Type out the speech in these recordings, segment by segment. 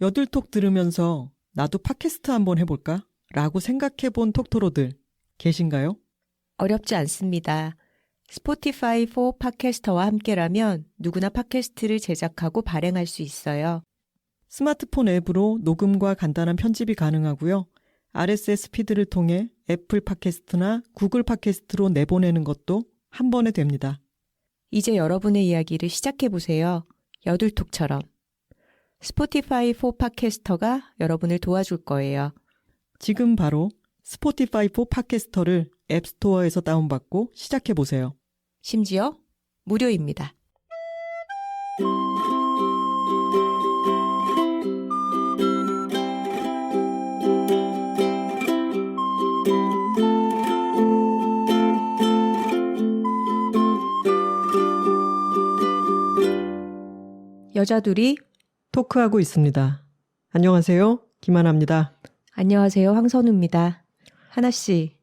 여들톡 들으면서 나도 팟캐스트 한번 해볼까? 라고 생각해본 톡토로들 계신가요? 어렵지 않습니다. 스포티파이 4 팟캐스터와 함께라면 누구나 팟캐스트를 제작하고 발행할 수 있어요. 스마트폰 앱으로 녹음과 간단한 편집이 가능하고요. RSS 피드를 통해 애플 팟캐스트나 구글 팟캐스트로 내보내는 것도 한 번에 됩니다. 이제 여러분의 이야기를 시작해보세요. 여들톡처럼. 스포티파이 4 팟캐스터가 여러분을 도와줄 거예요. 지금 바로 스포티파이 4 팟캐스터를 앱스토어에서 다운받고 시작해보세요. 심지어 무료입니다. 여자둘이 토크하고 있습니다. 안녕하세요. 김하나입니다. 안녕하세요. 황선우입니다. 하나씨.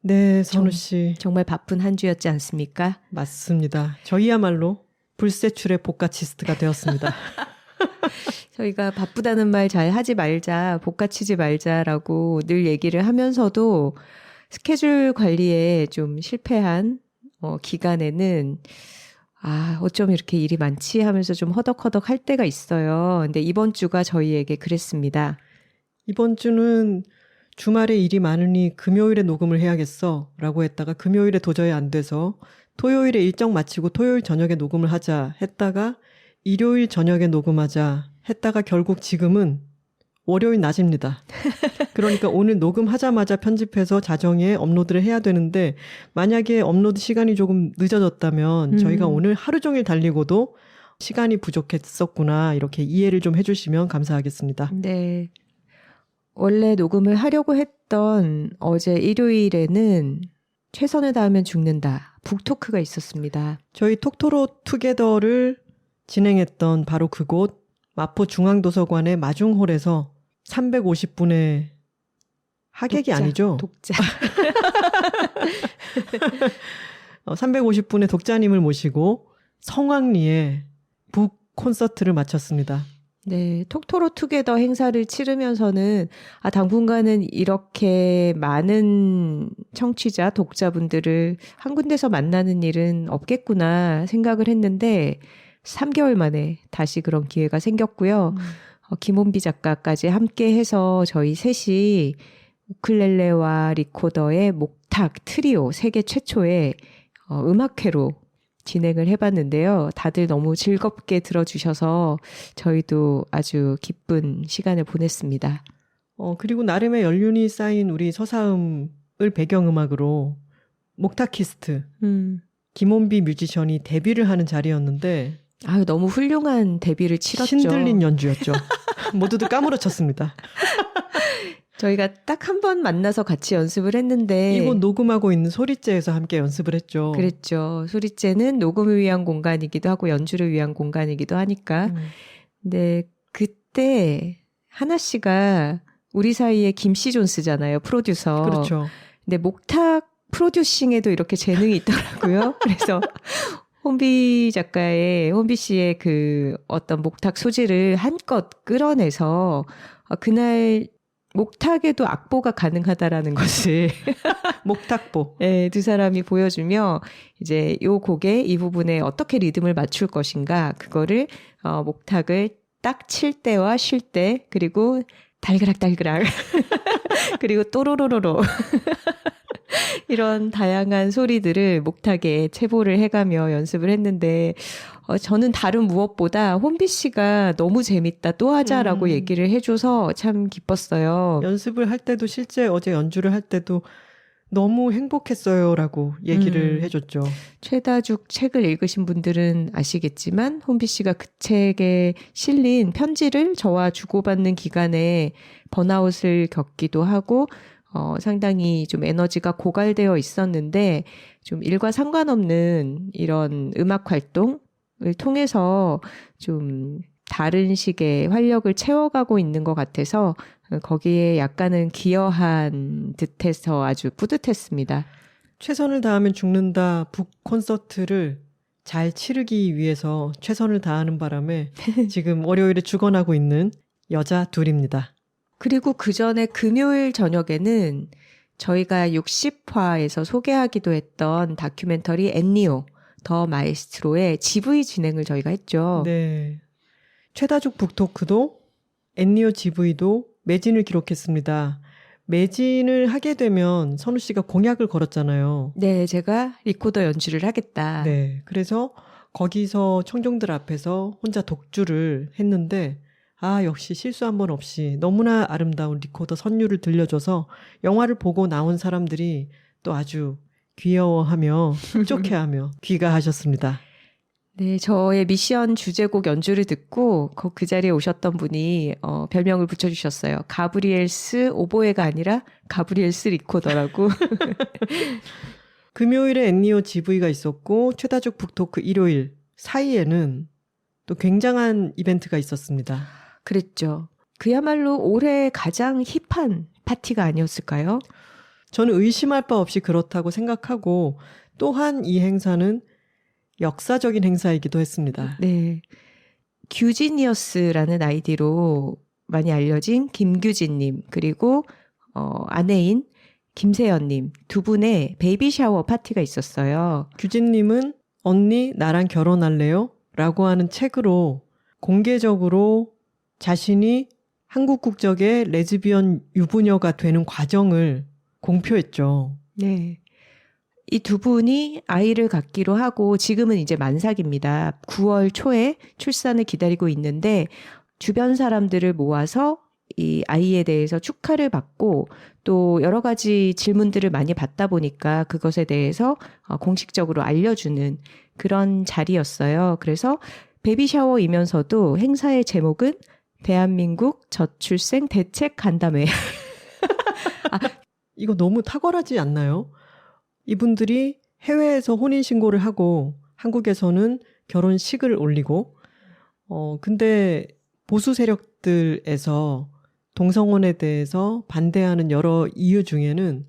네, 선우씨. 정말 바쁜 한 주였지 않습니까? 맞습니다. 저희야말로 불세출의 복가치스트가 되었습니다. 저희가 바쁘다는 말 잘 하지 말자, 복가치지 말자라고 늘 얘기를 하면서도 스케줄 관리에 좀 실패한 기간에는 어쩜 이렇게 일이 많지 하면서 좀 허덕허덕 할 때가 있어요. 근데 이번 주가 저희에게 그랬습니다. 이번 주는 주말에 일이 많으니 금요일에 녹음을 해야겠어 라고 했다가 금요일에 도저히 안 돼서 토요일에 일정 마치고 토요일 저녁에 녹음을 하자 했다가 일요일 저녁에 녹음하자 했다가 결국 지금은 월요일 낮입니다. 그러니까 오늘 녹음하자마자 편집해서 자정에 업로드를 해야 되는데 만약에 업로드 시간이 조금 늦어졌다면 저희가 오늘 하루 종일 달리고도 시간이 부족했었구나 이렇게 이해를 좀 해주시면 감사하겠습니다. 네. 원래 녹음을 하려고 했던 어제 일요일에는 최선을 다하면 죽는다. 북토크가 있었습니다. 저희 톡토로 투게더를 진행했던 바로 그곳 마포중앙도서관의 마중홀에서 350분의 하객이 독자, 아니죠? 독자. 350분의 독자님을 모시고 성황리에 북 콘서트를 마쳤습니다. 네, 톡토로 투게더 행사를 치르면서는 당분간은 이렇게 많은 청취자, 독자분들을 한 군데서 만나는 일은 없겠구나 생각을 했는데 3개월 만에 다시 그런 기회가 생겼고요. 김원비 작가까지 함께 해서 저희 셋이 우쿨렐레와 리코더의 목탁 트리오 세계 최초의 음악회로 진행을 해봤는데요. 다들 너무 즐겁게 들어주셔서 저희도 아주 기쁜 시간을 보냈습니다. 그리고 나름의 연륜이 쌓인 우리 서사음을 배경음악으로 목타키스트 김원비 뮤지션이 데뷔를 하는 자리였는데 너무 훌륭한 데뷔를 치렀죠. 신들린 연주였죠. 모두들 까무러쳤습니다. 저희가 딱 한 번 만나서 같이 연습을 했는데 이곳 녹음하고 있는 소리째에서 함께 연습을 했죠. 그랬죠. 소리째는 녹음을 위한 공간이기도 하고 연주를 위한 공간이기도 하니까. 근데 그때 하나 씨가 우리 사이에 김씨 존스잖아요. 프로듀서. 그렇죠. 근데 목탁 프로듀싱에도 이렇게 재능이 있더라고요. 그래서 혼비 씨의 그 어떤 목탁 소질을 한껏 끌어내서 그날 목탁에도 악보가 가능하다라는 것을 목탁보. 네, 두 사람이 보여주며 이제 요 곡에 이 부분에 어떻게 리듬을 맞출 것인가 그거를 목탁을 딱 칠 때와 쉴 때 그리고 달그락달그락 그리고 또로로로로 이런 다양한 소리들을 목탁에 체보를 해가며 연습을 했는데 저는 다른 무엇보다 혼비 씨가 너무 재밌다 또 하자라고 얘기를 해줘서 참 기뻤어요. 연습을 할 때도 실제 어제 연주를 할 때도 너무 행복했어요라고 얘기를 해줬죠. 최다죽 책을 읽으신 분들은 아시겠지만 혼비 씨가 그 책에 실린 편지를 저와 주고받는 기간에 번아웃을 겪기도 하고 상당히 좀 에너지가 고갈되어 있었는데 좀 일과 상관없는 이런 음악 활동을 통해서 좀 다른 식의 활력을 채워가고 있는 것 같아서 거기에 약간은 기여한 듯해서 아주 뿌듯했습니다. 최선을 다하면 죽는다 북 콘서트를 잘 치르기 위해서 최선을 다하는 바람에 지금 월요일에 죽어나고 있는 여자 둘입니다. 그리고 그 전에 금요일 저녁에는 저희가 60화에서 소개하기도 했던 다큐멘터리 엔니오 더 마에스트로의 GV 진행을 저희가 했죠. 네. 최다죽 북토크도 엔니오 GV도 매진을 기록했습니다. 매진을 하게 되면 선우 씨가 공약을 걸었잖아요. 네, 제가 리코더 연주를 하겠다. 네. 그래서 거기서 청중들 앞에서 혼자 독주를 했는데 역시 실수 한 번 없이 너무나 아름다운 리코더 선율을 들려줘서 영화를 보고 나온 사람들이 또 아주 귀여워하며 흡족해하며 귀가하셨습니다. 네, 저의 미션 주제곡 연주를 듣고 그 자리에 오셨던 분이 별명을 붙여주셨어요. 가브리엘스 오보에가 아니라 가브리엘스 리코더라고. 금요일에 엔니오 GV가 있었고 최다죽 북토크 일요일 사이에는 또 굉장한 이벤트가 있었습니다. 그랬죠. 그야말로 올해 가장 힙한 파티가 아니었을까요? 저는 의심할 바 없이 그렇다고 생각하고 또한 이 행사는 역사적인 행사이기도 했습니다. 네. 규지니어스라는 아이디로 많이 알려진 김규진님 그리고 아내인 김세연님 두 분의 베이비 샤워 파티가 있었어요. 규진님은 언니 나랑 결혼할래요? 라고 하는 책으로 공개적으로 자신이 한국 국적의 레즈비언 유부녀가 되는 과정을 공표했죠. 네. 이 두 분이 아이를 갖기로 하고 지금은 이제 만삭입니다. 9월 초에 출산을 기다리고 있는데 주변 사람들을 모아서 이 아이에 대해서 축하를 받고 또 여러 가지 질문들을 많이 받다 보니까 그것에 대해서 공식적으로 알려주는 그런 자리였어요. 그래서 베이비 샤워이면서도 행사의 제목은 대한민국 저출생 대책 간담회. 이거 너무 탁월하지 않나요? 이분들이 해외에서 혼인신고를 하고 한국에서는 결혼식을 올리고 근데 보수 세력들에서 동성혼에 대해서 반대하는 여러 이유 중에는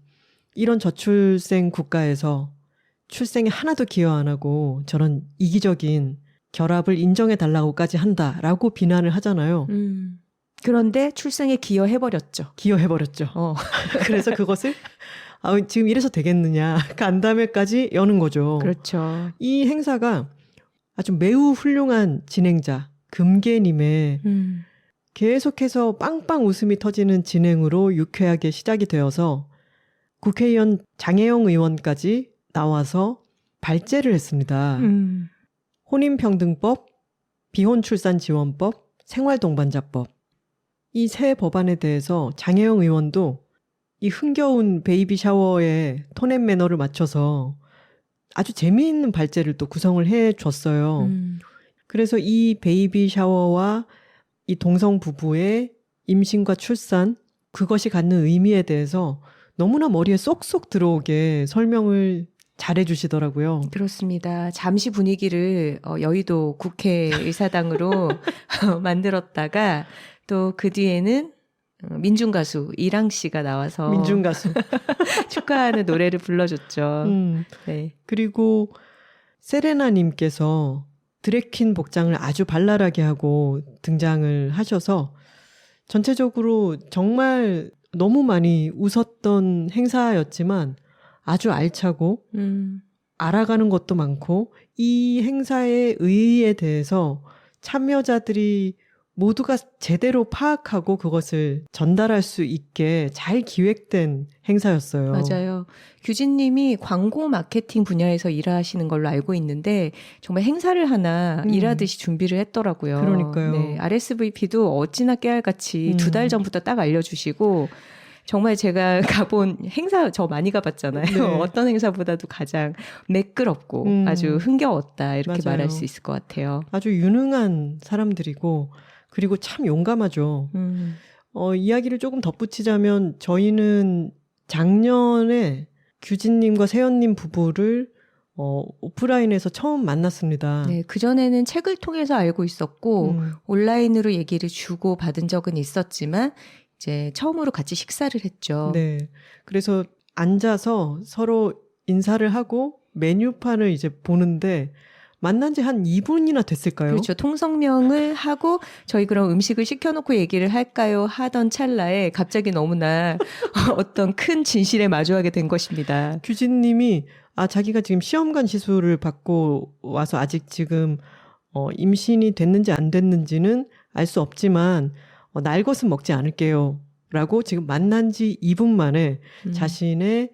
이런 저출생 국가에서 출생에 하나도 기여 안 하고 저런 이기적인 결합을 인정해 달라고까지 한다라고 비난을 하잖아요. 그런데 출생에 기여해버렸죠. 기여해버렸죠. 그래서 그것을 지금 이래서 되겠느냐 간담회까지 여는 거죠. 그렇죠. 이 행사가 아주 매우 훌륭한 진행자 금계님의 계속해서 빵빵 웃음이 터지는 진행으로 유쾌하게 시작이 되어서 국회의원 장혜영 의원까지 나와서 발제를 했습니다. 혼인평등법, 비혼출산지원법, 생활동반자법 이 세 법안에 대해서 장혜영 의원도 이 흥겨운 베이비 샤워에 톤 앤 매너를 맞춰서 아주 재미있는 발제를 또 구성을 해줬어요. 그래서 이 베이비 샤워와 이 동성 부부의 임신과 출산 그것이 갖는 의미에 대해서 너무나 머리에 쏙쏙 들어오게 설명을 잘해주시더라고요. 그렇습니다. 잠시 분위기를 여의도 국회의사당으로 만들었다가 또 그 뒤에는 민중가수 이랑 씨가 나와서 민중가수 축하하는 노래를 불러줬죠. 네. 그리고 세레나님께서 드래퀸 복장을 아주 발랄하게 하고 등장을 하셔서 전체적으로 정말 너무 많이 웃었던 행사였지만 아주 알차고 알아가는 것도 많고 이 행사의 의의에 대해서 참여자들이 모두가 제대로 파악하고 그것을 전달할 수 있게 잘 기획된 행사였어요. 맞아요. 규진님이 광고 마케팅 분야에서 일하시는 걸로 알고 있는데 정말 행사를 하나 일하듯이 준비를 했더라고요. 그러니까요. 네, RSVP도 어찌나 깨알같이 2달 전부터 딱 알려주시고 정말 제가 가본 행사 저 많이 가봤잖아요. 네. 어떤 행사보다도 가장 매끄럽고 아주 흥겨웠다 이렇게 맞아요. 말할 수 있을 것 같아요. 아주 유능한 사람들이고 그리고 참 용감하죠. 이야기를 조금 덧붙이자면 저희는 작년에 규진님과 세연님 부부를 오프라인에서 처음 만났습니다. 네, 그전에는 책을 통해서 알고 있었고 온라인으로 얘기를 주고 받은 적은 있었지만 이제 처음으로 같이 식사를 했죠. 네. 그래서 앉아서 서로 인사를 하고 메뉴판을 이제 보는데 만난 지 한 2분이나 됐을까요? 그렇죠. 통성명을 하고 저희 그럼 음식을 시켜놓고 얘기를 할까요? 하던 찰나에 갑자기 너무나 어떤 큰 진실에 마주하게 된 것입니다. 규진님이 자기가 지금 시험관 시술을 받고 와서 아직 지금 임신이 됐는지 안 됐는지는 알 수 없지만 날 것은 먹지 않을게요. 라고 지금 만난 지 2분 만에 자신의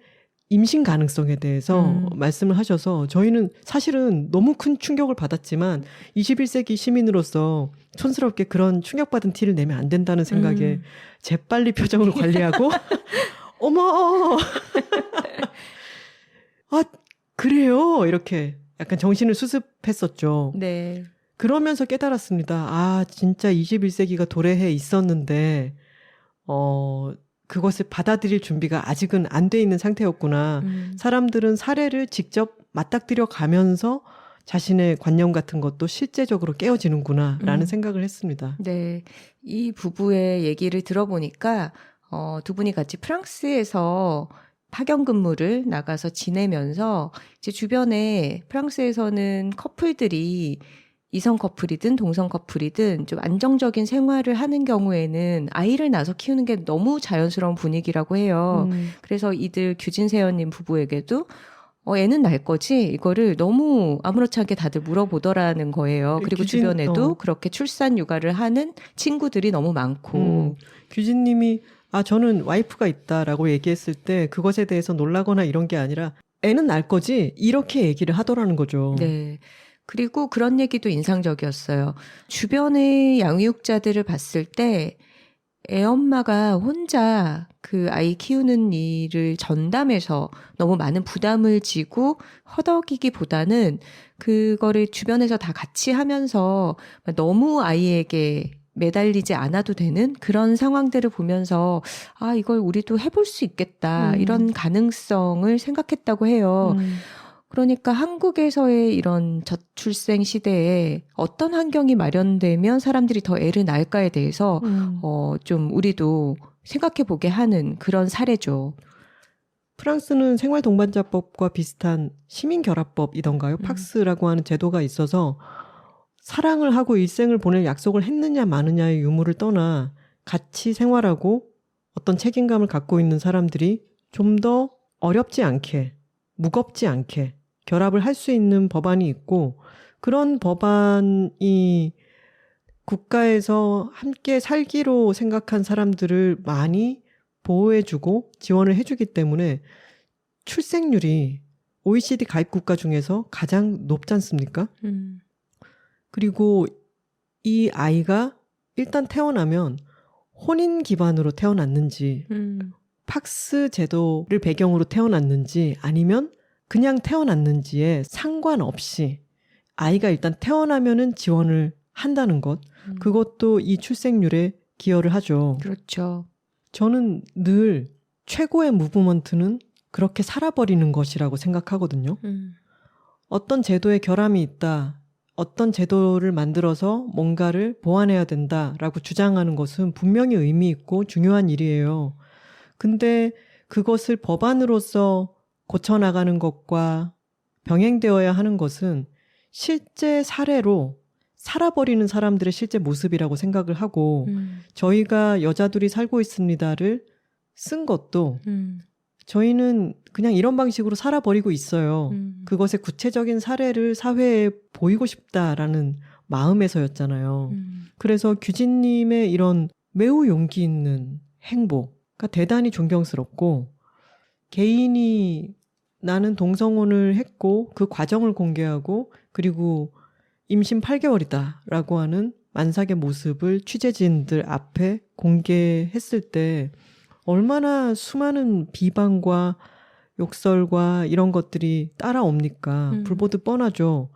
임신 가능성에 대해서 말씀을 하셔서 저희는 사실은 너무 큰 충격을 받았지만 21세기 시민으로서 촌스럽게 그런 충격받은 티를 내면 안 된다는 생각에 재빨리 표정을 관리하고 어머 그래요 이렇게 약간 정신을 수습했었죠. 네. 그러면서 깨달았습니다. 진짜 21세기가 도래해 있었는데 그것을 받아들일 준비가 아직은 안 돼 있는 상태였구나. 사람들은 사례를 직접 맞닥뜨려 가면서 자신의 관념 같은 것도 실제적으로 깨어지는구나 라는 생각을 했습니다. 네. 이 부부의 얘기를 들어보니까 두 분이 같이 프랑스에서 파견 근무를 나가서 지내면서 이제 주변에 프랑스에서는 커플들이 이성 커플이든 동성 커플이든 좀 안정적인 생활을 하는 경우에는 아이를 낳아서 키우는 게 너무 자연스러운 분위기라고 해요. 그래서 이들 규진세연님 부부에게도 애는 날 거지? 이거를 너무 아무렇지 않게 다들 물어보더라는 거예요. 그리고 주변에도 그렇게 출산 육아를 하는 친구들이 너무 많고. 규진님이 저는 와이프가 있다라고 얘기했을 때 그것에 대해서 놀라거나 이런 게 아니라 애는 날 거지? 이렇게 얘기를 하더라는 거죠. 네. 그리고 그런 얘기도 인상적이었어요. 주변의 양육자들을 봤을 때 애엄마가 혼자 그 아이 키우는 일을 전담해서 너무 많은 부담을 지고 허덕이기보다는 그거를 주변에서 다 같이 하면서 너무 아이에게 매달리지 않아도 되는 그런 상황들을 보면서 이걸 우리도 해볼 수 있겠다 이런 가능성을 생각했다고 해요. 그러니까 한국에서의 이런 저출생 시대에 어떤 환경이 마련되면 사람들이 더 애를 낳을까에 대해서 좀 우리도 생각해 보게 하는 그런 사례죠. 프랑스는 생활동반자법과 비슷한 시민결합법이던가요? 팍스라고 하는 제도가 있어서 사랑을 하고 일생을 보낼 약속을 했느냐 마느냐의 유무를 떠나 같이 생활하고 어떤 책임감을 갖고 있는 사람들이 좀 더 어렵지 않게, 무겁지 않게 결합을 할 수 있는 법안이 있고 그런 법안이 국가에서 함께 살기로 생각한 사람들을 많이 보호해주고 지원을 해주기 때문에 출생률이 OECD 가입 국가 중에서 가장 높지 않습니까? 그리고 이 아이가 일단 태어나면 혼인 기반으로 태어났는지 팍스 제도를 배경으로 태어났는지 아니면 그냥 태어났는지에 상관없이 아이가 일단 태어나면은 지원을 한다는 것 그것도 이 출생률에 기여를 하죠. 그렇죠. 저는 늘 최고의 무브먼트는 그렇게 살아버리는 것이라고 생각하거든요. 어떤 제도에 결함이 있다. 어떤 제도를 만들어서 뭔가를 보완해야 된다라고 주장하는 것은 분명히 의미 있고 중요한 일이에요. 근데 그것을 법안으로서 고쳐나가는 것과 병행되어야 하는 것은 실제 사례로 살아버리는 사람들의 실제 모습이라고 생각을 하고 저희가 여자들이 살고 있습니다를 쓴 것도 저희는 그냥 이런 방식으로 살아버리고 있어요. 그것의 구체적인 사례를 사회에 보이고 싶다라는 마음에서였잖아요. 그래서 규진님의 이런 매우 용기 있는 행보가 대단히 존경스럽고 개인이 나는 동성혼을 했고 그 과정을 공개하고 그리고 임신 8개월이다 라고 하는 만삭의 모습을 취재진들 앞에 공개했을 때 얼마나 수많은 비방과 욕설과 이런 것들이 따라옵니까? 불보듯 뻔하죠.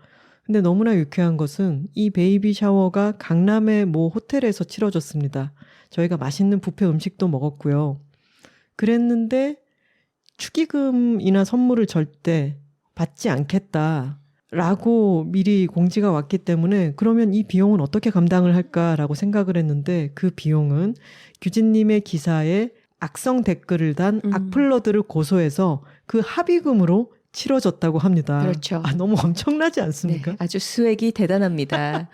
근데 너무나 유쾌한 것은 이 베이비 샤워가 강남의 모 호텔에서 치러졌습니다. 저희가 맛있는 뷔페 음식도 먹었고요. 그랬는데 축의금이나 선물을 절대 받지 않겠다라고 미리 공지가 왔기 때문에 그러면 이 비용은 어떻게 감당을 할까라고 생각을 했는데 그 비용은 규진님의 기사에 악성 댓글을 단 악플러들을 고소해서 그 합의금으로 치러졌다고 합니다. 그렇죠. 너무 엄청나지 않습니까? 네, 아주 수액이 대단합니다.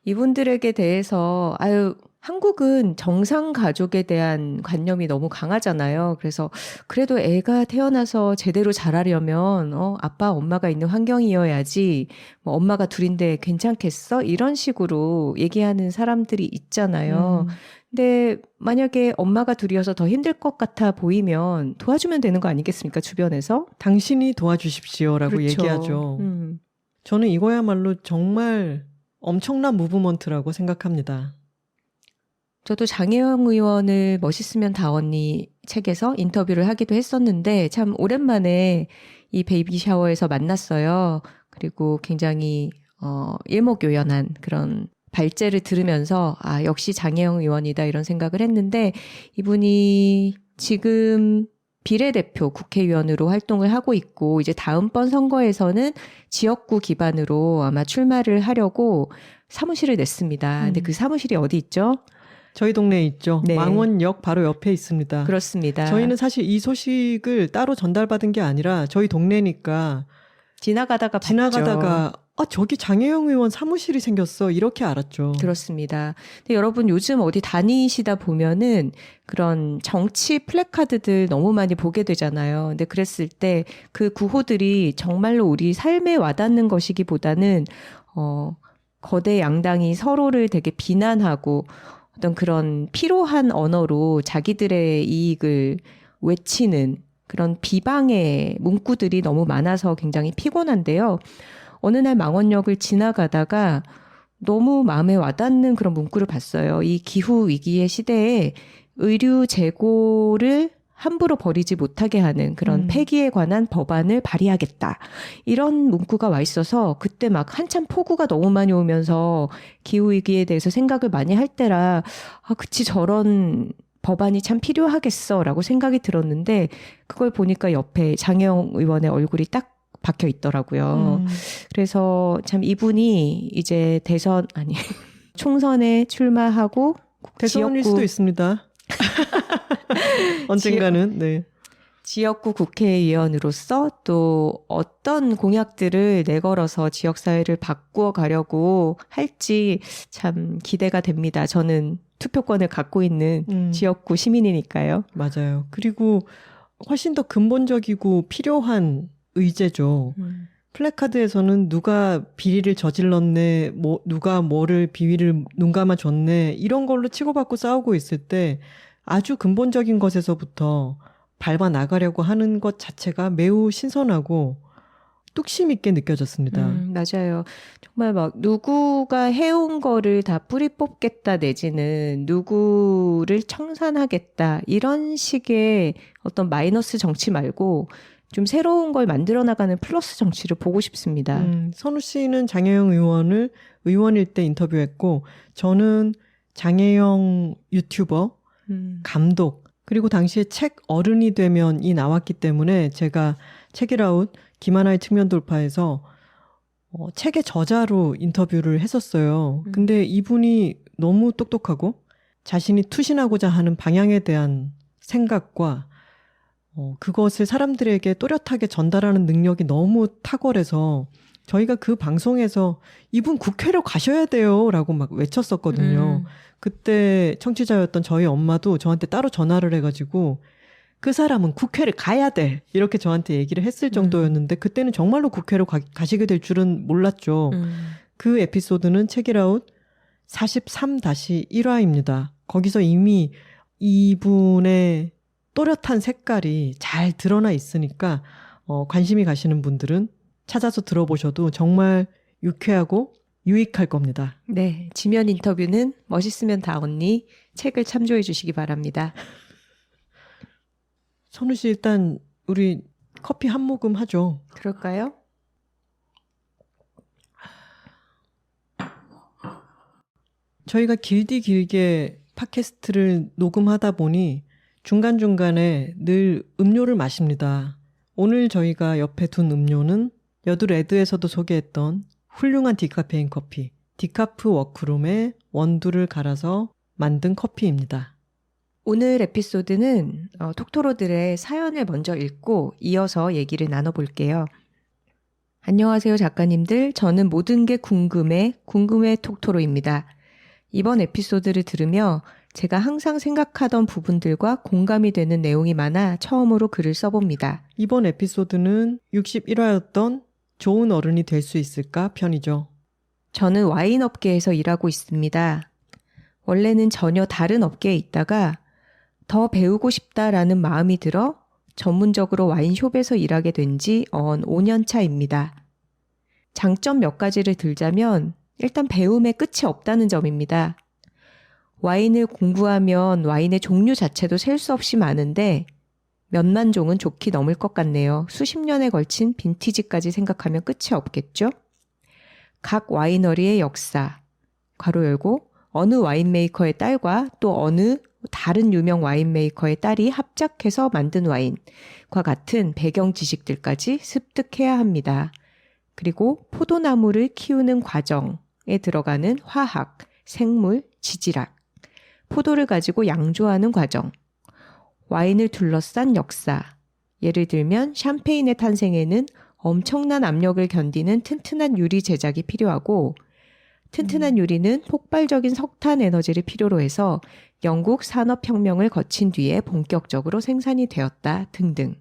이분들에게 대해서 한국은 정상 가족에 대한 관념이 너무 강하잖아요. 그래서 그래도 애가 태어나서 제대로 자라려면 아빠 엄마가 있는 환경이어야지 뭐 엄마가 둘인데 괜찮겠어? 이런 식으로 얘기하는 사람들이 있잖아요. 근데 만약에 엄마가 둘이어서 더 힘들 것 같아 보이면 도와주면 되는 거 아니겠습니까? 주변에서. 당신이 도와주십시오라고 그렇죠. 얘기하죠. 저는 이거야말로 정말 엄청난 무브먼트라고 생각합니다. 저도 장혜영 의원을 멋있으면 다 언니 책에서 인터뷰를 하기도 했었는데 참 오랜만에 이 베이비 샤워에서 만났어요. 그리고 굉장히 일목요연한 그런 발제를 들으면서 역시 장혜영 의원이다 이런 생각을 했는데 이분이 지금 비례대표 국회의원으로 활동을 하고 있고 이제 다음번 선거에서는 지역구 기반으로 아마 출마를 하려고 사무실을 냈습니다. 근데 그 사무실이 어디 있죠? 저희 동네에 있죠. 네. 망원역 바로 옆에 있습니다. 그렇습니다. 저희는 사실 이 소식을 따로 전달받은 게 아니라 저희 동네니까 지나가다가 봤죠. 저기 장혜영 의원 사무실이 생겼어 이렇게 알았죠. 그렇습니다. 근데 여러분 요즘 어디 다니시다 보면은 그런 정치 플래카드들 너무 많이 보게 되잖아요. 근데 그랬을 때 그 구호들이 정말로 우리 삶에 와닿는 것이기보다는 거대 양당이 서로를 되게 비난하고 어떤 그런 피로한 언어로 자기들의 이익을 외치는 그런 비방의 문구들이 너무 많아서 굉장히 피곤한데요. 어느 날 망원역을 지나가다가 너무 마음에 와닿는 그런 문구를 봤어요. 이 기후 위기의 시대에 의류 재고를 함부로 버리지 못하게 하는 그런 폐기에 관한 법안을 발의하겠다. 이런 문구가 와 있어서 그때 막 한참 폭우가 너무 많이 오면서 기후 위기에 대해서 생각을 많이 할 때라 그치 저런 법안이 참 필요하겠어라고 생각이 들었는데 그걸 보니까 옆에 장혜영 의원의 얼굴이 딱 박혀 있더라고요. 그래서 참 이분이 이제 총선에 출마하고 대선일 수도 있습니다. 언젠가는. 네. 지역구 국회의원으로서 또 어떤 공약들을 내걸어서 지역사회를 바꾸어 가려고 할지 참 기대가 됩니다. 저는 투표권을 갖고 있는 지역구 시민이니까요. 맞아요. 그리고 훨씬 더 근본적이고 필요한 의제죠. 플래카드에서는 누가 비리를 저질렀네, 누가 뭐를 비위를 눈 감아줬네, 이런 걸로 치고받고 싸우고 있을 때 아주 근본적인 것에서부터 밟아 나가려고 하는 것 자체가 매우 신선하고 뚝심 있게 느껴졌습니다. 맞아요. 정말 막 누구가 해온 거를 다 뿌리 뽑겠다 내지는 누구를 청산하겠다 이런 식의 어떤 마이너스 정치 말고 좀 새로운 걸 만들어 나가는 플러스 정치를 보고 싶습니다. 선우 씨는 장혜영 의원을 의원일 때 인터뷰했고 저는 장혜영 유튜버, 감독 그리고 당시에 책 어른이 되면이 나왔기 때문에 제가 책이라웃 김하나의 측면 돌파에서 책의 저자로 인터뷰를 했었어요. 근데 이분이 너무 똑똑하고 자신이 투신하고자 하는 방향에 대한 생각과 그것을 사람들에게 또렷하게 전달하는 능력이 너무 탁월해서 저희가 그 방송에서 이분 국회로 가셔야 돼요 라고 막 외쳤었거든요. 그때 청취자였던 저희 엄마도 저한테 따로 전화를 해가지고 그 사람은 국회를 가야 돼 이렇게 저한테 얘기를 했을 정도였는데 그때는 정말로 국회로 가시게 될 줄은 몰랐죠. 그 에피소드는 책이라웃 43-1화입니다. 거기서 이미 이분의 또렷한 색깔이 잘 드러나 있으니까 관심이 가시는 분들은 찾아서 들어보셔도 정말 유쾌하고 유익할 겁니다. 네, 지면 인터뷰는 멋있으면 다 언니 책을 참조해 주시기 바랍니다. 선우 씨 일단 우리 커피 한 모금 하죠. 그럴까요? 저희가 길게 팟캐스트를 녹음하다 보니 중간중간에 늘 음료를 마십니다. 오늘 저희가 옆에 둔 음료는 여두레드에서도 소개했던 훌륭한 디카페인 커피, 디카프 워크룸에 원두를 갈아서 만든 커피입니다. 오늘 에피소드는 톡토로들의 사연을 먼저 읽고 이어서 얘기를 나눠볼게요. 안녕하세요 작가님들. 저는 모든 게 궁금해 톡토로입니다. 이번 에피소드를 들으며 제가 항상 생각하던 부분들과 공감이 되는 내용이 많아 처음으로 글을 써봅니다. 이번 에피소드는 61화였던 좋은 어른이 될 수 있을까 편이죠. 저는 와인 업계에서 일하고 있습니다. 원래는 전혀 다른 업계에 있다가 더 배우고 싶다라는 마음이 들어 전문적으로 와인숍에서 일하게 된 지 5년 차입니다. 장점 몇 가지를 들자면 일단 배움의 끝이 없다는 점입니다. 와인을 공부하면 와인의 종류 자체도 셀 수 없이 많은데 몇만 종은 좋게 넘을 것 같네요. 수십 년에 걸친 빈티지까지 생각하면 끝이 없겠죠? 각 와이너리의 역사, 괄호 열고 어느 와인메이커의 딸과 또 어느 다른 유명 와인메이커의 딸이 합작해서 만든 와인과 같은 배경 지식들까지 습득해야 합니다. 그리고 포도나무를 키우는 과정에 들어가는 화학, 생물, 지질학, 포도를 가지고 양조하는 과정, 와인을 둘러싼 역사, 예를 들면 샴페인의 탄생에는 엄청난 압력을 견디는 튼튼한 유리 제작이 필요하고 튼튼한 유리는 폭발적인 석탄 에너지를 필요로 해서 영국 산업혁명을 거친 뒤에 본격적으로 생산이 되었다 등등.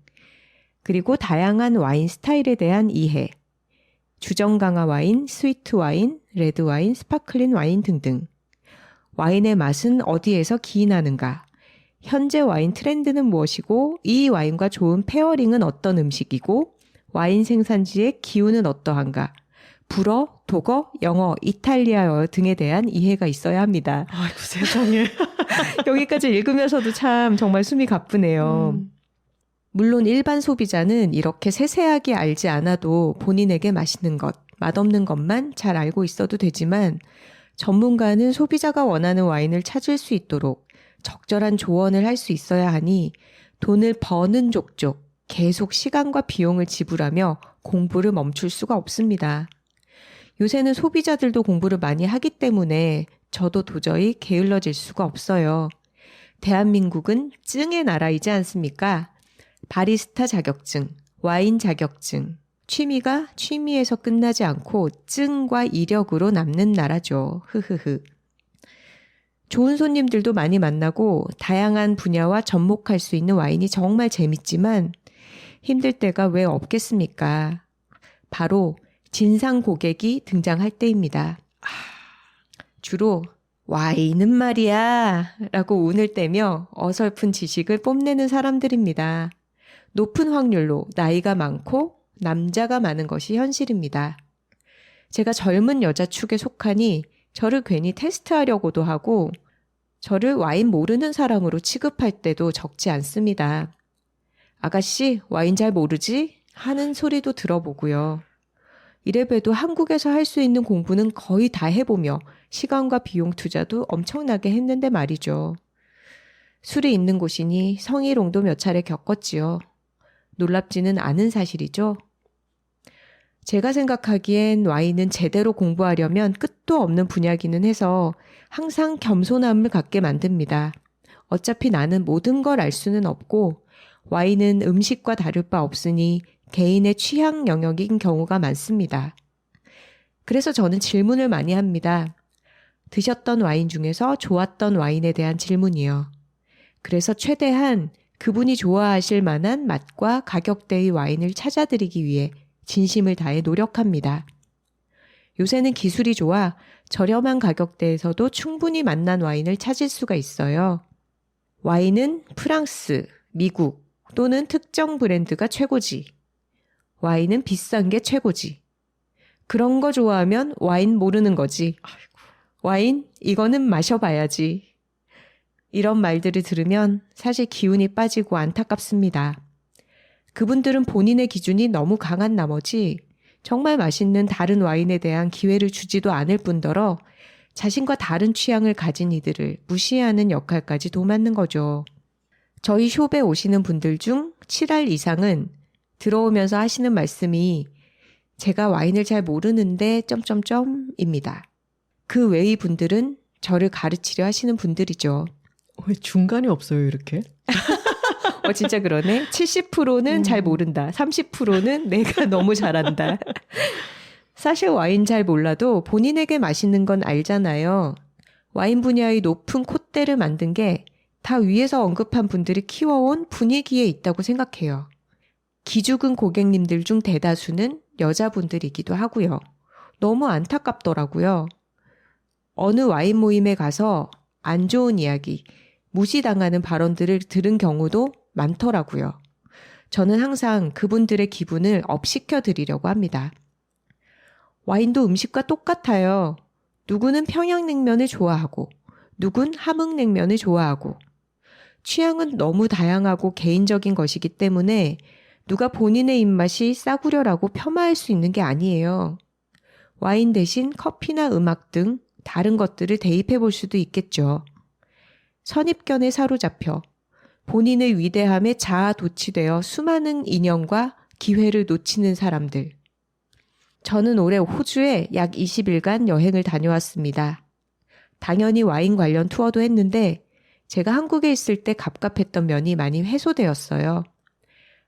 그리고 다양한 와인 스타일에 대한 이해, 주정 강화 와인, 스위트 와인, 레드 와인, 스파클링 와인 등등. 와인의 맛은 어디에서 기인하는가? 현재 와인 트렌드는 무엇이고 이 와인과 좋은 페어링은 어떤 음식이고 와인 생산지의 기후는 어떠한가? 불어, 독어, 영어, 이탈리아어 등에 대한 이해가 있어야 합니다. 아이고 세상에. 여기까지 읽으면서도 참 정말 숨이 가쁘네요. 물론 일반 소비자는 이렇게 세세하게 알지 않아도 본인에게 맛있는 것, 맛없는 것만 잘 알고 있어도 되지만 전문가는 소비자가 원하는 와인을 찾을 수 있도록 적절한 조언을 할 수 있어야 하니 돈을 버는 족족 계속 시간과 비용을 지불하며 공부를 멈출 수가 없습니다. 요새는 소비자들도 공부를 많이 하기 때문에 저도 도저히 게을러질 수가 없어요. 대한민국은 증의 나라이지 않습니까? 바리스타 자격증, 와인 자격증, 취미가 취미에서 끝나지 않고 증과 이력으로 남는 나라죠. 흐흐흐. 좋은 손님들도 많이 만나고 다양한 분야와 접목할 수 있는 와인이 정말 재밌지만 힘들 때가 왜 없겠습니까? 바로 진상 고객이 등장할 때입니다. 주로 와인은 말이야 라고 운을 떼며 어설픈 지식을 뽐내는 사람들입니다. 높은 확률로 나이가 많고 남자가 많은 것이 현실입니다. 제가 젊은 여자 축에 속하니 저를 괜히 테스트하려고도 하고 저를 와인 모르는 사람으로 취급할 때도 적지 않습니다. 아가씨 와인 잘 모르지? 하는 소리도 들어보고요. 이래봬도 한국에서 할 수 있는 공부는 거의 다 해보며 시간과 비용 투자도 엄청나게 했는데 말이죠. 술이 있는 곳이니 성희롱도 몇 차례 겪었지요. 놀랍지는 않은 사실이죠. 제가 생각하기엔 와인은 제대로 공부하려면 끝도 없는 분야기는 해서 항상 겸손함을 갖게 만듭니다. 어차피 나는 모든 걸 알 수는 없고 와인은 음식과 다를 바 없으니 개인의 취향 영역인 경우가 많습니다. 그래서 저는 질문을 많이 합니다. 드셨던 와인 중에서 좋았던 와인에 대한 질문이요. 그래서 최대한 그분이 좋아하실 만한 맛과 가격대의 와인을 찾아드리기 위해 진심을 다해 노력합니다. 요새는 기술이 좋아 저렴한 가격대에서도 충분히 맛난 와인을 찾을 수가 있어요. 와인은 프랑스, 미국 또는 특정 브랜드가 최고지. 와인은 비싼 게 최고지. 그런 거 좋아하면 와인 모르는 거지. 와인? 이거는 마셔봐야지. 이런 말들을 들으면 사실 기운이 빠지고 안타깝습니다. 그분들은 본인의 기준이 너무 강한 나머지 정말 맛있는 다른 와인에 대한 기회를 주지도 않을 뿐더러 자신과 다른 취향을 가진 이들을 무시하는 역할까지 도맡는 거죠. 저희 숍에 오시는 분들 중 7할 이상은 들어오면서 하시는 말씀이 제가 와인을 잘 모르는데 입니다. 그 외의 분들은 저를 가르치려 하시는 분들이죠. 왜 중간이 없어요, 이렇게? 진짜 그러네. 70%는 잘 모른다. 30%는 내가 너무 잘한다. 사실 와인 잘 몰라도 본인에게 맛있는 건 알잖아요. 와인 분야의 높은 콧대를 만든 게 다 위에서 언급한 분들이 키워온 분위기에 있다고 생각해요. 기죽은 고객님들 중 대다수는 여자분들이기도 하고요. 너무 안타깝더라고요. 어느 와인 모임에 가서 안 좋은 이야기, 무시당하는 발언들을 들은 경우도 많더라고요. 저는 항상 그분들의 기분을 업시켜 드리려고 합니다. 와인도 음식과 똑같아요. 누구는 평양냉면을 좋아하고, 누군 함흥냉면을 좋아하고, 취향은 너무 다양하고 개인적인 것이기 때문에 누가 본인의 입맛이 싸구려라고 폄하할 수 있는 게 아니에요. 와인 대신 커피나 음악 등 다른 것들을 대입해 볼 수도 있겠죠. 선입견에 사로잡혀 본인의 위대함에 자아도취되어 수많은 인연과 기회를 놓치는 사람들. 저는 올해 호주에 약 20일간 여행을 다녀왔습니다. 당연히 와인 관련 투어도 했는데 제가 한국에 있을 때 갑갑했던 면이 많이 해소되었어요.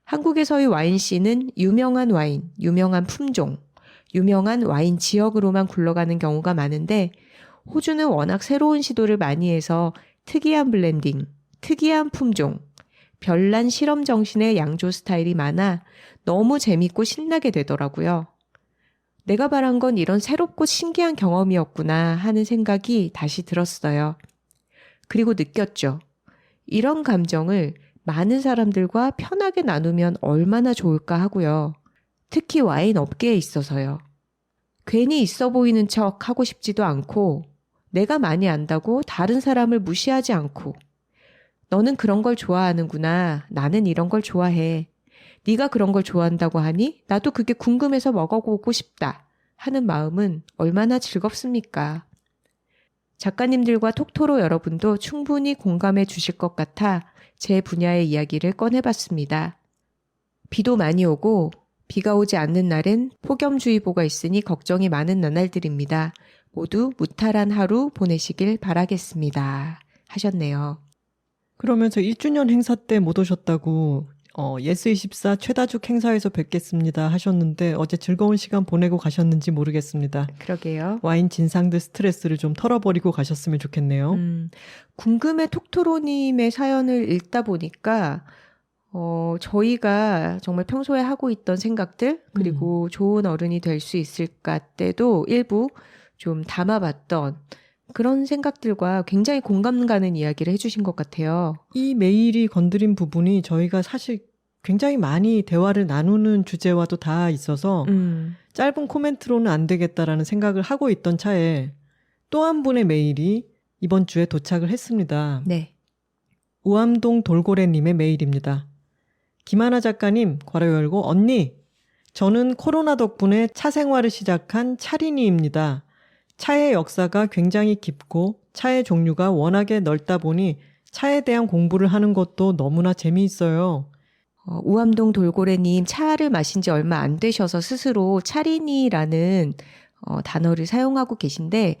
한국에서의 와인씬은 유명한 와인, 유명한 품종, 유명한 와인 지역으로만 굴러가는 경우가 많은데 호주는 워낙 새로운 시도를 많이 해서 특이한 블렌딩, 특이한 품종, 별난 실험 정신의 양조 스타일이 많아 너무 재밌고 신나게 되더라고요. 내가 바란 건 이런 새롭고 신기한 경험이었구나 하는 생각이 다시 들었어요. 그리고 느꼈죠. 이런 감정을 많은 사람들과 편하게 나누면 얼마나 좋을까 하고요. 특히 와인 업계에 있어서요. 괜히 있어 보이는 척 하고 싶지도 않고 내가 많이 안다고 다른 사람을 무시하지 않고 너는 그런 걸 좋아하는구나. 나는 이런 걸 좋아해. 네가 그런 걸 좋아한다고 하니 나도 그게 궁금해서 먹어보고 싶다 하는 마음은 얼마나 즐겁습니까? 작가님들과 톡토로 여러분도 충분히 공감해 주실 것 같아 제 분야의 이야기를 꺼내봤습니다. 비도 많이 오고 비가 오지 않는 날엔 폭염주의보가 있으니 걱정이 많은 나날들입니다. 모두 무탈한 하루 보내시길 바라겠습니다. 하셨네요. 그러면서 1주년 행사 때 못 오셨다고 예스24 최다죽 행사에서 뵙겠습니다 하셨는데 어제 즐거운 시간 보내고 가셨는지 모르겠습니다. 그러게요. 와인 진상들 스트레스를 좀 털어버리고 가셨으면 좋겠네요. 궁금해 톡토로님의 사연을 읽다 보니까 저희가 정말 평소에 하고 있던 생각들 그리고 좋은 어른이 될 수 있을까 때도 일부 좀 담아봤던 그런 생각들과 굉장히 공감 가는 이야기를 해주신 것 같아요. 이 메일이 건드린 부분이 저희가 사실 굉장히 많이 대화를 나누는 주제와도 다 있어서 짧은 코멘트로는 안 되겠다라는 생각을 하고 있던 차에 또 한 분의 메일이 이번 주에 도착을 했습니다. 네. 우암동 돌고래님의 메일입니다. 김하나 작가님, 괄호 열고 언니, 저는 코로나 덕분에 차 생활을 시작한 차린이입니다. 차의 역사가 굉장히 깊고 차의 종류가 워낙에 넓다 보니 차에 대한 공부를 하는 것도 너무나 재미있어요. 우암동 돌고래님 차를 마신 지 얼마 안 되셔서 스스로 차린이라는 단어를 사용하고 계신데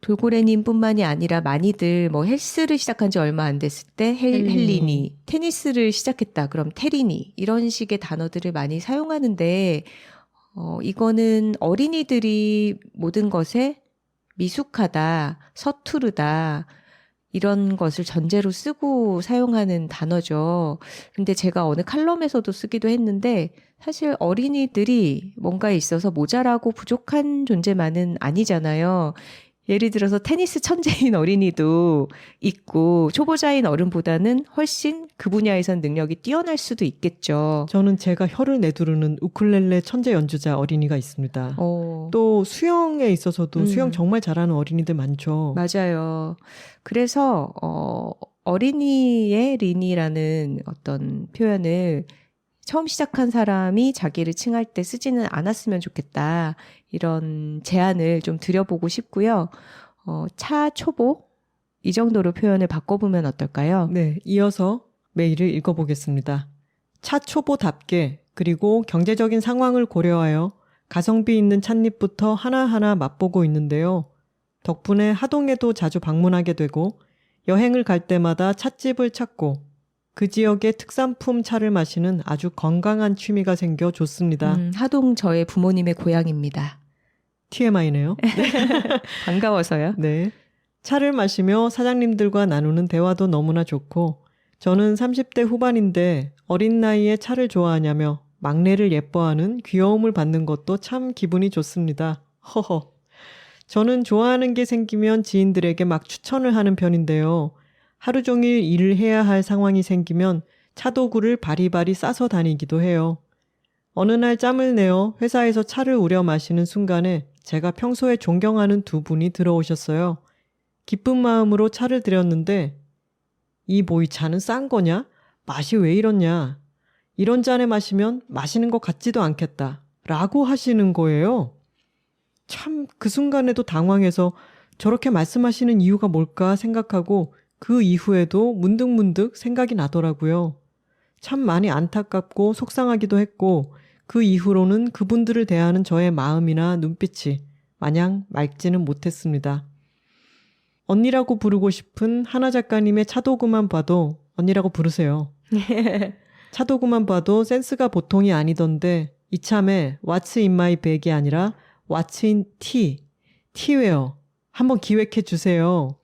돌고래님 뿐만이 아니라 많이들 헬스를 시작한 지 얼마 안 됐을 때 헬리니, 테니스를 시작했다 그럼 테리니 이런 식의 단어들을 많이 사용하는데 이거는 어린이들이 모든 것에 미숙하다, 서투르다 이런 것을 전제로 쓰고 사용하는 단어죠. 근데 제가 어느 칼럼에서도 쓰기도 했는데 사실 어린이들이 뭔가에 있어서 모자라고 부족한 존재만은 아니잖아요. 예를 들어서 테니스 천재인 어린이도 있고 초보자인 어른보다는 훨씬 그 분야에선 능력이 뛰어날 수도 있겠죠. 저는 제가 혀를 내두르는 우쿨렐레 천재 연주자 어린이가 있습니다. 또 수영에 있어서도 수영 정말 잘하는 어린이들 많죠. 맞아요. 그래서 어린이의 린이라는 어떤 표현을 처음 시작한 사람이 자기를 칭할 때 쓰지는 않았으면 좋겠다. 이런 제안을 좀 드려보고 싶고요. 차 초보? 이 정도로 표현을 바꿔보면 어떨까요? 네, 이어서 메일을 읽어보겠습니다. 차 초보답게 그리고 경제적인 상황을 고려하여 가성비 있는 찻잎부터 하나하나 맛보고 있는데요. 덕분에 하동에도 자주 방문하게 되고 여행을 갈 때마다 찻집을 찾고 그 지역의 특산품 차를 마시는 아주 건강한 취미가 생겨 좋습니다. 하동 저의 부모님의 고향입니다. TMI네요. 반가워서요. 네. 차를 마시며 사장님들과 나누는 대화도 너무나 좋고 저는 30대 후반인데 어린 나이에 차를 좋아하냐며 막내를 예뻐하는 귀여움을 받는 것도 참 기분이 좋습니다. 허허. 저는 좋아하는 게 생기면 지인들에게 막 추천을 하는 편인데요. 하루 종일 일을 해야 할 상황이 생기면 차도구를 바리바리 싸서 다니기도 해요. 어느 날 짬을 내어 회사에서 차를 우려 마시는 순간에 제가 평소에 존경하는 두 분이 들어오셨어요. 기쁜 마음으로 차를 드렸는데 이 모이 차는 싼 거냐? 맛이 왜 이렇냐? 이런 잔에 마시면 마시는 것 같지도 않겠다. 라고 하시는 거예요. 참 그 순간에도 당황해서 저렇게 말씀하시는 이유가 뭘까 생각하고 그 이후에도 문득문득 생각이 나더라고요. 참 많이 안타깝고 속상하기도 했고 그 이후로는 그분들을 대하는 저의 마음이나 눈빛이 마냥 맑지는 못했습니다. 언니라고 부르고 싶은 하나 작가님의 차도구만 봐도 언니라고 부르세요. 차도구만 봐도 센스가 보통이 아니던데 이참에 What's in my bag이 아니라 What's in tea, 티웨어 한번 기획해 주세요.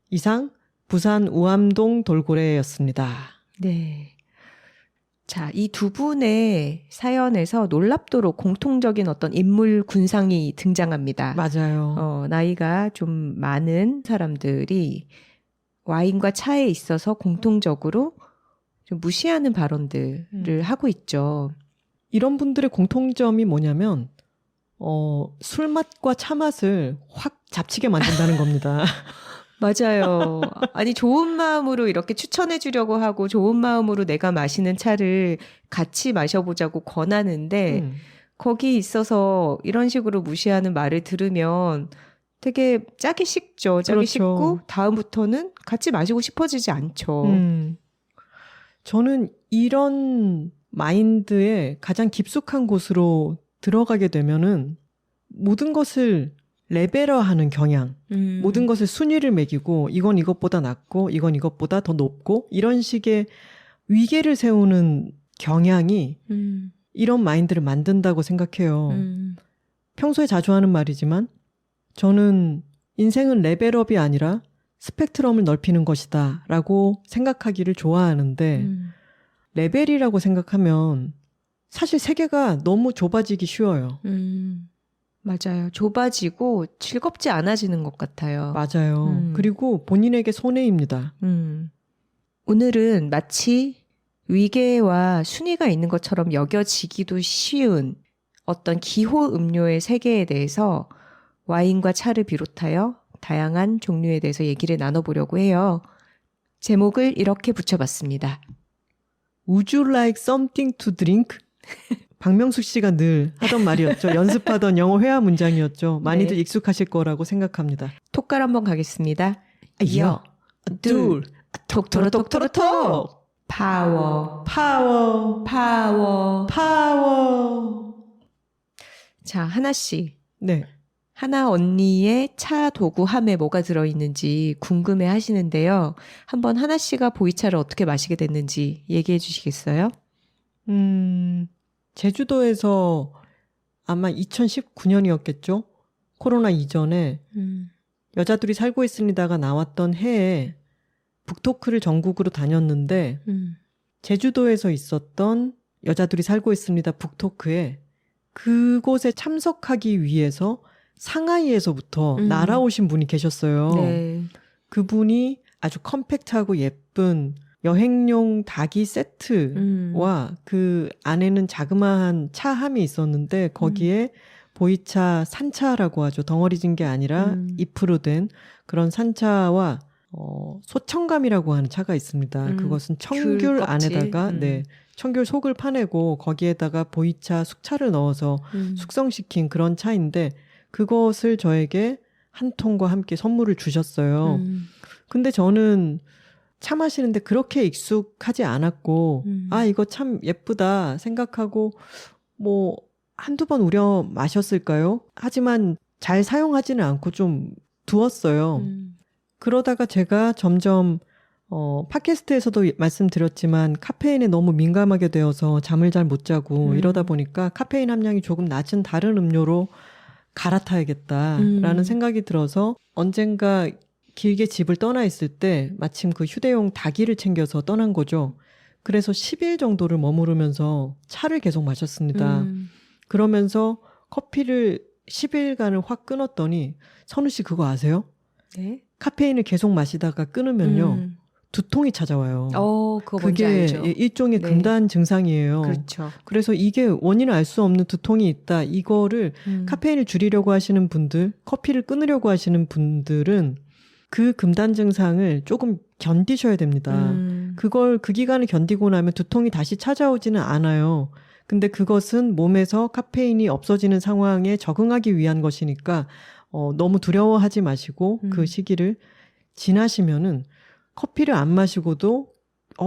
이상 부산 우암동 돌고래였습니다. 네. 자, 이 두 분의 사연에서 놀랍도록 공통적인 어떤 인물 군상이 등장합니다. 맞아요. 나이가 좀 많은 사람들이 와인과 차에 있어서 공통적으로 좀 무시하는 발언들을 하고 있죠. 이런 분들의 공통점이 뭐냐면 술 맛과 차 맛을 확 잡치게 만든다는 겁니다. 맞아요. 아니, 좋은 마음으로 이렇게 추천해 주려고 하고 좋은 마음으로 내가 마시는 차를 같이 마셔보자고 권하는데 거기 있어서 이런 식으로 무시하는 말을 들으면 되게 짜기 식죠. 짜기 그렇죠. 식고 다음부터는 같이 마시고 싶어지지 않죠. 저는 이런 마인드에 가장 깊숙한 곳으로 들어가게 되면은 모든 것을 레벨화하는 경향, 모든 것을 순위를 매기고 이건 이것보다 낮고 이건 이것보다 더 높고 이런 식의 위계를 세우는 경향이 이런 마인드를 만든다고 생각해요. 평소에 자주 하는 말이지만 저는 인생은 레벨업이 아니라 스펙트럼을 넓히는 것이다 라고 생각하기를 좋아하는데 레벨이라고 생각하면 사실 세계가 너무 좁아지기 쉬워요. 맞아요. 좁아지고 즐겁지 않아지는 것 같아요. 맞아요. 그리고 본인에게 손해입니다. 오늘은 마치 위계와 순위가 있는 것처럼 여겨지기도 쉬운 어떤 기호 음료의 세계에 대해서 와인과 차를 비롯하여 다양한 종류에 대해서 얘기를 나눠보려고 해요. 제목을 이렇게 붙여봤습니다. Would you like something to drink? 박명숙 씨가 늘 하던 말이었죠. 연습하던 영어 회화 문장이었죠. 많이들 네. 익숙하실 거라고 생각합니다. 톡갈 한번 가겠습니다. 여, 둘, 톡. 파워, 파워, 파워. 파워. 자, 하나씨. 네. 하나 언니의 차 도구함에 뭐가 들어있는지 궁금해 하시는데요. 한번 하나씨가 보이차를 어떻게 마시게 됐는지 얘기해 주시겠어요? 제주도에서 아마 2019년이었겠죠? 코로나 이전에 여자들이 살고 있습니다가 나왔던 해에 북토크를 전국으로 다녔는데 제주도에서 있었던 여자들이 살고 있습니다 북토크에 그곳에 참석하기 위해서 상하이에서부터 날아오신 분이 계셨어요. 네. 그분이 아주 컴팩트하고 예쁜 여행용 닭이 세트와 그 안에는 자그마한 차함이 있었는데 거기에 보이차 산차라고 하죠. 덩어리진 게 아니라 잎으로 된 그런 산차와 소청감이라고 하는 차가 있습니다. 그것은 청귤 귤 껍질. 안에다가 청귤 속을 파내고 거기에다가 보이차 숙차를 넣어서 숙성시킨 그런 차인데 그것을 저에게 한 통과 함께 선물을 주셨어요. 근데 저는 차 마시는데 그렇게 익숙하지 않았고 아 이거 참 예쁘다 생각하고 뭐 한두 번 우려 마셨을까요? 하지만 잘 사용하지는 않고 좀 두었어요. 그러다가 제가 점점 팟캐스트에서도 말씀드렸지만 카페인에 너무 민감하게 되어서 잠을 잘 못 자고 이러다 보니까 카페인 함량이 조금 낮은 다른 음료로 갈아타야겠다라는 생각이 들어서 언젠가 길게 집을 떠나 있을 때 마침 그 휴대용 다기를 챙겨서 떠난 거죠. 그래서 10일 정도를 머무르면서 차를 계속 마셨습니다. 그러면서 커피를 10일간을 확 끊었더니 선우 씨 그거 아세요? 네. 카페인을 계속 마시다가 끊으면요. 두통이 찾아와요. 그거 뭔지 그게 알죠. 일종의 네. 금단 증상이에요. 그렇죠. 그래서 이게 원인을 알 수 없는 두통이 있다. 이거를 카페인을 줄이려고 하시는 분들, 커피를 끊으려고 하시는 분들은 그 금단 증상을 조금 견디셔야 됩니다. 그 기간을 견디고 나면 두통이 다시 찾아오지는 않아요. 근데 그것은 몸에서 카페인이 없어지는 상황에 적응하기 위한 것이니까 너무 두려워하지 마시고 그 시기를 지나시면은 커피를 안 마시고도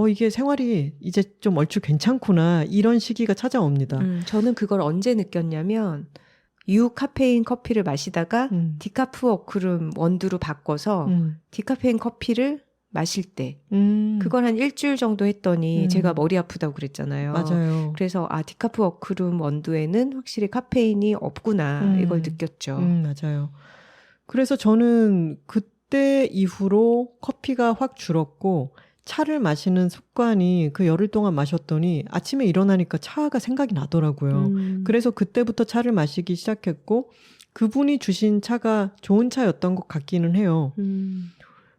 이게 생활이 이제 좀 얼추 괜찮구나 이런 시기가 찾아옵니다. 저는 그걸 언제 느꼈냐면 유카페인 커피를 마시다가 디카프 어크룸 원두로 바꿔서 디카페인 커피를 마실 때 그걸 한 일주일 정도 했더니 제가 머리 아프다고 그랬잖아요. 맞아요. 그래서 디카프 어크룸 원두에는 확실히 카페인이 없구나 이걸 느꼈죠. 맞아요. 그래서 저는 그때 이후로 커피가 확 줄었고 차를 마시는 습관이 그 열흘 동안 마셨더니 아침에 일어나니까 차가 생각이 나더라고요. 그래서 그때부터 차를 마시기 시작했고 그분이 주신 차가 좋은 차였던 것 같기는 해요.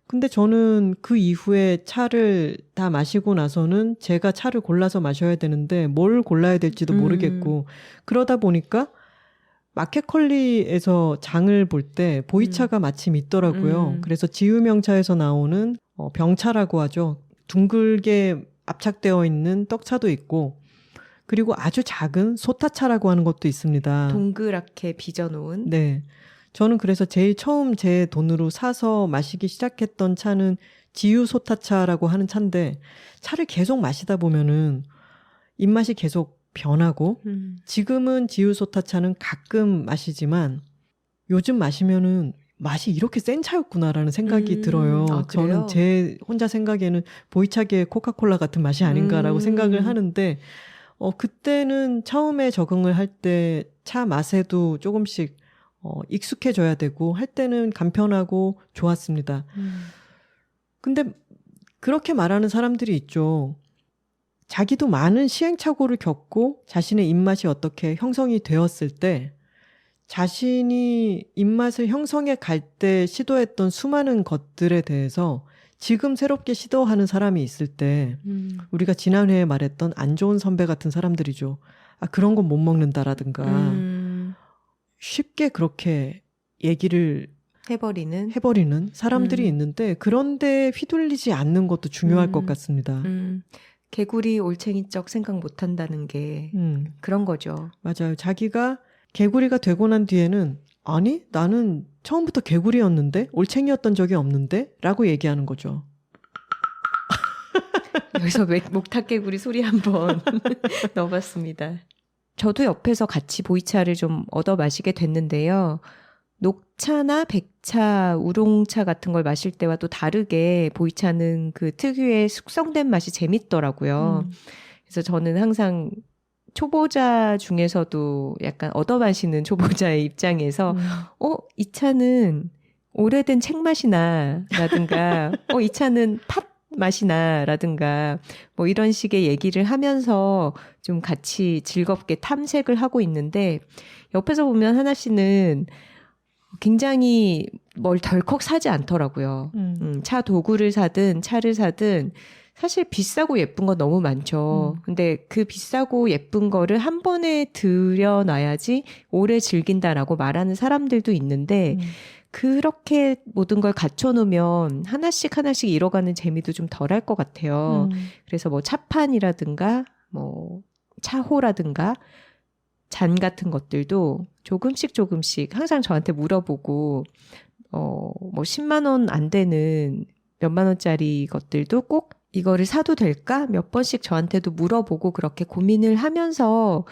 근데 저는 그 이후에 차를 다 마시고 나서는 제가 차를 골라서 마셔야 되는데 뭘 골라야 될지도 모르겠고 그러다 보니까 마켓컬리에서 장을 볼 때 보이차가 마침 있더라고요. 그래서 지유명차에서 나오는 병차라고 하죠. 둥글게 압착되어 있는 떡차도 있고 그리고 아주 작은 소타차라고 하는 것도 있습니다. 동그랗게 빚어놓은. 네. 저는 그래서 제일 처음 제 돈으로 사서 마시기 시작했던 차는 지유소타차라고 하는 차인데 차를 계속 마시다 보면은 입맛이 계속 변하고 지금은 지유소타차는 가끔 마시지만 요즘 마시면은 맛이 이렇게 센 차였구나라는 생각이 들어요. 저는 제 혼자 생각에는 보이차계의 코카콜라 같은 맛이 아닌가라고 생각을 하는데 그때는 처음에 적응을 할 때 차 맛에도 조금씩 익숙해져야 되고 할 때는 간편하고 좋았습니다. 근데 그렇게 말하는 사람들이 있죠. 자기도 많은 시행착오를 겪고 자신의 입맛이 어떻게 형성이 되었을 때 자신이 입맛을 형성해 갈 때 시도했던 수많은 것들에 대해서 지금 새롭게 시도하는 사람이 있을 때 우리가 지난 회에 말했던 안 좋은 선배 같은 사람들이죠. 그런 건 못 먹는다라든가 쉽게 그렇게 얘기를 해버리는 사람들이 있는데 그런데 휘둘리지 않는 것도 중요할 것 같습니다. 개구리 올챙이적 생각 못한다는 게 그런 거죠. 맞아요. 자기가 개구리가 되고 난 뒤에는 아니 나는 처음부터 개구리였는데 올챙이였던 적이 없는데 라고 얘기하는 거죠. 여기서 목탁개구리 소리 한번 넣어봤습니다. 저도 옆에서 같이 보이차를 좀 얻어 마시게 됐는데요. 녹차나 백차, 우롱차 같은 걸 마실 때와 또 다르게 보이차는 그 특유의 숙성된 맛이 재밌더라고요. 그래서 저는 항상 초보자 중에서도 약간 얻어 마시는 초보자의 입장에서 이 차는 오래된 책 맛이 나 라든가 이 차는 팝 맛이 나 라든가 뭐 이런 식의 얘기를 하면서 좀 같이 즐겁게 탐색을 하고 있는데 옆에서 보면 하나 씨는 굉장히 뭘 덜컥 사지 않더라고요. 차 도구를 사든 차를 사든 사실 비싸고 예쁜 건 너무 많죠. 근데 그 비싸고 예쁜 거를 한 번에 들여놔야지 오래 즐긴다라고 말하는 사람들도 있는데 그렇게 모든 걸 갖춰놓으면 하나씩 하나씩 잃어가는 재미도 좀 덜할 것 같아요. 그래서 뭐 차판이라든가 뭐 차호라든가 잔 같은 것들도 조금씩 항상 저한테 물어보고 뭐 10만 원 안 되는 몇만 원짜리 것들도 꼭 이거를 사도 될까? 몇 번씩 저한테도 물어보고 그렇게 고민을 하면서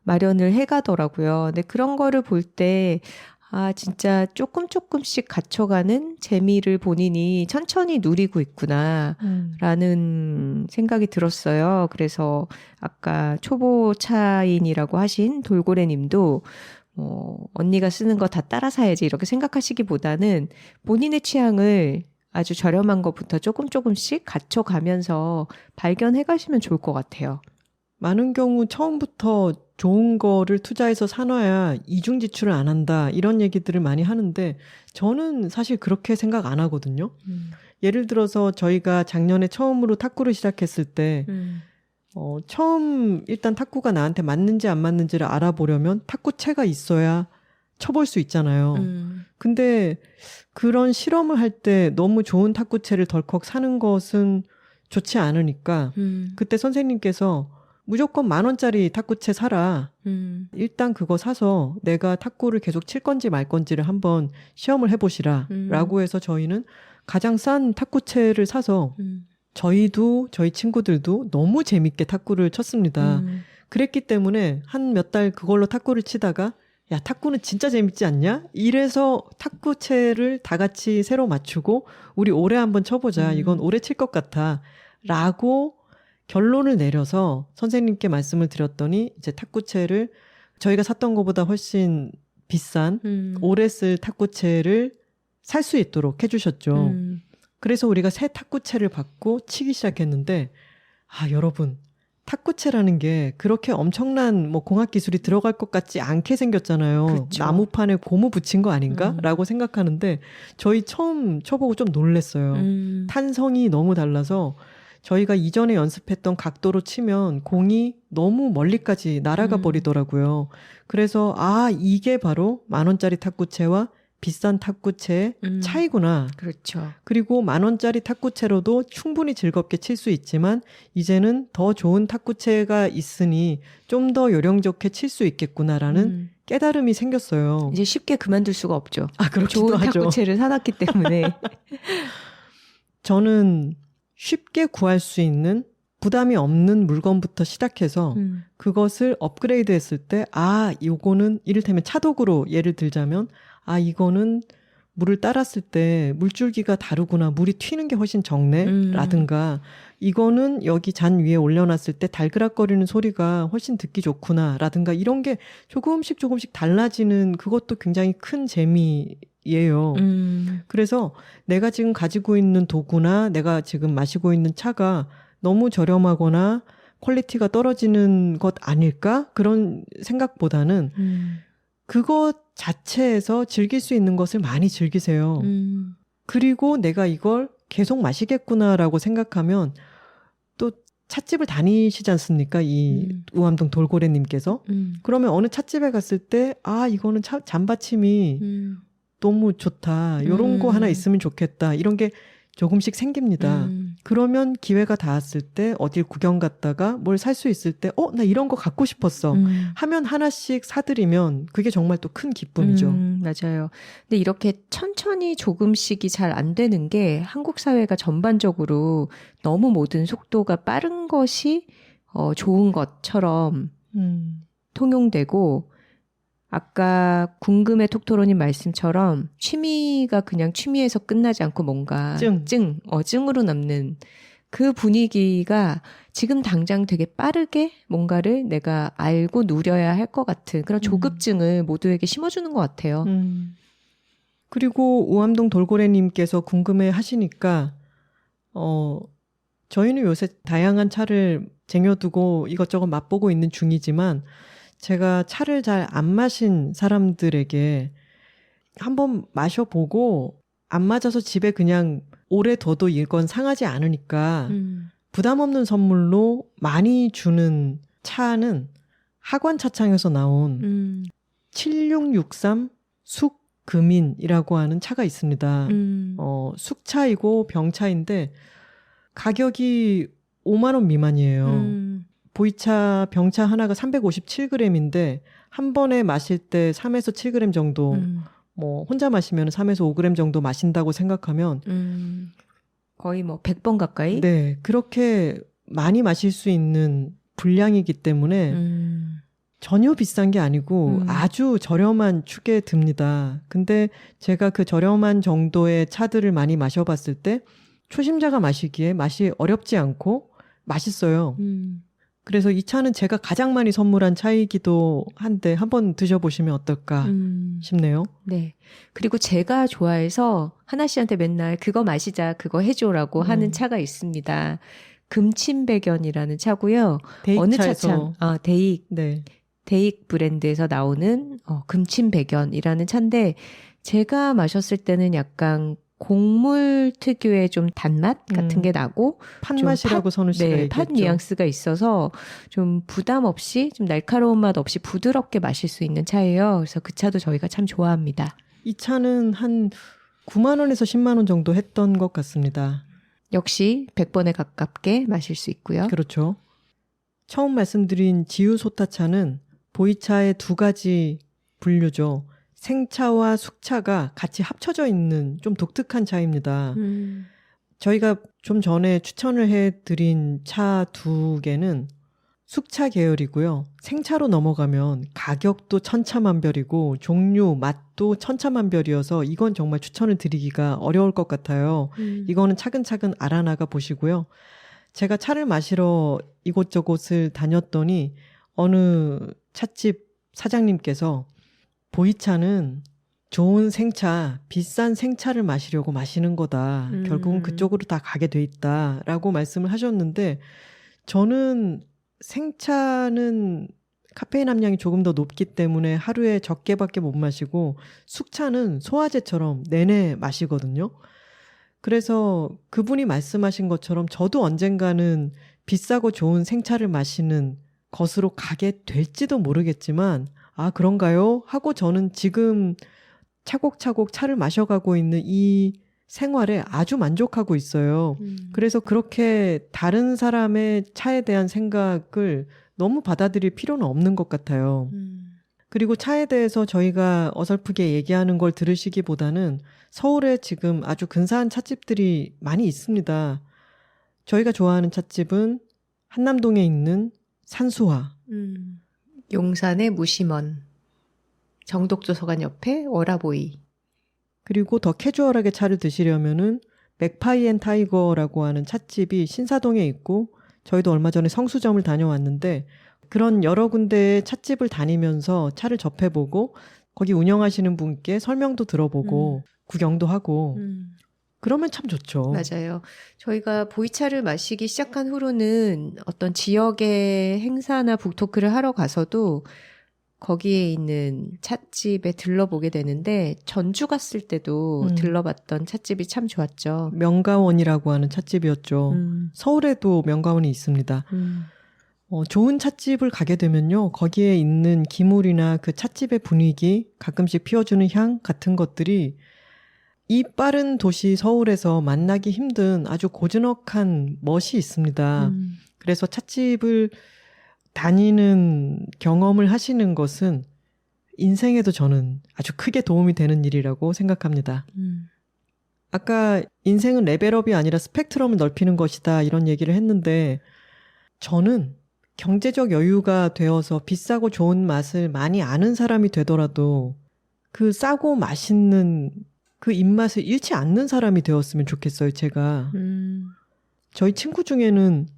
마련을 해가더라고요. 근데 그런 거를 볼 때 아, 진짜 조금씩 갖춰가는 재미를 본인이 천천히 누리고 있구나. 라는 생각이 들었어요. 그래서 아까 초보 차인이라고 하신 돌고래 님도 언니가 쓰는 거 다 따라 사야지 이렇게 생각하시기보다는 본인의 취향을 아주 저렴한 것부터 조금씩 갖춰가면서 발견해 가시면 좋을 것 같아요. 많은 경우 처음부터 좋은 거를 투자해서 사놔야 이중 지출을 안 한다 이런 얘기들을 많이 하는데 저는 사실 그렇게 생각 안 하거든요. 예를 들어서 저희가 작년에 처음으로 탁구를 시작했을 때 처음 일단 탁구가 나한테 맞는지 안 맞는지를 알아보려면 탁구채가 있어야 쳐볼 수 있잖아요. 근데 그런 실험을 할 때 너무 좋은 탁구채를 덜컥 사는 것은 좋지 않으니까 그때 선생님께서 무조건 10,000원짜리 탁구채 사라. 일단 그거 사서 내가 탁구를 계속 칠 건지 말 건지를 한번 시험을 해보시라. 라고 해서 저희는 가장 싼 탁구채를 사서 저희도 저희 친구들도 너무 재밌게 탁구를 쳤습니다. 그랬기 때문에 한 몇 달 그걸로 탁구를 치다가 야, 탁구는 진짜 재밌지 않냐? 이래서 탁구채를 다 같이 새로 맞추고 우리 올해 한번 쳐보자. 이건 올해 칠 것 같아. 라고 결론을 내려서 선생님께 말씀을 드렸더니 이제 탁구채를 저희가 샀던 것보다 훨씬 비싼 오래 쓸 탁구채를 살 수 있도록 해주셨죠. 그래서 우리가 새 탁구채를 받고 치기 시작했는데 여러분 탁구채라는 게 그렇게 엄청난 공학 기술이 들어갈 것 같지 않게 생겼잖아요. 그쵸. 나무판에 고무 붙인 거 아닌가? 라고 생각하는데 저희 처음 쳐보고 좀 놀랬어요. 탄성이 너무 달라서 저희가 이전에 연습했던 각도로 치면 공이 너무 멀리까지 날아가 버리더라고요. 그래서 이게 바로 10,000원짜리 탁구채와 비싼 탁구채의 차이구나. 그렇죠. 그리고 10,000원짜리 탁구채로도 충분히 즐겁게 칠 수 있지만 이제는 더 좋은 탁구채가 있으니 좀 더 요령좋게 칠 수 있겠구나라는 깨달음이 생겼어요. 이제 쉽게 그만둘 수가 없죠. 그렇기도 좋은 하죠. 탁구채를 사놨기 때문에. 저는 쉽게 구할 수 있는 부담이 없는 물건부터 시작해서 그것을 업그레이드 했을 때 요거는 이를테면 차독으로 예를 들자면 이거는 물을 따랐을 때 물줄기가 다르구나. 물이 튀는 게 훨씬 적네. 라든가 이거는 여기 잔 위에 올려놨을 때 달그락거리는 소리가 훨씬 듣기 좋구나. 라든가 이런 게 조금씩 달라지는 그것도 굉장히 큰 재미예요. 그래서 내가 지금 가지고 있는 도구나 내가 지금 마시고 있는 차가 너무 저렴하거나 퀄리티가 떨어지는 것 아닐까? 그런 생각보다는 그것 자체에서 즐길 수 있는 것을 많이 즐기세요. 그리고 내가 이걸 계속 마시겠구나라고 생각하면 또 찻집을 다니시지 않습니까? 이 우암동 돌고래님께서. 그러면 어느 찻집에 갔을 때 이거는 잔받침이 너무 좋다. 이런 거 하나 있으면 좋겠다. 이런 게 조금씩 생깁니다. 그러면 기회가 닿았을 때 어딜 구경 갔다가 뭘 살 수 있을 때 나 이런 거 갖고 싶었어. 하면 하나씩 사들이면 그게 정말 또 큰 기쁨이죠. 맞아요. 근데 이렇게 천천히 조금씩이 잘 안 되는 게 한국 사회가 전반적으로 너무 모든 속도가 빠른 것이 좋은 것처럼 통용되고 아까 궁금해 톡토로님 말씀처럼 취미가 그냥 취미에서 끝나지 않고 뭔가 증으로 남는 그 분위기가 지금 당장 되게 빠르게 뭔가를 내가 알고 누려야 할 것 같은 그런 조급증을 모두에게 심어주는 것 같아요. 그리고 우암동 돌고래님께서 궁금해 하시니까 저희는 요새 다양한 차를 쟁여두고 이것저것 맛보고 있는 중이지만 제가 차를 잘 안 마신 사람들에게 한번 마셔보고 안 맞아서 집에 그냥 오래 둬도 이건 상하지 않으니까 부담 없는 선물로 많이 주는 차는 하관 차창에서 나온 7663 숙금인이라고 하는 차가 있습니다. 숙차이고 병차인데 가격이 5만 원 미만이에요. 보이차 병차 하나가 357g인데 한 번에 마실 때 3에서 7g 정도 혼자 마시면 3에서 5g 정도 마신다고 생각하면 거의 100번 가까이? 네, 그렇게 많이 마실 수 있는 분량이기 때문에 전혀 비싼 게 아니고 아주 저렴한 축에 듭니다. 근데 제가 그 저렴한 정도의 차들을 많이 마셔봤을 때 초심자가 마시기에 맛이 어렵지 않고 맛있어요. 그래서 이 차는 제가 가장 많이 선물한 차이기도 한데 한번 드셔보시면 어떨까 싶네요. 네. 그리고 제가 좋아해서 하나 씨한테 맨날 그거 마시자, 그거 해줘라고 하는 차가 있습니다. 금침백연이라는 차고요. 어느 차참? 데익. 네. 데익 브랜드에서 나오는 금침백연이라는 차인데 제가 마셨을 때는 약간 곡물 특유의 좀 단맛 같은 게 나고 팥맛이라고 선우 씨가 얘기했죠. 팥 뉘앙스가 있어서 좀 부담 없이 좀 날카로운 맛 없이 부드럽게 마실 수 있는 차예요. 그래서 그 차도 저희가 참 좋아합니다. 이 차는 한 9만 원에서 10만 원 정도 했던 것 같습니다. 역시 100번에 가깝게 마실 수 있고요. 그렇죠. 처음 말씀드린 지우소타차는 보이차의 두 가지 분류죠. 생차와 숙차가 같이 합쳐져 있는 좀 독특한 차입니다. 저희가 좀 전에 추천을 해드린 차 두 개는 숙차 계열이고요. 생차로 넘어가면 가격도 천차만별이고 종류, 맛도 천차만별이어서 이건 정말 추천을 드리기가 어려울 것 같아요. 이거는 차근차근 알아나가 보시고요. 제가 차를 마시러 이곳저곳을 다녔더니 어느 찻집 사장님께서 보이차는 좋은 생차, 비싼 생차를 마시려고 마시는 거다. 결국은 그쪽으로 다 가게 돼 있다라고 말씀을 하셨는데 저는 생차는 카페인 함량이 조금 더 높기 때문에 하루에 적게밖에 못 마시고 숙차는 소화제처럼 내내 마시거든요. 그래서 그분이 말씀하신 것처럼 저도 언젠가는 비싸고 좋은 생차를 마시는 것으로 가게 될지도 모르겠지만 아 그런가요? 하고 저는 지금 차곡차곡 차를 마셔가고 있는 이 생활에 아주 만족하고 있어요. 그래서 그렇게 다른 사람의 차에 대한 생각을 너무 받아들일 필요는 없는 것 같아요. 그리고 차에 대해서 저희가 어설프게 얘기하는 걸 들으시기보다는 서울에 지금 아주 근사한 찻집들이 많이 있습니다. 저희가 좋아하는 찻집은 한남동에 있는 산수화. 용산의 무심원, 정독도서관 옆에 워라보이. 그리고 더 캐주얼하게 차를 드시려면은 맥파이 앤 타이거라고 하는 찻집이 신사동에 있고 저희도 얼마 전에 성수점을 다녀왔는데 그런 여러 군데의 찻집을 다니면서 차를 접해보고 거기 운영하시는 분께 설명도 들어보고 구경도 하고 그러면 참 좋죠. 맞아요. 저희가 보이차를 마시기 시작한 후로는 어떤 지역의 행사나 북토크를 하러 가서도 거기에 있는 찻집에 들러보게 되는데 전주 갔을 때도 들러봤던 찻집이 참 좋았죠. 명가원이라고 하는 찻집이었죠. 서울에도 명가원이 있습니다. 좋은 찻집을 가게 되면요. 거기에 있는 기물이나 그 찻집의 분위기, 가끔씩 피워주는 향 같은 것들이 이 빠른 도시 서울에서 만나기 힘든 아주 고즈넉한 멋이 있습니다. 그래서 찻집을 다니는 경험을 하시는 것은 인생에도 저는 아주 크게 도움이 되는 일이라고 생각합니다. 아까 인생은 레벨업이 아니라 스펙트럼을 넓히는 것이다 이런 얘기를 했는데 저는 경제적 여유가 되어서 비싸고 좋은 맛을 많이 아는 사람이 되더라도 그 싸고 맛있는 그 입맛을 잃지 않는 사람이 되었으면 좋겠어요, 제가. 저희 친구 중에는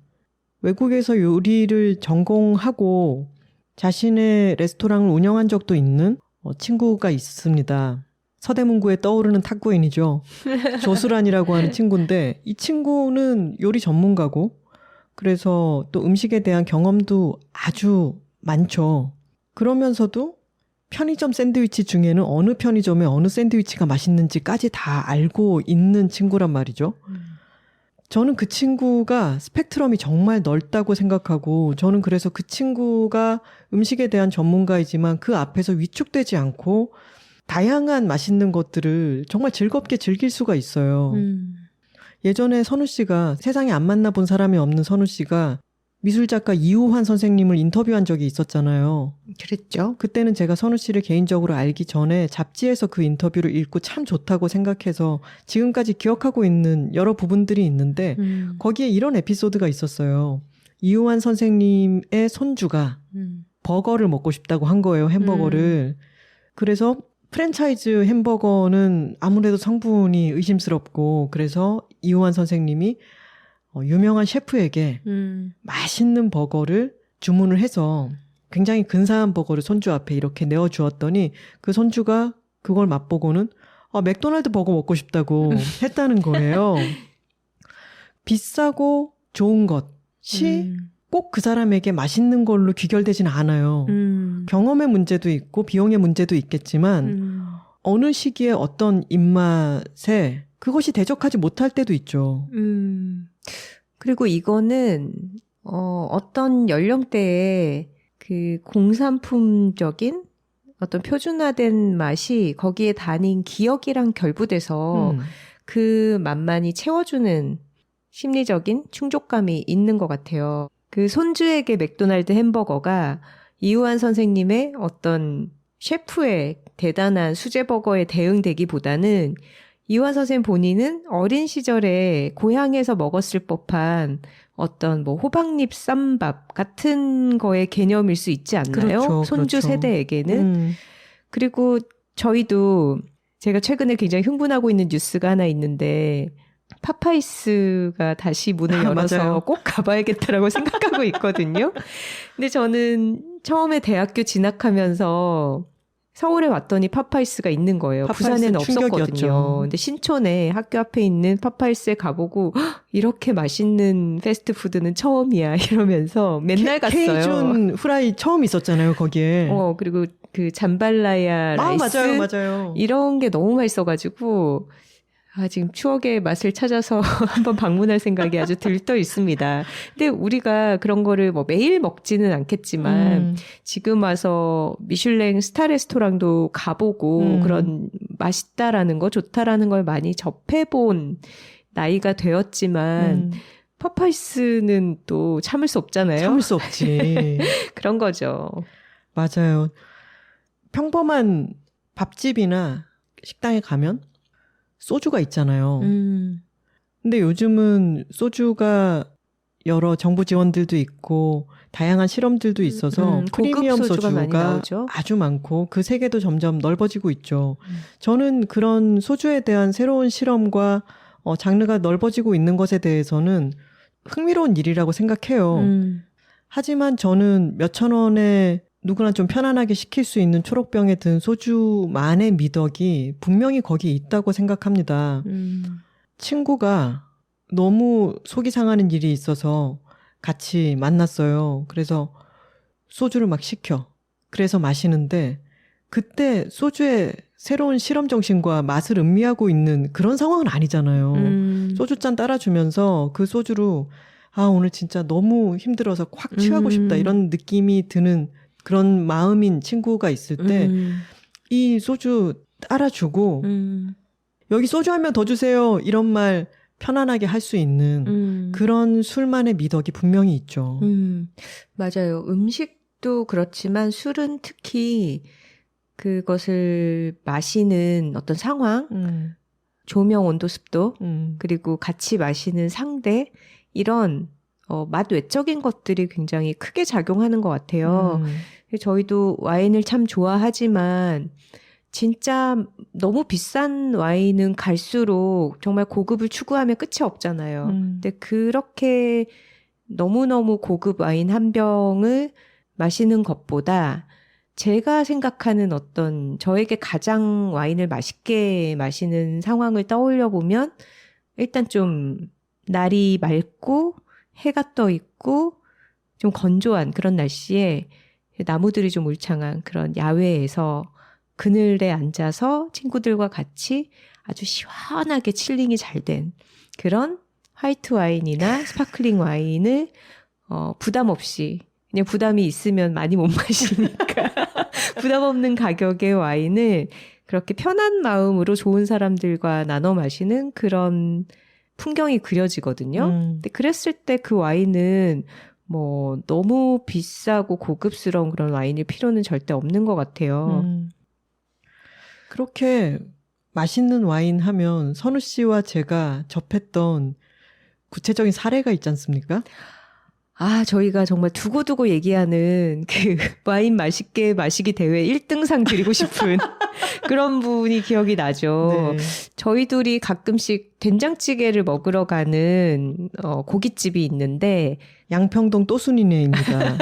외국에서 요리를 전공하고 자신의 레스토랑을 운영한 적도 있는 친구가 있습니다. 서대문구에 떠오르는 탁구인이죠. 조수란이라고 하는 친구인데 이 친구는 요리 전문가고 그래서 또 음식에 대한 경험도 아주 많죠. 그러면서도 편의점 샌드위치 중에는 어느 편의점에 어느 샌드위치가 맛있는지까지 다 알고 있는 친구란 말이죠. 저는 그 친구가 스펙트럼이 정말 넓다고 생각하고 저는 그래서 그 친구가 음식에 대한 전문가이지만 그 앞에서 위축되지 않고 다양한 맛있는 것들을 정말 즐겁게 즐길 수가 있어요. 예전에 선우 씨가 세상에 안 만나본 사람이 없는 선우 씨가 미술작가 이우환 선생님을 인터뷰한 적이 있었잖아요. 그랬죠. 그때는 제가 선우 씨를 개인적으로 알기 전에 잡지에서 그 인터뷰를 읽고 참 좋다고 생각해서 지금까지 기억하고 있는 여러 부분들이 있는데 거기에 이런 에피소드가 있었어요. 이우환 선생님의 손주가 버거를 먹고 싶다고 한 거예요. 햄버거를. 그래서 프랜차이즈 햄버거는 아무래도 성분이 의심스럽고 그래서 이우환 선생님이 유명한 셰프에게 맛있는 버거를 주문을 해서 굉장히 근사한 버거를 손주 앞에 이렇게 내어주었더니 그 손주가 그걸 맛보고는 맥도날드 버거 먹고 싶다고 했다는 거예요. 비싸고 좋은 것이 꼭 그 사람에게 맛있는 걸로 귀결되지는 않아요. 경험의 문제도 있고 비용의 문제도 있겠지만 어느 시기에 어떤 입맛에 그것이 대적하지 못할 때도 있죠. 그리고 이거는 어떤 연령대에 그 공산품적인 어떤 표준화된 맛이 거기에 담긴 기억이랑 결부돼서 그 맛만이 채워주는 심리적인 충족감이 있는 것 같아요. 그 손주에게 맥도날드 햄버거가 이우환 선생님의 어떤 셰프의 대단한 수제버거에 대응되기보다는 이우환 선생님 본인은 어린 시절에 고향에서 먹었을 법한 어떤 뭐 호박잎 쌈밥 같은 거의 개념일 수 있지 않나요? 그렇죠, 손주 그렇죠. 세대에게는. 그리고 저희도 제가 최근에 굉장히 흥분하고 있는 뉴스가 하나 있는데 파파이스가 다시 문을 열어서 맞아요. 꼭 가봐야겠다라고 생각하고 있거든요. 근데 저는 처음에 대학교 진학하면서 서울에 왔더니 파파이스가 있는 거예요. 파파이스 부산에는 충격이었죠. 없었거든요. 근데 신촌에 학교 앞에 있는 파파이스에 가보고 이렇게 맛있는 패스트푸드는 처음이야 이러면서 맨날 갔어요. 케이준 후라이 처음 있었잖아요, 거기에. 그리고 그 잠발라야 라이스 맞아요. 이런 게 너무 맛있어가지고 지금 추억의 맛을 찾아서 한번 방문할 생각이 아주 들떠 있습니다. 근데 우리가 그런 거를 뭐 매일 먹지는 않겠지만 지금 와서 미슐랭 스타 레스토랑도 가보고 그런 맛있다라는 거, 좋다라는 걸 많이 접해본 나이가 되었지만 파파이스는 또 참을 수 없잖아요. 참을 수 없지. 그런 거죠. 맞아요. 평범한 밥집이나 식당에 가면 소주가 있잖아요. 근데 요즘은 소주가 여러 정부 지원들도 있고 다양한 실험들도 있어서 프리미엄 고급 소주가 많이 소주가 나오죠. 아주 많고 그 세계도 점점 넓어지고 있죠. 저는 그런 소주에 대한 새로운 실험과 장르가 넓어지고 있는 것에 대해서는 흥미로운 일이라고 생각해요. 하지만 저는 몇천 원에 누구나 좀 편안하게 시킬 수 있는 초록병에 든 소주만의 미덕이 분명히 거기 있다고 생각합니다. 친구가 너무 속이 상하는 일이 있어서 같이 만났어요. 그래서 소주를 막 시켜. 그래서 마시는데 그때 소주의 새로운 실험 정신과 맛을 음미하고 있는 그런 상황은 아니잖아요. 소주잔 따라주면서 그 소주로 오늘 진짜 너무 힘들어서 확 취하고 싶다 이런 느낌이 드는 그런 마음인 친구가 있을 때 이 소주 따라주고 여기 소주 한 명 더 주세요 이런 말 편안하게 할 수 있는 그런 술만의 미덕이 분명히 있죠. 맞아요. 음식도 그렇지만 술은 특히 그것을 마시는 어떤 상황, 조명, 온도, 습도, 그리고 같이 마시는 상대 이런 맛 외적인 것들이 굉장히 크게 작용하는 것 같아요. 저희도 와인을 참 좋아하지만 진짜 너무 비싼 와인은 갈수록 정말 고급을 추구하면 끝이 없잖아요. 근데 그렇게 너무너무 고급 와인 한 병을 마시는 것보다 제가 생각하는 어떤 저에게 가장 와인을 맛있게 마시는 상황을 떠올려 보면 일단 좀 날이 맑고 해가 떠 있고 좀 건조한 그런 날씨에 나무들이 좀 울창한 그런 야외에서 그늘에 앉아서 친구들과 같이 아주 시원하게 칠링이 잘 된 그런 화이트 와인이나 스파클링 와인을 부담 없이 그냥 부담이 있으면 많이 못 마시니까 부담 없는 가격의 와인을 그렇게 편한 마음으로 좋은 사람들과 나눠 마시는 그런 풍경이 그려지거든요. 근데 그랬을 때 그 와인은 뭐 너무 비싸고 고급스러운 그런 와인일 필요는 절대 없는 것 같아요. 그렇게 맛있는 와인 하면 선우 씨와 제가 접했던 구체적인 사례가 있지 않습니까? 저희가 정말 두고두고 얘기하는 그 와인 맛있게 마시기 대회 1등상 드리고 싶은 그런 분이 기억이 나죠. 네. 저희 둘이 가끔씩 된장찌개를 먹으러 가는 고깃집이 있는데 양평동 또순이네입니다.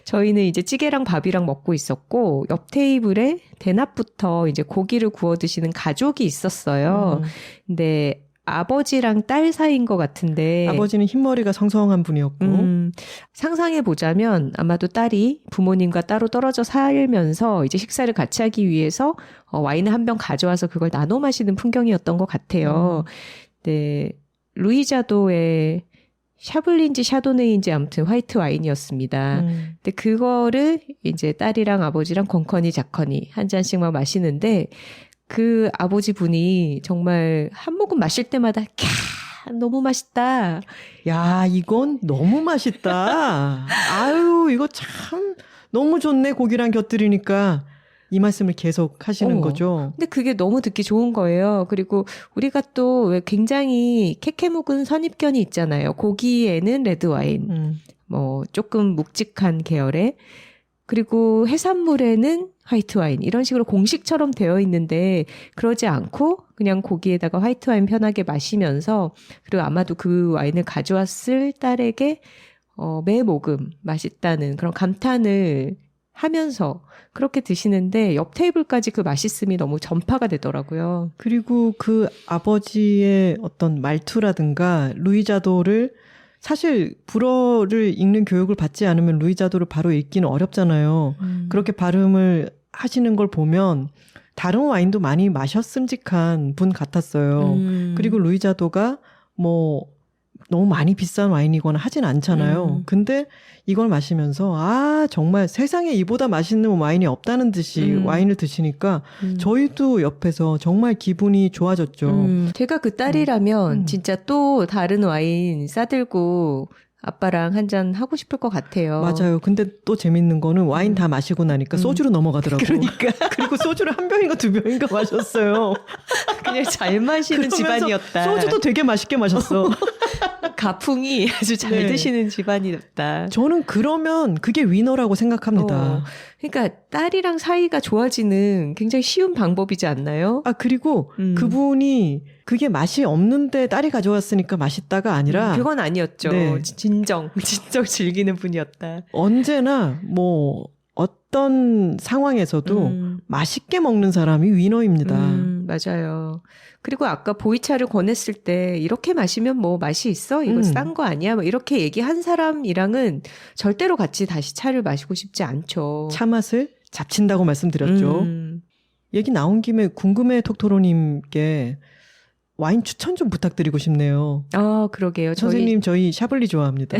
저희는 이제 찌개랑 밥이랑 먹고 있었고 옆 테이블에 대낮부터 이제 고기를 구워 드시는 가족이 있었어요. 근데 아버지랑 딸 사이인 것 같은데 아버지는 흰머리가 성성한 분이었고 상상해 보자면 아마도 딸이 부모님과 따로 떨어져 살면서 이제 식사를 같이 하기 위해서 와인을 한 병 가져와서 그걸 나눠 마시는 풍경이었던 것 같아요. 네, 루이자도의 샤블린지 샤도네인지 아무튼 화이트 와인이었습니다. 근데 그거를 이제 딸이랑 아버지랑 건커니 자커니 한 잔씩만 마시는데 그 아버지 분이 정말 한 모금 마실 때마다 너무 맛있다. 야, 이건 너무 맛있다. 아유, 이거 참 너무 좋네. 고기랑 곁들이니까 이 말씀을 계속 하시는 거죠. 근데 그게 너무 듣기 좋은 거예요. 그리고 우리가 또 왜 굉장히 캐캐 묵은 선입견이 있잖아요. 고기에는 레드 와인, 뭐 조금 묵직한 계열의 그리고 해산물에는 화이트 와인 이런 식으로 공식처럼 되어 있는데 그러지 않고 그냥 고기에다가 화이트 와인 편하게 마시면서 그리고 아마도 그 와인을 가져왔을 딸에게 매 모금 맛있다는 그런 감탄을 하면서 그렇게 드시는데 옆 테이블까지 그 맛있음이 너무 전파가 되더라고요. 그리고 그 아버지의 어떤 말투라든가 루이자도를 사실 불어를 읽는 교육을 받지 않으면 루이자도를 바로 읽기는 어렵잖아요. 그렇게 발음을 하시는 걸 보면 다른 와인도 많이 마셨음직한 분 같았어요. 그리고 루이자도가 뭐 너무 많이 비싼 와인이거나 하진 않잖아요. 근데 이걸 마시면서 정말 세상에 이보다 맛있는 와인이 없다는 듯이 와인을 드시니까 저희도 옆에서 정말 기분이 좋아졌죠. 제가 그 딸이라면 진짜 또 다른 와인 싸들고 아빠랑 한 잔 하고 싶을 것 같아요. 맞아요. 근데 또 재밌는 거는 와인 다 마시고 나니까 소주로 넘어가더라고요. 그러니까. 그리고 소주를 한 병인가 두 병인가 마셨어요. 그냥 잘 마시는 집안이었다. 소주도 되게 맛있게 마셨어. 가풍이 아주 잘 네. 드시는 집안이었다. 저는 그러면 그게 위너라고 생각합니다. 그러니까 딸이랑 사이가 좋아지는 굉장히 쉬운 방법이지 않나요? 그리고 그분이 그게 맛이 없는데 딸이 가져왔으니까 맛있다가 아니라 그건 아니었죠. 네. 진정 즐기는 분이었다. 언제나 뭐 어떤 상황에서도 맛있게 먹는 사람이 위너입니다. 맞아요. 그리고 아까 보이차를 권했을 때 이렇게 마시면 뭐 맛이 있어? 이거 싼 거 아니야? 뭐 이렇게 얘기한 사람이랑은 절대로 같이 다시 차를 마시고 싶지 않죠. 차 맛을 잡친다고 말씀드렸죠. 얘기 나온 김에 궁금해 톡토로님께 와인 추천 좀 부탁드리고 싶네요. 그러게요. 선생님 저희 샤블리 좋아합니다.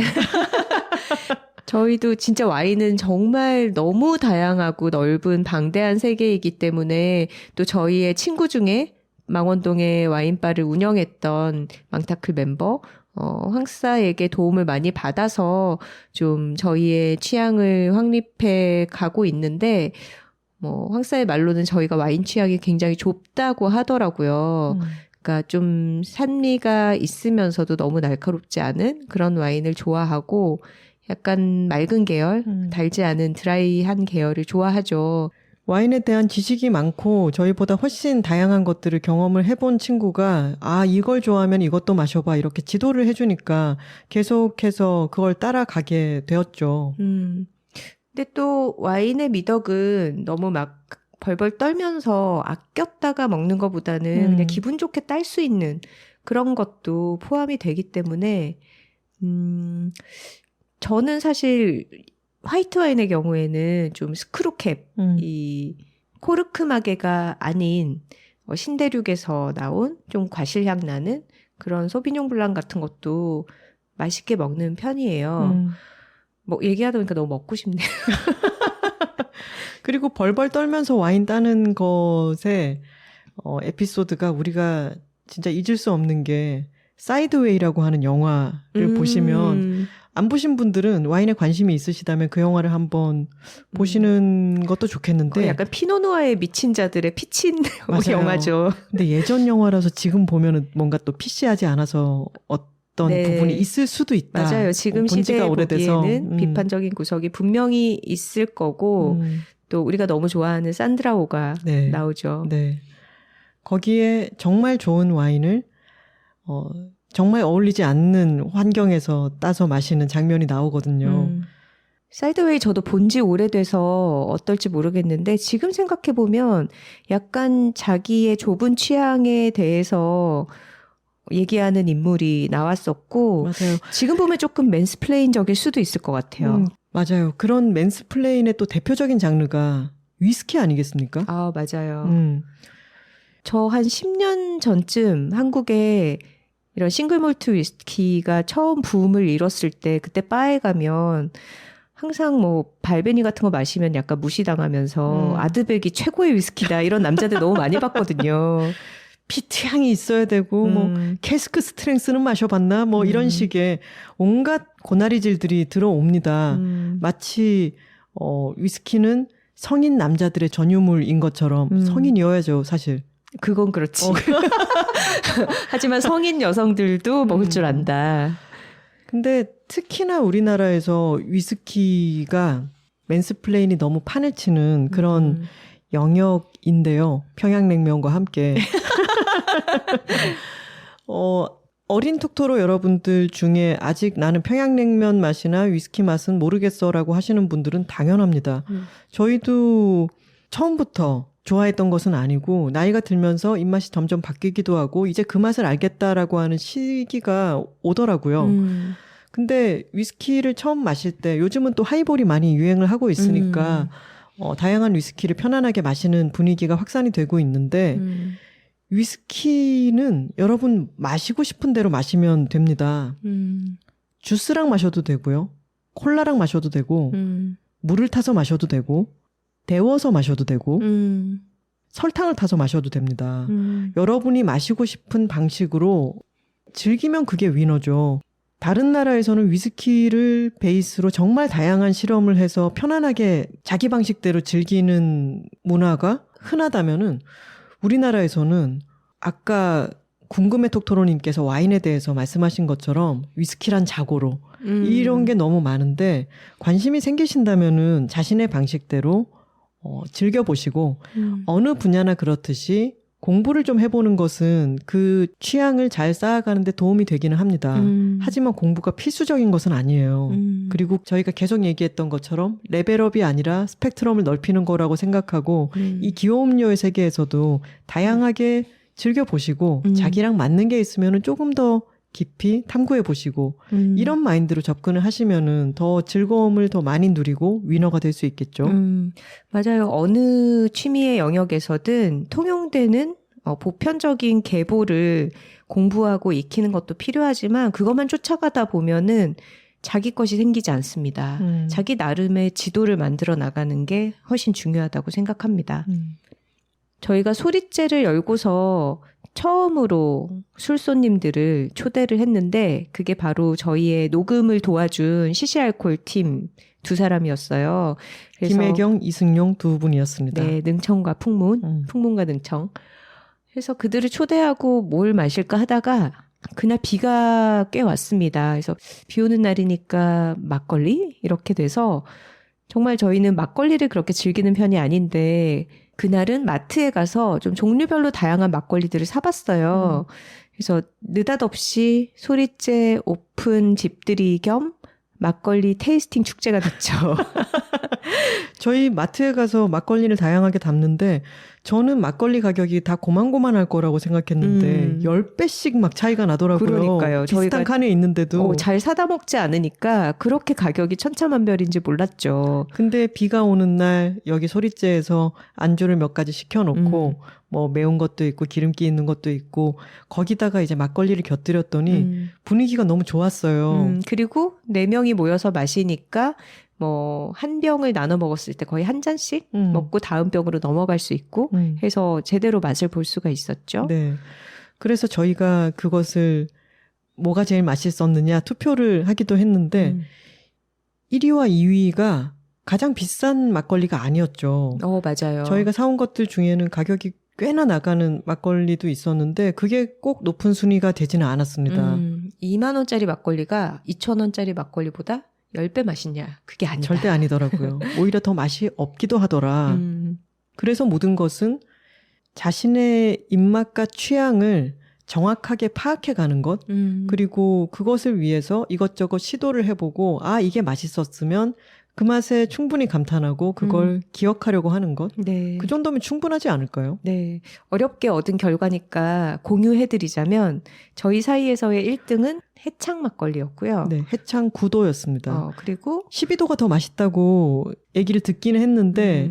저희도 진짜 와인은 정말 너무 다양하고 넓은 방대한 세계이기 때문에 또 저희의 친구 중에 망원동에 와인바를 운영했던 망타클 멤버 황사에게 도움을 많이 받아서 좀 저희의 취향을 확립해 가고 있는데 황사의 말로는 저희가 와인 취향이 굉장히 좁다고 하더라고요. 그러니까 좀 산미가 있으면서도 너무 날카롭지 않은 그런 와인을 좋아하고 약간 맑은 계열, 달지 않은 드라이한 계열을 좋아하죠. 와인에 대한 지식이 많고 저희보다 훨씬 다양한 것들을 경험을 해본 친구가 이걸 좋아하면 이것도 마셔봐 이렇게 지도를 해주니까 계속해서 그걸 따라가게 되었죠. 근데 또 와인의 미덕은 너무 막 벌벌 떨면서 아꼈다가 먹는 것보다는 그냥 기분 좋게 딸 수 있는 그런 것도 포함이 되기 때문에 저는 사실 화이트 와인의 경우에는 좀 스크루캡, 이 코르크마게가 아닌 신대륙에서 나온 좀 과실향 나는 그런 소비뇽 블랑 같은 것도 맛있게 먹는 편이에요. 뭐 얘기하다 보니까 너무 먹고 싶네요. 그리고 벌벌 떨면서 와인 따는 것에 에피소드가 우리가 진짜 잊을 수 없는 게 사이드웨이라고 하는 영화를 보시면 안 보신 분들은 와인에 관심이 있으시다면 그 영화를 한번 보시는 것도 좋겠는데 약간 피노누아에 미친 자들의 피친 영화죠. 근데 예전 영화라서 지금 보면은 뭔가 또 피시하지 않아서 네. 부분이 있을 수도 있다. 맞아요. 지금 본 지가 시대에 오래돼서. 보기에는 비판적인 구석이 분명히 있을 거고 또 우리가 너무 좋아하는 산드라오가 네. 나오죠. 네. 거기에 정말 좋은 와인을 정말 어울리지 않는 환경에서 따서 마시는 장면이 나오거든요. 사이드웨이 저도 본 지 오래돼서 어떨지 모르겠는데 지금 생각해보면 약간 자기의 좁은 취향에 대해서 얘기하는 인물이 나왔었고 맞아요. 지금 보면 조금 맨스플레인적일 수도 있을 것 같아요. 맞아요. 그런 맨스플레인의 또 대표적인 장르가 위스키 아니겠습니까? 아, 맞아요. 저 한 10년 전쯤 한국에 이런 싱글몰트 위스키가 처음 붐을 이뤘을 때 그때 바에 가면 항상 뭐 발베니 같은 거 마시면 약간 무시당하면서 아드백이 최고의 위스키다 이런 남자들 너무 많이 봤거든요. 피트 향이 있어야 되고 뭐 캐스크 스트렝스는 마셔봤나 뭐 이런 식의 온갖 고나리질들이 들어옵니다. 마치 위스키는 성인 남자들의 전유물인 것처럼 성인이어야죠 사실. 그건 그렇지. 하지만 성인 여성들도 먹을 줄 안다. 근데 특히나 우리나라에서 위스키가 맨스플레인이 너무 판을 치는 그런 영역인데요. 평양냉면과 함께. 어린 톡토로 여러분들 중에 아직 나는 평양냉면 맛이나 위스키 맛은 모르겠어라고 하시는 분들은 당연합니다. 저희도 처음부터 좋아했던 것은 아니고 나이가 들면서 입맛이 점점 바뀌기도 하고 이제 그 맛을 알겠다라고 하는 시기가 오더라고요. 근데 위스키를 처음 마실 때 요즘은 또 하이볼이 많이 유행을 하고 있으니까 다양한 위스키를 편안하게 마시는 분위기가 확산이 되고 있는데 위스키는 여러분 마시고 싶은 대로 마시면 됩니다. 주스랑 마셔도 되고요. 콜라랑 마셔도 되고 물을 타서 마셔도 되고 데워서 마셔도 되고 설탕을 타서 마셔도 됩니다. 여러분이 마시고 싶은 방식으로 즐기면 그게 위너죠. 다른 나라에서는 위스키를 베이스로 정말 다양한 실험을 해서 편안하게 자기 방식대로 즐기는 문화가 흔하다면은 우리나라에서는 아까 궁금해 톡토로님께서 와인에 대해서 말씀하신 것처럼 위스키란 자고로 이런 게 너무 많은데 관심이 생기신다면은 자신의 방식대로 즐겨보시고 어느 분야나 그렇듯이 공부를 좀 해보는 것은 그 취향을 잘 쌓아가는 데 도움이 되기는 합니다. 하지만 공부가 필수적인 것은 아니에요. 그리고 저희가 계속 얘기했던 것처럼 레벨업이 아니라 스펙트럼을 넓히는 거라고 생각하고 이 기호음료의 세계에서도 다양하게 즐겨보시고 자기랑 맞는 게 있으면 조금 더 깊이 탐구해보시고 이런 마인드로 접근을 하시면은 더 즐거움을 더 많이 누리고 위너가 될 수 있겠죠. 맞아요. 어느 취미의 영역에서든 통용되는 보편적인 계보를 공부하고 익히는 것도 필요하지만 그것만 쫓아가다 보면은 자기 것이 생기지 않습니다. 자기 나름의 지도를 만들어 나가는 게 훨씬 중요하다고 생각합니다. 저희가 소리째를 열고서 처음으로 술손님들을 초대를 했는데 그게 바로 저희의 녹음을 도와준 시시알콜 팀 두 사람이었어요. 그래서 김혜경, 이승용 두 분이었습니다. 네, 능청과 풍문, 풍문과 능청. 그래서 그들을 초대하고 뭘 마실까 하다가 그날 비가 꽤 왔습니다. 그래서 비 오는 날이니까 막걸리? 이렇게 돼서 정말 저희는 막걸리를 그렇게 즐기는 편이 아닌데 그날은 마트에 가서 좀 종류별로 다양한 막걸리들을 사봤어요. 그래서 느닷없이 소리째 오픈 집들이 겸 막걸리 테이스팅 축제가 됐죠. 저희 마트에 가서 막걸리를 다양하게 담는데 저는 막걸리 가격이 다 고만고만할 거라고 생각했는데 10배씩 막 차이가 나더라고요. 그러니까요. 비슷한 저희가 칸에 있는데도. 잘 사다 먹지 않으니까 그렇게 가격이 천차만별인지 몰랐죠. 근데 비가 오는 날 여기 소리째에서 안주를 몇 가지 시켜놓고 뭐 매운 것도 있고 기름기 있는 것도 있고 거기다가 이제 막걸리를 곁들였더니 분위기가 너무 좋았어요. 그리고 4명이 모여서 마시니까 뭐 한 병을 나눠 먹었을 때 거의 한 잔씩 먹고 다음 병으로 넘어갈 수 있고 해서 제대로 맛을 볼 수가 있었죠. 네. 그래서 저희가 그것을 뭐가 제일 맛있었느냐 투표를 하기도 했는데 1위와 2위가 가장 비싼 막걸리가 아니었죠. 맞아요. 저희가 사온 것들 중에는 가격이 꽤나 나가는 막걸리도 있었는데 그게 꼭 높은 순위가 되지는 않았습니다. 2만 원짜리 막걸리가 2천 원짜리 막걸리보다 10배 맛있냐? 그게 아니다. 절대 아니더라고요. 오히려 더 맛이 없기도 하더라. 그래서 모든 것은 자신의 입맛과 취향을 정확하게 파악해 가는 것, 그리고 그것을 위해서 이것저것 시도를 해보고 이게 맛있었으면 그 맛에 충분히 감탄하고 그걸 기억하려고 하는 것. 네. 그 정도면 충분하지 않을까요? 네. 어렵게 얻은 결과니까 공유해드리자면 저희 사이에서의 1등은 해창 막걸리였고요. 네, 해창 9도였습니다. 그리고 12도가 더 맛있다고 얘기를 듣기는 했는데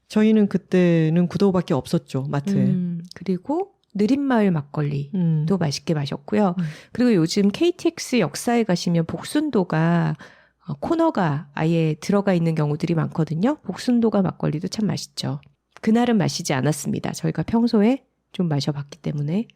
저희는 그때는 9도밖에 없었죠, 마트에. 그리고 느린마을 막걸리도 맛있게 마셨고요. 그리고 요즘 KTX 역사에 가시면 복순도가 코너가 아예 들어가 있는 경우들이 많거든요. 복순도가 막걸리도 참 맛있죠. 그날은 마시지 않았습니다. 저희가 평소에 좀 마셔봤기 때문에.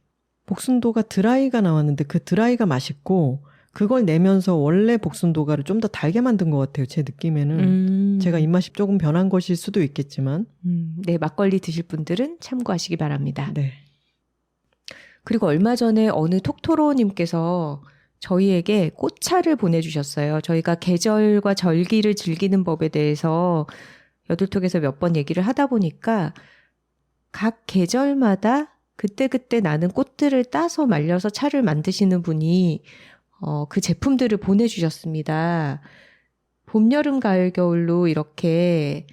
복순도가 드라이가 나왔는데 그 드라이가 맛있고 그걸 내면서 원래 복순도가를 좀 더 달게 만든 것 같아요. 제 느낌에는. 제가 입맛이 조금 변한 것일 수도 있겠지만. 네, 막걸리 드실 분들은 참고하시기 바랍니다. 네. 그리고 얼마 전에 어느 톡토로님께서 저희에게 꽃차를 보내주셨어요. 저희가 계절과 절기를 즐기는 법에 대해서 여둘톡에서 몇 번 얘기를 하다 보니까 각 계절마다 그때그때 나는 꽃들을 따서 말려서 차를 만드시는 분이 그 제품들을 보내주셨습니다. 봄, 여름, 가을, 겨울로 이렇게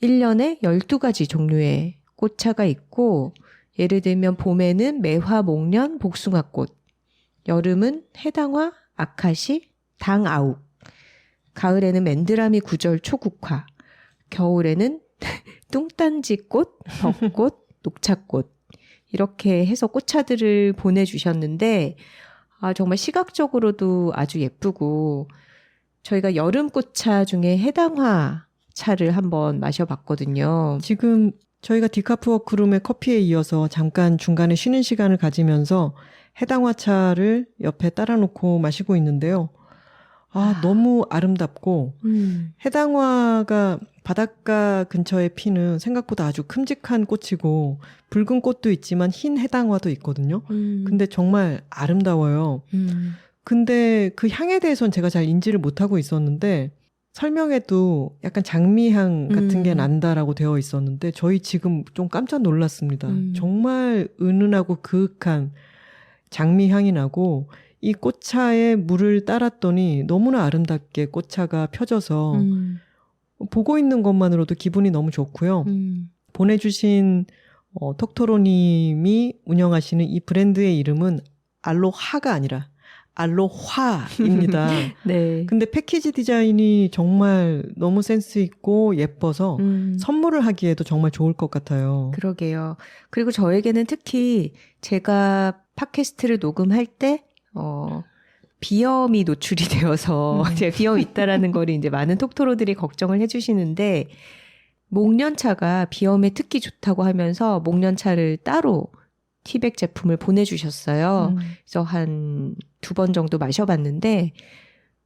1년에 12가지 종류의 꽃차가 있고 예를 들면 봄에는 매화, 목련, 복숭아꽃, 여름은 해당화, 아카시, 당아욱, 가을에는 맨드라미, 구절, 초국화, 겨울에는 뚱딴지꽃, 벚꽃, 녹차꽃 이렇게 해서 꽃차들을 보내주셨는데 정말 시각적으로도 아주 예쁘고 저희가 여름 꽃차 중에 해당화 차를 한번 마셔봤거든요. 지금 저희가 디카프 워크룸의 커피에 이어서 잠깐 중간에 쉬는 시간을 가지면서 해당화차를 옆에 따라놓고 마시고 있는데요. 너무 아름답고 해당화가 바닷가 근처에 피는 생각보다 아주 큼직한 꽃이고 붉은 꽃도 있지만 흰 해당화도 있거든요. 근데 정말 아름다워요. 근데 그 향에 대해서는 제가 잘 인지를 못하고 있었는데 설명에도 약간 장미향 같은 게 난다라고 되어 있었는데 저희 지금 좀 깜짝 놀랐습니다. 정말 은은하고 그윽한 장미향이 나고 이 꽃차에 물을 따랐더니 너무나 아름답게 꽃차가 펴져서 보고 있는 것만으로도 기분이 너무 좋고요. 보내주신 톡토로님이 운영하시는 이 브랜드의 이름은 알로하가 아니라 알로화입니다. 네. 근데 패키지 디자인이 정말 너무 센스 있고 예뻐서 선물을 하기에도 정말 좋을 것 같아요. 그러게요. 그리고 저에게는 특히 제가 팟캐스트를 녹음할 때 비염이 노출이 되어서 제가 비염이 있다라는 거를 이제 많은 톡토로들이 걱정을 해주시는데 목련차가 비염에 특히 좋다고 하면서 목련차를 따로 티백 제품을 보내주셨어요. 그래서 한 2번 정도 마셔봤는데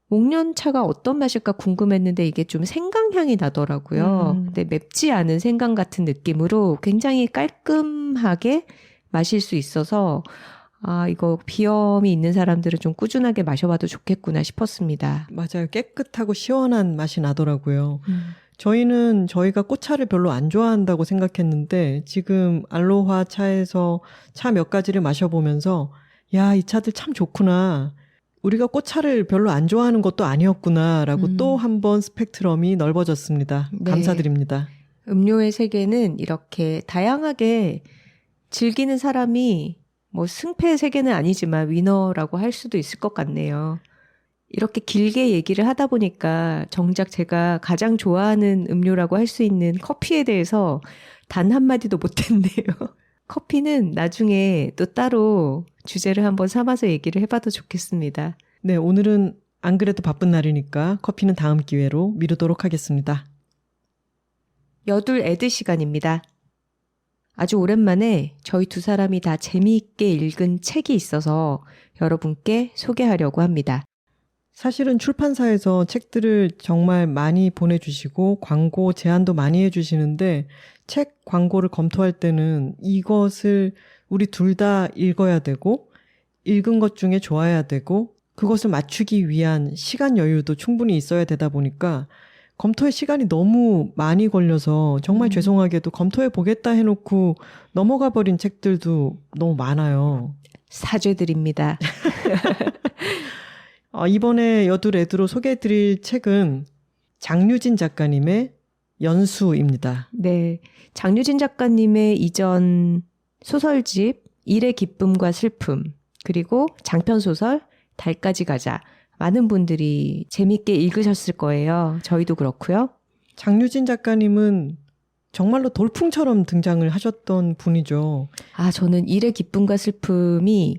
목련차가 어떤 맛일까 궁금했는데 이게 좀 생강향이 나더라고요. 근데 맵지 않은 생강 같은 느낌으로 굉장히 깔끔하게 마실 수 있어서 이거 비염이 있는 사람들은 좀 꾸준하게 마셔봐도 좋겠구나 싶었습니다. 맞아요. 깨끗하고 시원한 맛이 나더라고요. 저희는 저희가 꽃차를 별로 안 좋아한다고 생각했는데 지금 알로하 차에서 차 몇 가지를 마셔보면서 이 차들 참 좋구나. 우리가 꽃차를 별로 안 좋아하는 것도 아니었구나라고 또 한 번 스펙트럼이 넓어졌습니다. 네. 감사드립니다. 음료의 세계는 이렇게 다양하게 즐기는 사람이 뭐 승패의 세계는 아니지만 위너라고 할 수도 있을 것 같네요. 이렇게 길게 얘기를 하다 보니까 정작 제가 가장 좋아하는 음료라고 할 수 있는 커피에 대해서 단 한마디도 못했네요. 커피는 나중에 또 따로 주제를 한번 삼아서 얘기를 해봐도 좋겠습니다. 네, 오늘은 안 그래도 바쁜 날이니까 커피는 다음 기회로 미루도록 하겠습니다. 여둘 애드 시간입니다. 아주 오랜만에 저희 두 사람이 다 재미있게 읽은 책이 있어서 여러분께 소개하려고 합니다. 사실은 출판사에서 책들을 정말 많이 보내주시고 광고 제안도 많이 해주시는데 책 광고를 검토할 때는 이것을 우리 둘 다 읽어야 되고 읽은 것 중에 좋아야 되고 그것을 맞추기 위한 시간 여유도 충분히 있어야 되다 보니까 검토에 시간이 너무 많이 걸려서 정말 죄송하게도 검토해 보겠다 해놓고 넘어가 버린 책들도 너무 많아요. 사죄드립니다. 이번에 여두레두로 소개해드릴 책은 장유진 작가님의 연수입니다. 네, 장유진 작가님의 이전 소설집 일의 기쁨과 슬픔, 그리고 장편소설 달까지 가자. 많은 분들이 재밌게 읽으셨을 거예요. 저희도 그렇고요. 장유진 작가님은 정말로 돌풍처럼 등장을 하셨던 분이죠. 저는 일의 기쁨과 슬픔이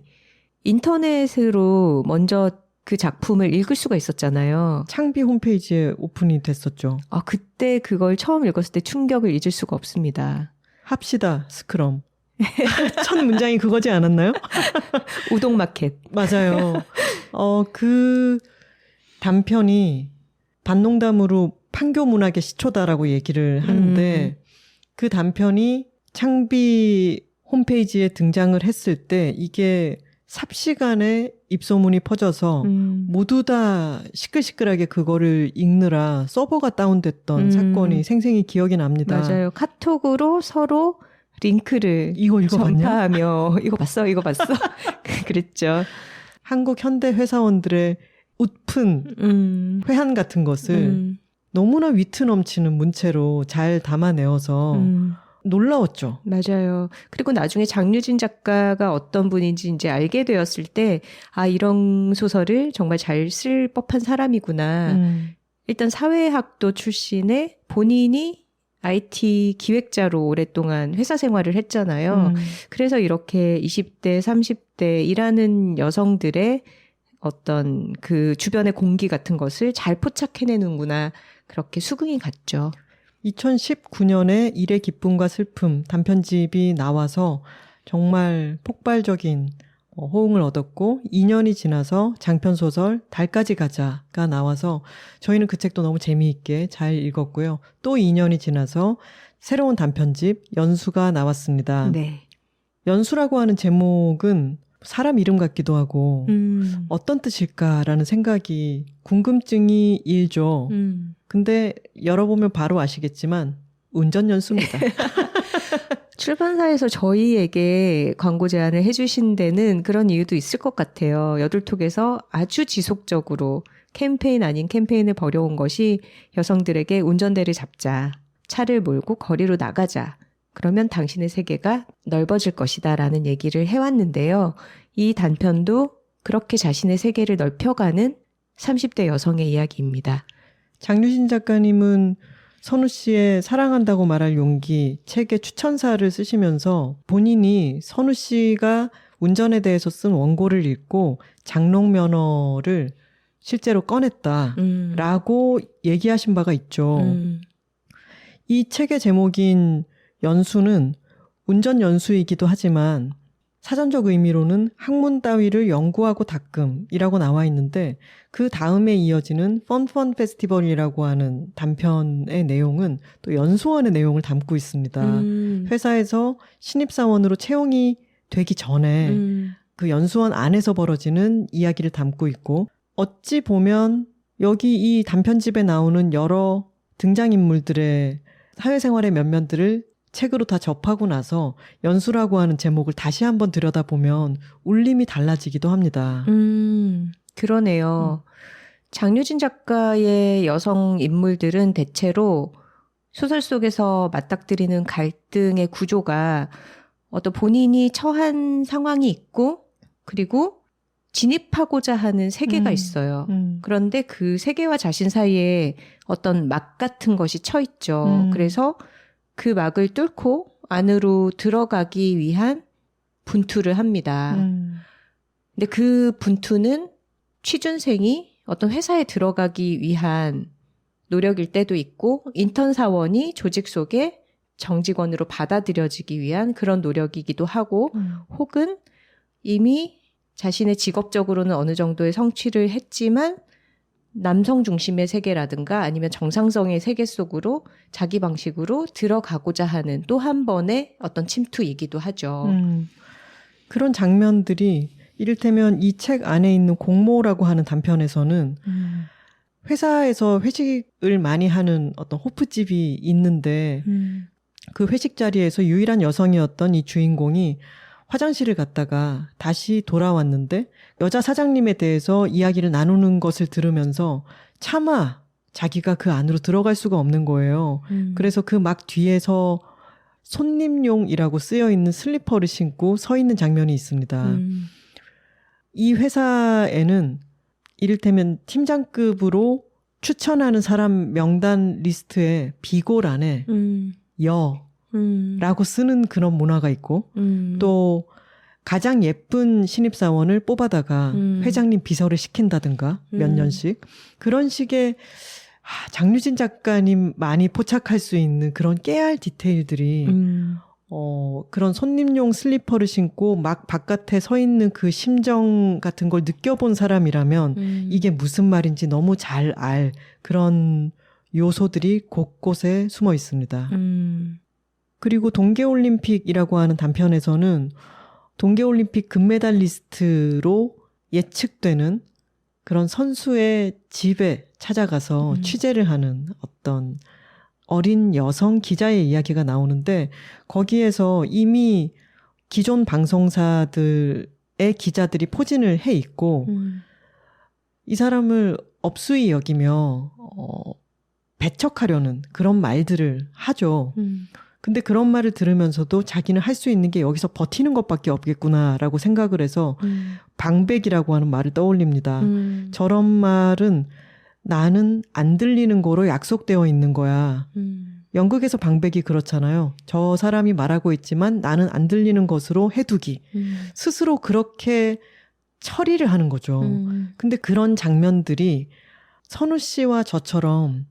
인터넷으로 먼저 그 작품을 읽을 수가 있었잖아요. 창비 홈페이지에 오픈이 됐었죠. 그때 그걸 처음 읽었을 때 충격을 잊을 수가 없습니다. 합시다, 스크럼. 첫 문장이 그거지 않았나요? 우동마켓. 맞아요. 그 단편이 반농담으로 판교 문학의 시초다라고 얘기를 하는데 그 단편이 창비 홈페이지에 등장을 했을 때 이게 삽시간에 입소문이 퍼져서 모두 다 시끌시끌하게 그거를 읽느라 서버가 다운됐던 사건이 생생히 기억이 납니다. 맞아요. 카톡으로 서로 링크를 이거 읽어봤냐? 전파하며 이거 봤어? 그랬죠. 한국 현대 회사원들의 웃픈 회한 같은 것을 너무나 위트 넘치는 문체로 잘 담아내어서 놀라웠죠. 맞아요. 그리고 나중에 장유진 작가가 어떤 분인지 이제 알게 되었을 때 이런 소설을 정말 잘 쓸 법한 사람이구나. 일단 사회학도 출신의 본인이 IT 기획자로 오랫동안 회사 생활을 했잖아요. 그래서 이렇게 20대, 30대 일하는 여성들의 어떤 그 주변의 공기 같은 것을 잘 포착해내는구나. 그렇게 수긍이 갔죠. 2019년에 일의 기쁨과 슬픔 단편집이 나와서 정말 폭발적인 호응을 얻었고 2년이 지나서 장편소설 달까지 가자가 나와서 저희는 그 책도 너무 재미있게 잘 읽었고요. 또 2년이 지나서 새로운 단편집 연수가 나왔습니다. 네. 연수라고 하는 제목은 사람 이름 같기도 하고 어떤 뜻일까라는 생각이 궁금증이 일죠. 근데 열어보면 바로 아시겠지만 운전연수입니다. 출판사에서 저희에게 광고 제안을 해주신 데는 그런 이유도 있을 것 같아요. 여둘톡에서 아주 지속적으로 캠페인 아닌 캠페인을 벌여온 것이 여성들에게 운전대를 잡자, 차를 몰고 거리로 나가자, 그러면 당신의 세계가 넓어질 것이다 라는 얘기를 해왔는데요. 이 단편도 그렇게 자신의 세계를 넓혀가는 30대 여성의 이야기입니다. 장유진 작가님은 선우 씨의 사랑한다고 말할 용기 책의 추천사를 쓰시면서 본인이 선우 씨가 운전에 대해서 쓴 원고를 읽고 장롱 면허를 실제로 꺼냈다라고 얘기하신 바가 있죠. 이 책의 제목인 연수는 운전 연수이기도 하지만 사전적 의미로는 학문 따위를 연구하고 닦음이라고 나와 있는데 그 다음에 이어지는 펀펀 페스티벌이라고 하는 단편의 내용은 또 연수원의 내용을 담고 있습니다. 회사에서 신입사원으로 채용이 되기 전에 그 연수원 안에서 벌어지는 이야기를 담고 있고 어찌 보면 여기 이 단편집에 나오는 여러 등장인물들의 사회생활의 면면들을 책으로 다 접하고 나서 연수라고 하는 제목을 다시 한번 들여다보면 울림이 달라지기도 합니다. 그러네요. 장유진 작가의 여성 인물들은 대체로 소설 속에서 맞닥뜨리는 갈등의 구조가 어떤 본인이 처한 상황이 있고 그리고 진입하고자 하는 세계가 있어요. 그런데 그 세계와 자신 사이에 어떤 막 같은 것이 쳐 있죠. 그래서 그 막을 뚫고 안으로 들어가기 위한 분투를 합니다. 근데 그 분투는 취준생이 어떤 회사에 들어가기 위한 노력일 때도 있고 인턴 사원이 조직 속에 정직원으로 받아들여지기 위한 그런 노력이기도 하고 혹은 이미 자신의 직업적으로는 어느 정도의 성취를 했지만 남성 중심의 세계라든가 아니면 정상성의 세계 속으로 자기 방식으로 들어가고자 하는 또 한 번의 어떤 침투이기도 하죠. 그런 장면들이 이를테면 이 책 안에 있는 공모라고 하는 단편에서는 회사에서 회식을 많이 하는 어떤 호프집이 있는데 그 회식 자리에서 유일한 여성이었던 이 주인공이 화장실을 갔다가 다시 돌아왔는데 여자 사장님에 대해서 이야기를 나누는 것을 들으면서 차마 자기가 그 안으로 들어갈 수가 없는 거예요. 그래서 그 막 뒤에서 손님용이라고 쓰여 있는 슬리퍼를 신고 서 있는 장면이 있습니다. 이 회사에는 이를테면 팀장급으로 추천하는 사람 명단 리스트에 비고란에 여라고 쓰는 그런 문화가 있고 또 가장 예쁜 신입사원을 뽑아다가 회장님 비서를 시킨다든가 몇 년씩 그런 식의 장유진 작가님 많이 포착할 수 있는 그런 깨알 디테일들이 그런 손님용 슬리퍼를 신고 막 바깥에 서 있는 그 심정 같은 걸 느껴본 사람이라면 이게 무슨 말인지 너무 잘 알 그런 요소들이 곳곳에 숨어 있습니다. 그리고 동계올림픽이라고 하는 단편에서는 동계올림픽 금메달리스트로 예측되는 그런 선수의 집에 찾아가서 취재를 하는 어떤 어린 여성 기자의 이야기가 나오는데 거기에서 이미 기존 방송사들의 기자들이 포진을 해 있고 이 사람을 업수이 여기며 배척하려는 그런 말들을 하죠. 근데 그런 말을 들으면서도 자기는 할 수 있는 게 여기서 버티는 것밖에 없겠구나라고 생각을 해서 방백이라고 하는 말을 떠올립니다. 저런 말은 나는 안 들리는 거로 약속되어 있는 거야. 연극에서 방백이 그렇잖아요. 저 사람이 말하고 있지만 나는 안 들리는 것으로 해두기. 스스로 그렇게 처리를 하는 거죠. 근데 그런 장면들이 선우 씨와 저처럼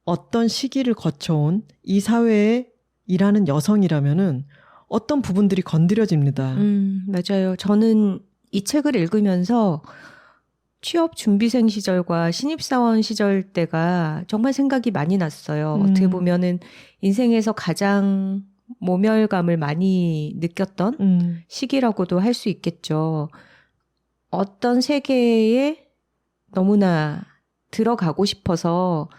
어떤 시기를 거쳐온 이 사회에 일하는 여성이라면은 어떤 부분들이 건드려집니다. 맞아요. 저는 이 책을 읽으면서 취업 준비생 시절과 신입사원 시절 때가 정말 생각이 많이 났어요. 어떻게 보면은 인생에서 가장 모멸감을 많이 느꼈던 시기라고도 할 수 있겠죠. 어떤 세계에 너무나 들어가고 싶어서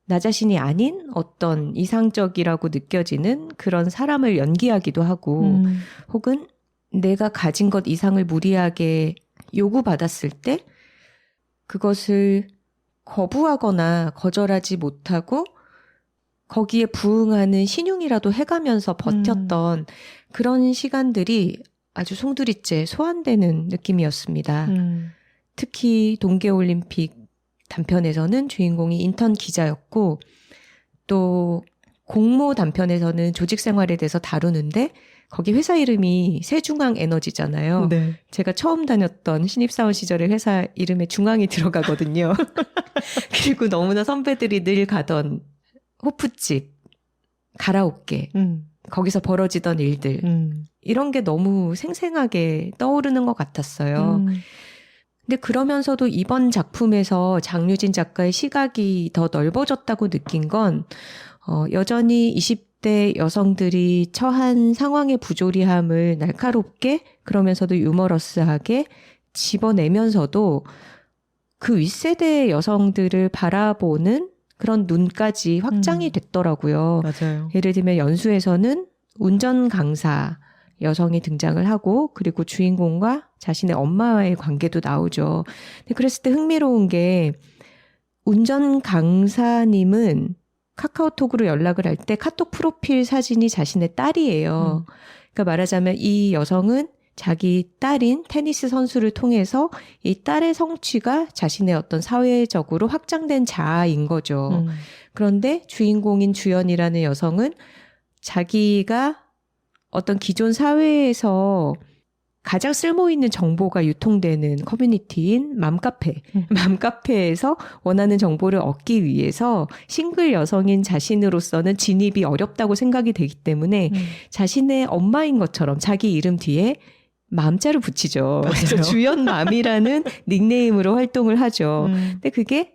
나 자신이 아닌 어떤 이상적이라고 느껴지는 그런 사람을 연기하기도 하고 혹은 내가 가진 것 이상을 무리하게 요구받았을 때 그것을 거부하거나 거절하지 못하고 거기에 부응하는 신용이라도 해가면서 버텼던 그런 시간들이 아주 송두리째 소환되는 느낌이었습니다. 특히 동계올림픽 단편에서는 주인공이 인턴 기자였고 또 공모 단편에서는 조직 생활에 대해서 다루는데 거기 회사 이름이 새중앙에너지잖아요. 네. 제가 처음 다녔던 신입사원 시절에 회사 이름에 중앙이 들어가거든요. 그리고 너무나 선배들이 늘 가던 호프집, 가라오케, 거기서 벌어지던 일들 이런 게 너무 생생하게 떠오르는 것 같았어요. 근데 그러면서도 이번 작품에서 장유진 작가의 시각이 더 넓어졌다고 느낀 건 여전히 20대 여성들이 처한 상황의 부조리함을 날카롭게 그러면서도 유머러스하게 집어내면서도 그 윗세대의 여성들을 바라보는 그런 눈까지 확장이 됐더라고요. 맞아요. 예를 들면 연수에서는 운전 강사 여성이 등장을 하고 그리고 주인공과 자신의 엄마와의 관계도 나오죠. 근데 그랬을 때 흥미로운 게 운전 강사님은 카카오톡으로 연락을 할 때 카톡 프로필 사진이 자신의 딸이에요. 그러니까 말하자면 이 여성은 자기 딸인 테니스 선수를 통해서 이 딸의 성취가 자신의 어떤 사회적으로 확장된 자아인 거죠. 그런데 주인공인 주연이라는 여성은 자기가 어떤 기존 사회에서 가장 쓸모있는 정보가 유통되는 커뮤니티인 맘카페. 맘카페에서 원하는 정보를 얻기 위해서 싱글 여성인 자신으로서는 진입이 어렵다고 생각이 되기 때문에 자신의 엄마인 것처럼 자기 이름 뒤에 맘자를 붙이죠. 그래서 주연맘이라는 닉네임으로 활동을 하죠. 근데 그게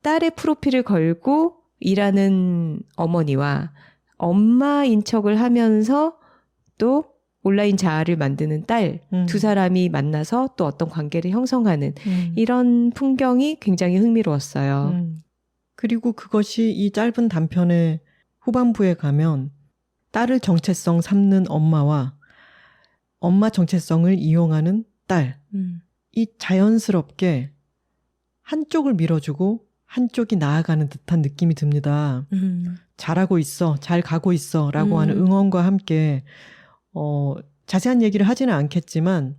딸의 프로필을 걸고 일하는 어머니와 엄마인 척을 하면서 또 온라인 자아를 만드는 딸 두 사람이 만나서 또 어떤 관계를 형성하는 이런 풍경이 굉장히 흥미로웠어요. 그리고 그것이 이 짧은 단편의 후반부에 가면 딸을 정체성 삼는 엄마와 엄마 정체성을 이용하는 딸, 이 자연스럽게 한쪽을 밀어주고 한쪽이 나아가는 듯한 느낌이 듭니다. 잘하고 있어, 잘 가고 있어 라고 하는 응원과 함께 자세한 얘기를 하지는 않겠지만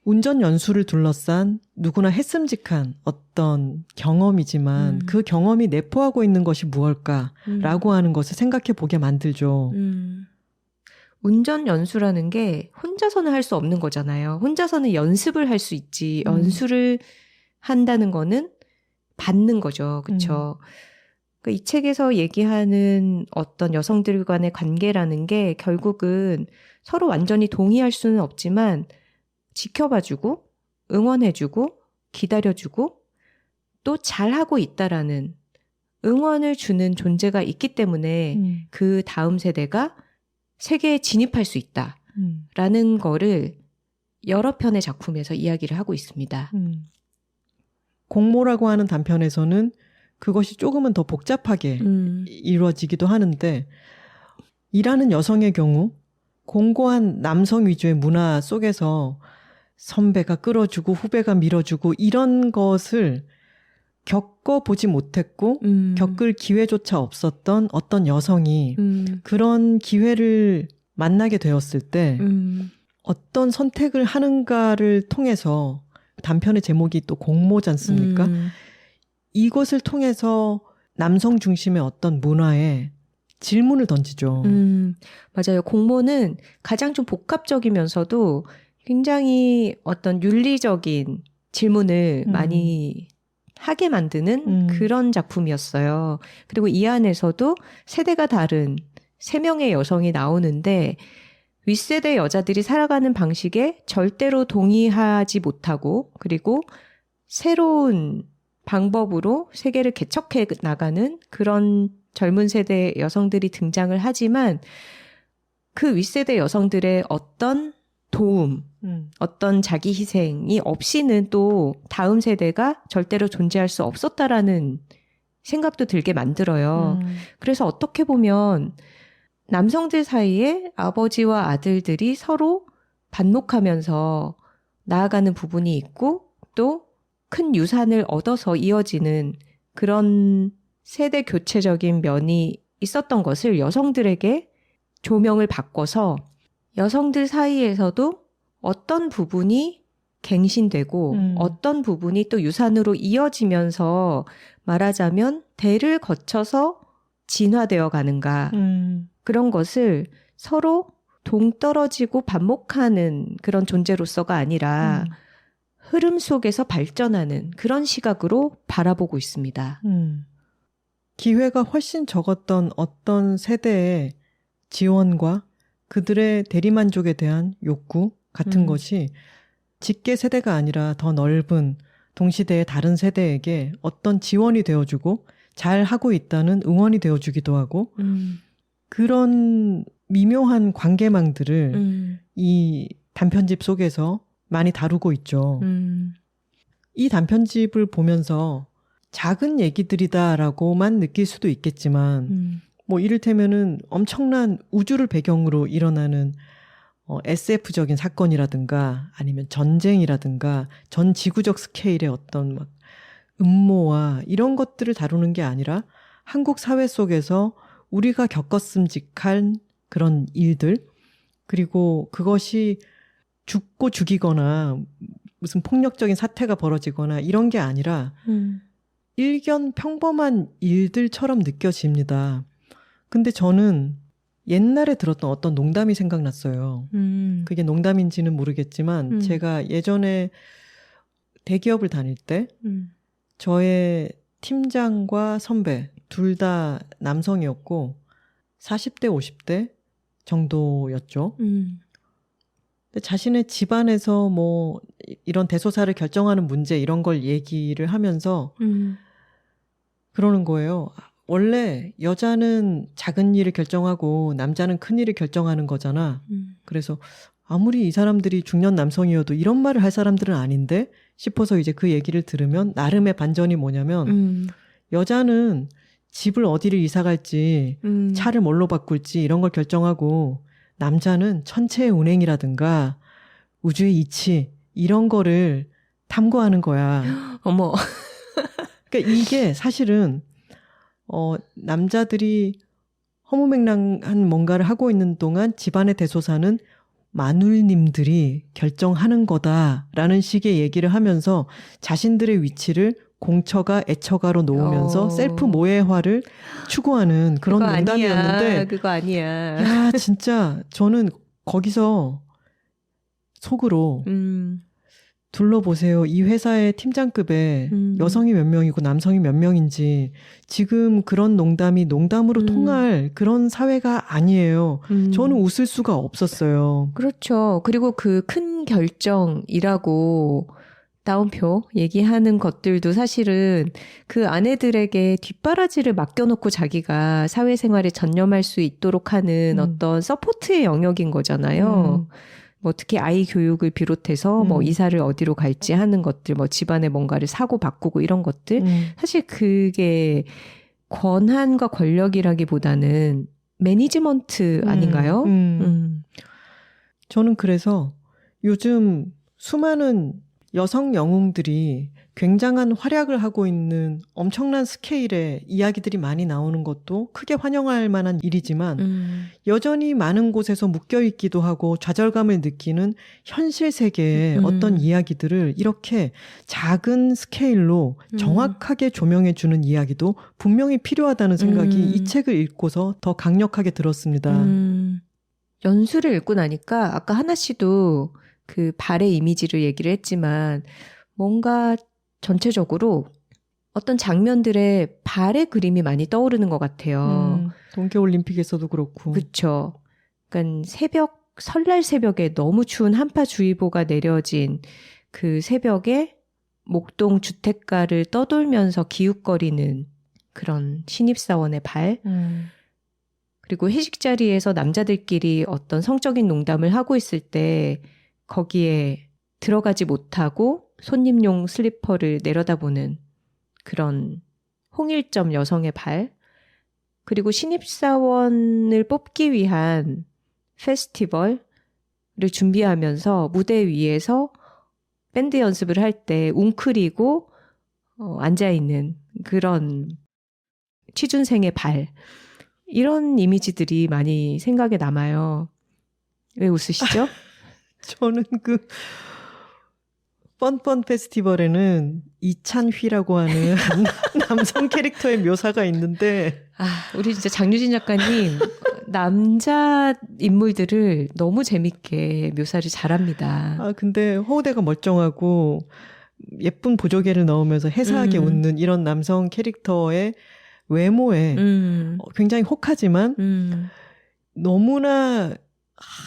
운전 연수를 둘러싼 누구나 했음직한 어떤 경험이지만 그 경험이 내포하고 있는 것이 무엇일까라고 하는 것을 생각해 보게 만들죠. 운전 연수라는 게 혼자서는 할 수 없는 거잖아요. 혼자서는 연습을 할 수 있지. 연수를 한다는 거는 받는 거죠. 그렇죠? 그러니까 이 책에서 얘기하는 어떤 여성들 간의 관계라는 게 결국은 서로 완전히 동의할 수는 없지만 지켜봐주고 응원해주고 기다려주고 또 잘하고 있다라는 응원을 주는 존재가 있기 때문에 그 다음 세대가 세계에 진입할 수 있다라는 거를 여러 편의 작품에서 이야기를 하고 있습니다. 공모라고 하는 단편에서는 그것이 조금은 더 복잡하게 이루어지기도 하는데 일하는 여성의 경우 공고한 남성 위주의 문화 속에서 선배가 끌어주고 후배가 밀어주고 이런 것을 겪어보지 못했고 겪을 기회조차 없었던 어떤 여성이 그런 기회를 만나게 되었을 때 어떤 선택을 하는가를 통해서 단편의 제목이 또 공모지 않습니까? 이것을 통해서 남성 중심의 어떤 문화에 질문을 던지죠. 맞아요. 공모는 가장 좀 복합적이면서도 굉장히 어떤 윤리적인 질문을 많이 하게 만드는 그런 작품이었어요. 그리고 이 안에서도 세대가 다른 3명의 여성이 나오는데 윗세대 여자들이 살아가는 방식에 절대로 동의하지 못하고 그리고 새로운 방법으로 세계를 개척해 나가는 그런 젊은 세대 여성들이 등장을 하지만 그 윗세대 여성들의 어떤 도움, 어떤 자기 희생이 없이는 또 다음 세대가 절대로 존재할 수 없었다라는 생각도 들게 만들어요. 그래서 어떻게 보면 남성들 사이에 아버지와 아들들이 서로 반목하면서 나아가는 부분이 있고 또 큰 유산을 얻어서 이어지는 그런 세대 교체적인 면이 있었던 것을 여성들에게 조명을 바꿔서 여성들 사이에서도 어떤 부분이 갱신되고 어떤 부분이 또 유산으로 이어지면서 말하자면 대를 거쳐서 진화되어 가는가 그런 것을 서로 동떨어지고 반목하는 그런 존재로서가 아니라 흐름 속에서 발전하는 그런 시각으로 바라보고 있습니다. 기회가 훨씬 적었던 어떤 세대의 지원과 그들의 대리만족에 대한 욕구 같은 것이 직계 세대가 아니라 더 넓은 동시대의 다른 세대에게 어떤 지원이 되어주고 잘하고 있다는 응원이 되어주기도 하고 그런 미묘한 관계망들을 이 단편집 속에서 많이 다루고 있죠. 이 단편집을 보면서 작은 얘기들이다라고만 느낄 수도 있겠지만 뭐 이를테면은 엄청난 우주를 배경으로 일어나는 SF적인 사건이라든가 아니면 전쟁이라든가 전 지구적 스케일의 어떤 막 음모와 이런 것들을 다루는 게 아니라 한국 사회 속에서 우리가 겪었음직한 그런 일들 그리고 그것이 죽고 죽이거나 무슨 폭력적인 사태가 벌어지거나 이런 게 아니라 일견 평범한 일들처럼 느껴집니다. 근데 저는 옛날에 들었던 어떤 농담이 생각났어요. 그게 농담인지는 모르겠지만 제가 예전에 대기업을 다닐 때 저의 팀장과 선배 둘 다 남성이었고 40대 50대 정도였죠. 근데 자신의 집안에서 뭐 이런 대소사를 결정하는 문제 이런 걸 얘기를 하면서 그러는 거예요. 원래 여자는 작은 일을 결정하고 남자는 큰 일을 결정하는 거잖아. 그래서 아무리 이 사람들이 중년 남성이어도 이런 말을 할 사람들은 아닌데 싶어서 이제 그 얘기를 들으면 나름의 반전이 뭐냐면 여자는 집을 어디를 이사 갈지 차를 뭘로 바꿀지 이런 걸 결정하고 남자는 천체의 운행이라든가 우주의 이치 이런 거를 탐구하는 거야. 어머. 그러니까 이게 사실은 남자들이 허무맹랑한 뭔가를 하고 있는 동안 집안의 대소사는 마눌님들이 결정하는 거다라는 식의 얘기를 하면서 자신들의 위치를 공처가 애처가로 놓으면서 셀프 모해화를 추구하는 그런 그거 농담이었는데 아니야. 그거 아니야. 야 진짜 저는 거기서 속으로 둘러보세요. 이 회사의 팀장급에 여성이 몇 명이고 남성이 몇 명인지 지금 그런 농담이 농담으로 통할 그런 사회가 아니에요. 저는 웃을 수가 없었어요. 그렇죠. 그리고 그 큰 결정이라고 따옴표 얘기하는 것들도 사실은 그 아내들에게 뒷바라지를 맡겨놓고 자기가 사회생활에 전념할 수 있도록 하는 어떤 서포트의 영역인 거잖아요. 뭐 특히 아이 교육을 비롯해서 뭐 이사를 어디로 갈지 하는 것들, 뭐 집안에 뭔가를 사고 바꾸고 이런 것들. 사실 그게 권한과 권력이라기보다는 매니지먼트 아닌가요? 저는 그래서 요즘 수많은 여성 영웅들이 굉장한 활약을 하고 있는 엄청난 스케일의 이야기들이 많이 나오는 것도 크게 환영할 만한 일이지만 여전히 많은 곳에서 묶여있기도 하고 좌절감을 느끼는 현실 세계의 어떤 이야기들을 이렇게 작은 스케일로 정확하게 조명해주는 이야기도 분명히 필요하다는 생각이 이 책을 읽고서 더 강력하게 들었습니다. 연수를 읽고 나니까 아까 하나 씨도 그 발의 이미지를 얘기를 했지만 뭔가 전체적으로 어떤 장면들의 발의 그림이 많이 떠오르는 것 같아요. 동계올림픽에서도 그렇고. 그렇죠. 그러니까 설날 새벽에 너무 추운 한파주의보가 내려진 그 새벽에 목동 주택가를 떠돌면서 기웃거리는 그런 신입사원의 발. 그리고 회식 자리에서 남자들끼리 어떤 성적인 농담을 하고 있을 때 거기에 들어가지 못하고 손님용 슬리퍼를 내려다보는 그런 홍일점 여성의 발. 그리고 신입사원을 뽑기 위한 페스티벌을 준비하면서 무대 위에서 밴드 연습을 할 때 웅크리고 앉아있는 그런 취준생의 발. 이런 이미지들이 많이 생각에 남아요. 왜 웃으시죠? 저는 그 뻔뻔 페스티벌에는 이찬휘라고 하는 남성 캐릭터의 묘사가 있는데 우리 진짜 장유진 작가님 남자 인물들을 너무 재밌게 묘사를 잘합니다. 근데 허우대가 멀쩡하고 예쁜 보조개를 넣으면서 해사하게 웃는 이런 남성 캐릭터의 외모에 굉장히 혹하지만 너무나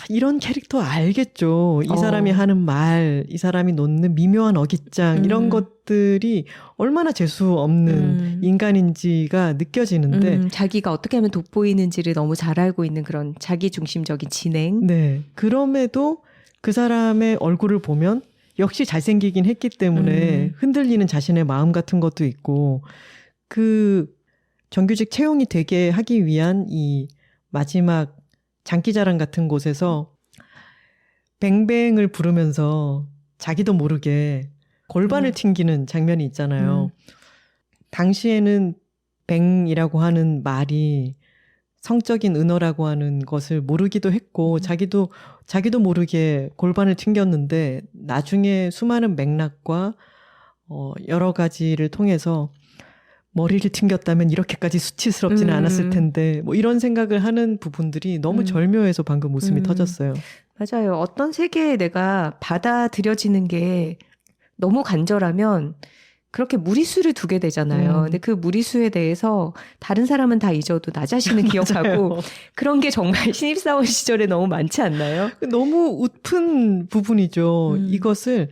이런 캐릭터 알겠죠. 이 사람이 하는 말, 이 사람이 놓는 미묘한 어깃장 이런 것들이 얼마나 재수 없는 인간인지가 느껴지는데 자기가 어떻게 하면 돋보이는지를 너무 잘 알고 있는 그런 자기중심적인 진행. 네. 그럼에도 그 사람의 얼굴을 보면 역시 잘생기긴 했기 때문에 흔들리는 자신의 마음 같은 것도 있고 그 정규직 채용이 되게 하기 위한 이 마지막 장기자랑 같은 곳에서 뱅뱅을 부르면서 자기도 모르게 골반을 튕기는 장면이 있잖아요. 당시에는 뱅이라고 하는 말이 성적인 은어라고 하는 것을 모르기도 했고 자기도 모르게 골반을 튕겼는데 나중에 수많은 맥락과 여러 가지를 통해서 머리를 튕겼다면 이렇게까지 수치스럽지는 않았을 텐데 뭐 이런 생각을 하는 부분들이 너무 절묘해서 방금 웃음이 터졌어요. 맞아요. 어떤 세계에 내가 받아들여지는 게 너무 간절하면 그렇게 무리수를 두게 되잖아요. 근데 그 무리수에 대해서 다른 사람은 다 잊어도 나 자신은 기억하고 그런 게 정말 신입사원 시절에 너무 많지 않나요? 너무 웃픈 부분이죠. 이것을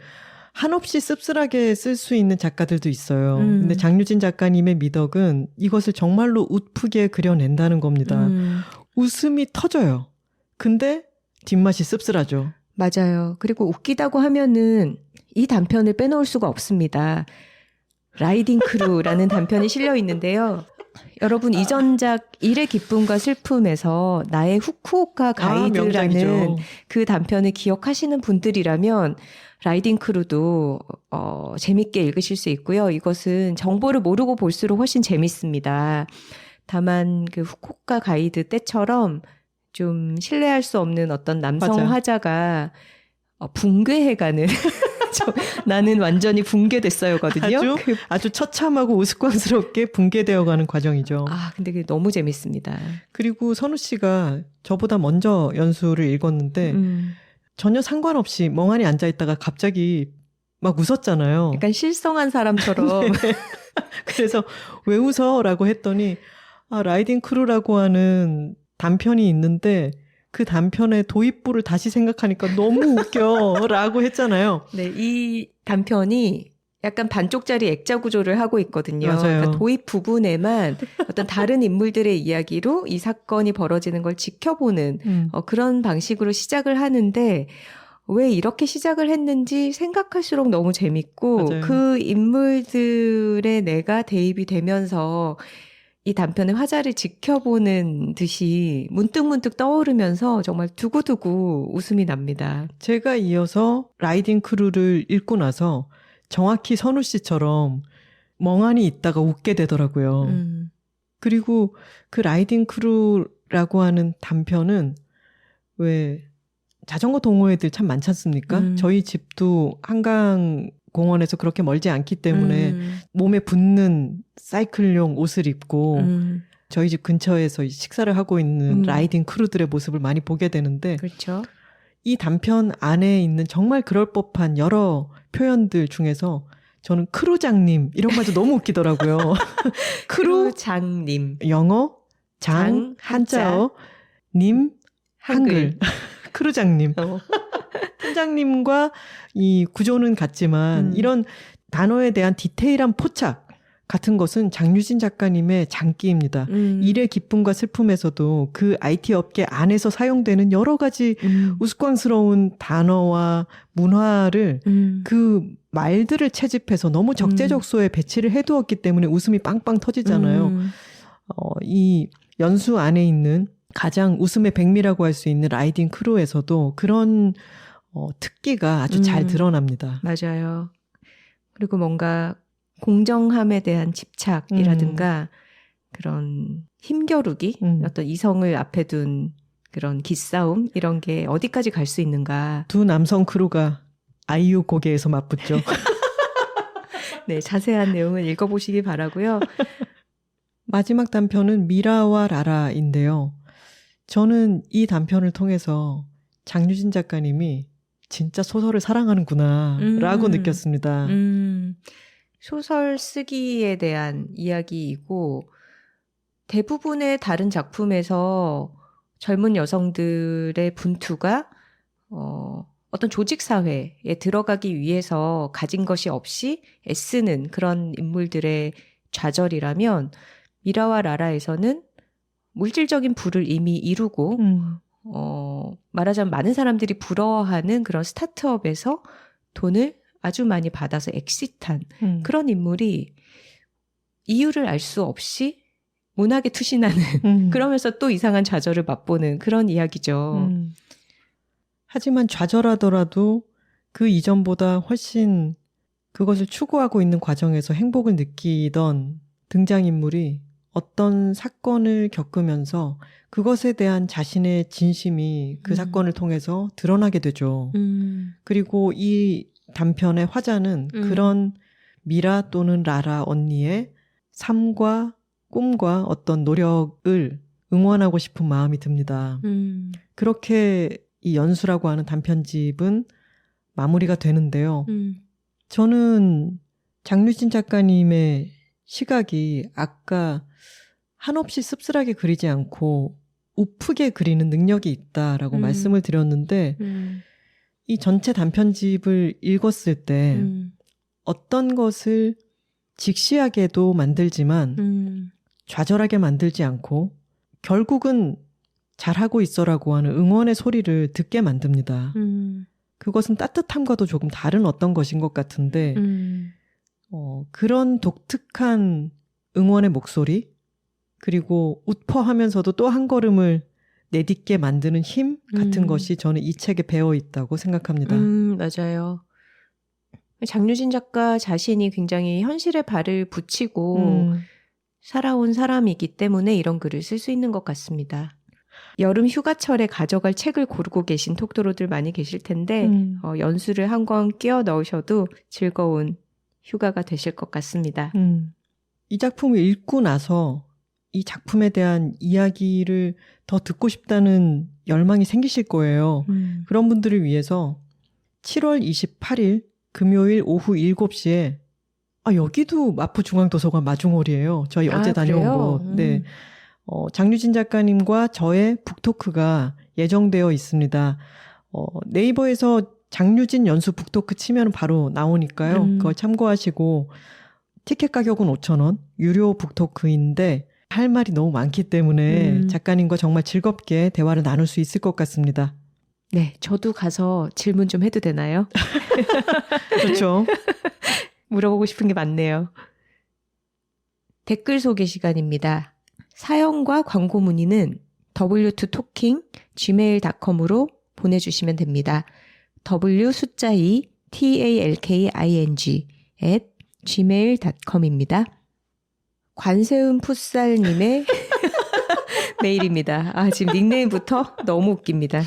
한없이 씁쓸하게 쓸 수 있는 작가들도 있어요. 근데 장유진 작가님의 미덕은 이것을 정말로 웃프게 그려낸다는 겁니다. 웃음이 터져요. 근데 뒷맛이 씁쓸하죠. 맞아요. 그리고 웃기다고 하면은 이 단편을 빼놓을 수가 없습니다. 라이딩 크루라는 단편이 실려 있는데요. 여러분 이전작 일의 기쁨과 슬픔에서 나의 후쿠오카 가이드라는 명작이죠. 그 단편을 기억하시는 분들이라면 라이딩 크루도 재밌게 읽으실 수 있고요. 이것은 정보를 모르고 볼수록 훨씬 재밌습니다. 다만 그 후쿠오카 가이드 때처럼 좀 신뢰할 수 없는 어떤 남성 맞아. 화자가 붕괴해가는 나는 완전히 붕괴됐어요거든요. 아주 처참하고 우스꽝스럽게 붕괴되어가는 과정이죠. 근데 그게 너무 재밌습니다. 그리고 선우 씨가 저보다 먼저 연수를 읽었는데 전혀 상관없이 멍하니 앉아있다가 갑자기 막 웃었잖아요. 약간 실성한 사람처럼. 네. 그래서 왜 웃어? 라고 했더니 라이딩 크루라고 하는 단편이 있는데 그 단편의 도입부를 다시 생각하니까 너무 웃겨 라고 했잖아요. 네, 이 단편이 약간 반쪽짜리 액자 구조를 하고 있거든요. 맞아요. 그러니까 도입 부분에만 어떤 다른 인물들의 이야기로 이 사건이 벌어지는 걸 지켜보는 그런 방식으로 시작을 하는데 왜 이렇게 시작을 했는지 생각할수록 너무 재밌고 맞아요. 그 인물들의 내가 대입이 되면서 이 단편의 화자를 지켜보는 듯이 문득문득 떠오르면서 정말 두고두고 웃음이 납니다. 제가 이어서 라이딩 크루를 읽고 나서 정확히 선우 씨처럼 멍하니 있다가 웃게 되더라고요. 그리고 그 라이딩 크루라고 하는 단편은 왜 자전거 동호회들 참 많지 않습니까? 저희 집도 한강 공원에서 그렇게 멀지 않기 때문에 몸에 붙는 사이클용 옷을 입고 저희 집 근처에서 식사를 하고 있는 라이딩 크루들의 모습을 많이 보게 되는데 그렇죠. 이 단편 안에 있는 정말 그럴 법한 여러 표현들 중에서 저는 크루장님 이런 말도 너무 웃기더라고요. 크루장님. 영어, 장, 한자어, 님, 한글. 크루장님. 팀장님과 이 구조는 같지만 이런 단어에 대한 디테일한 포착 같은 것은 장유진 작가님의 장기입니다. 일의 기쁨과 슬픔에서도 그 IT 업계 안에서 사용되는 여러 가지 우스꽝스러운 단어와 문화를 그 말들을 채집해서 너무 적재적소에 배치를 해두었기 때문에 웃음이 빵빵 터지잖아요. 이 연수 안에 있는 가장 웃음의 백미라고 할 수 있는 라이딩 크루에서도 그런 특기가 아주 잘 드러납니다. 맞아요. 그리고 뭔가 공정함에 대한 집착이라든가 그런 힘겨루기, 어떤 이성을 앞에 둔 그런 기싸움 이런 게 어디까지 갈 수 있는가. 두 남성 크루가 아이유 고개에서 맞붙죠. 네, 자세한 내용을 읽어보시기 바라고요. 마지막 단편은 미라와 라라인데요. 저는 이 단편을 통해서 장유진 작가님이 진짜 소설을 사랑하는구나 라고 느꼈습니다. 소설 쓰기에 대한 이야기이고 대부분의 다른 작품에서 젊은 여성들의 분투가 어떤 조직사회에 들어가기 위해서 가진 것이 없이 애쓰는 그런 인물들의 좌절이라면 미라와 라라에서는 물질적인 부를 이미 이루고 말하자면 많은 사람들이 부러워하는 그런 스타트업에서 돈을 아주 많이 받아서 엑시트한 그런 인물이 이유를 알 수 없이 문학에 투신하는 그러면서 또 이상한 좌절을 맛보는 그런 이야기죠. 하지만 좌절하더라도 그 이전보다 훨씬 그것을 추구하고 있는 과정에서 행복을 느끼던 등장인물이 어떤 사건을 겪으면서 그것에 대한 자신의 진심이 그 사건을 통해서 드러나게 되죠. 그리고 이 단편의 화자는 그런 미라 또는 라라 언니의 삶과 꿈과 어떤 노력을 응원하고 싶은 마음이 듭니다. 그렇게 이 연수라고 하는 단편집은 마무리가 되는데요. 저는 장유진 작가님의 시각이 아까 한없이 씁쓸하게 그리지 않고 우프게 그리는 능력이 있다라고 말씀을 드렸는데 이 전체 단편집을 읽었을 때 어떤 것을 직시하게도 만들지만 좌절하게 만들지 않고 결국은 잘하고 있어라고 하는 응원의 소리를 듣게 만듭니다. 그것은 따뜻함과도 조금 다른 어떤 것인 것 같은데 그런 독특한 응원의 목소리 그리고 웃퍼하면서도 또 한 걸음을 내딛게 만드는 힘 같은 것이 저는 이 책에 배어 있다고 생각합니다. 맞아요. 장유진 작가 자신이 굉장히 현실에 발을 붙이고 살아온 사람이기 때문에 이런 글을 쓸 수 있는 것 같습니다. 여름 휴가철에 가져갈 책을 고르고 계신 톡토로들 많이 계실 텐데 연수를 한 권 끼워 넣으셔도 즐거운 휴가가 되실 것 같습니다. 이 작품을 읽고 나서 이 작품에 대한 이야기를 더 듣고 싶다는 열망이 생기실 거예요. 그런 분들을 위해서 7월 28일 금요일 오후 7시에 여기도 마포중앙도서관 마중홀이에요. 저희 어제 다녀온 곳. 네. 장유진 작가님과 저의 북토크가 예정되어 있습니다. 네이버에서 장유진 연수 북토크 치면 바로 나오니까요. 그걸 참고하시고 티켓 가격은 5,000원, 유료 북토크인데 할 말이 너무 많기 때문에 작가님과 정말 즐겁게 대화를 나눌 수 있을 것 같습니다. 네, 저도 가서 질문 좀 해도 되나요? 그렇죠. 물어보고 싶은 게 많네요. 댓글 소개 시간입니다. 사연과 광고 문의는 w2talking@gmail.com으로 보내주시면 됩니다. w 숫자 2 talking@gmail.com입니다. 관세음 풋살님의 메일입니다. 지금 닉네임부터 너무 웃깁니다.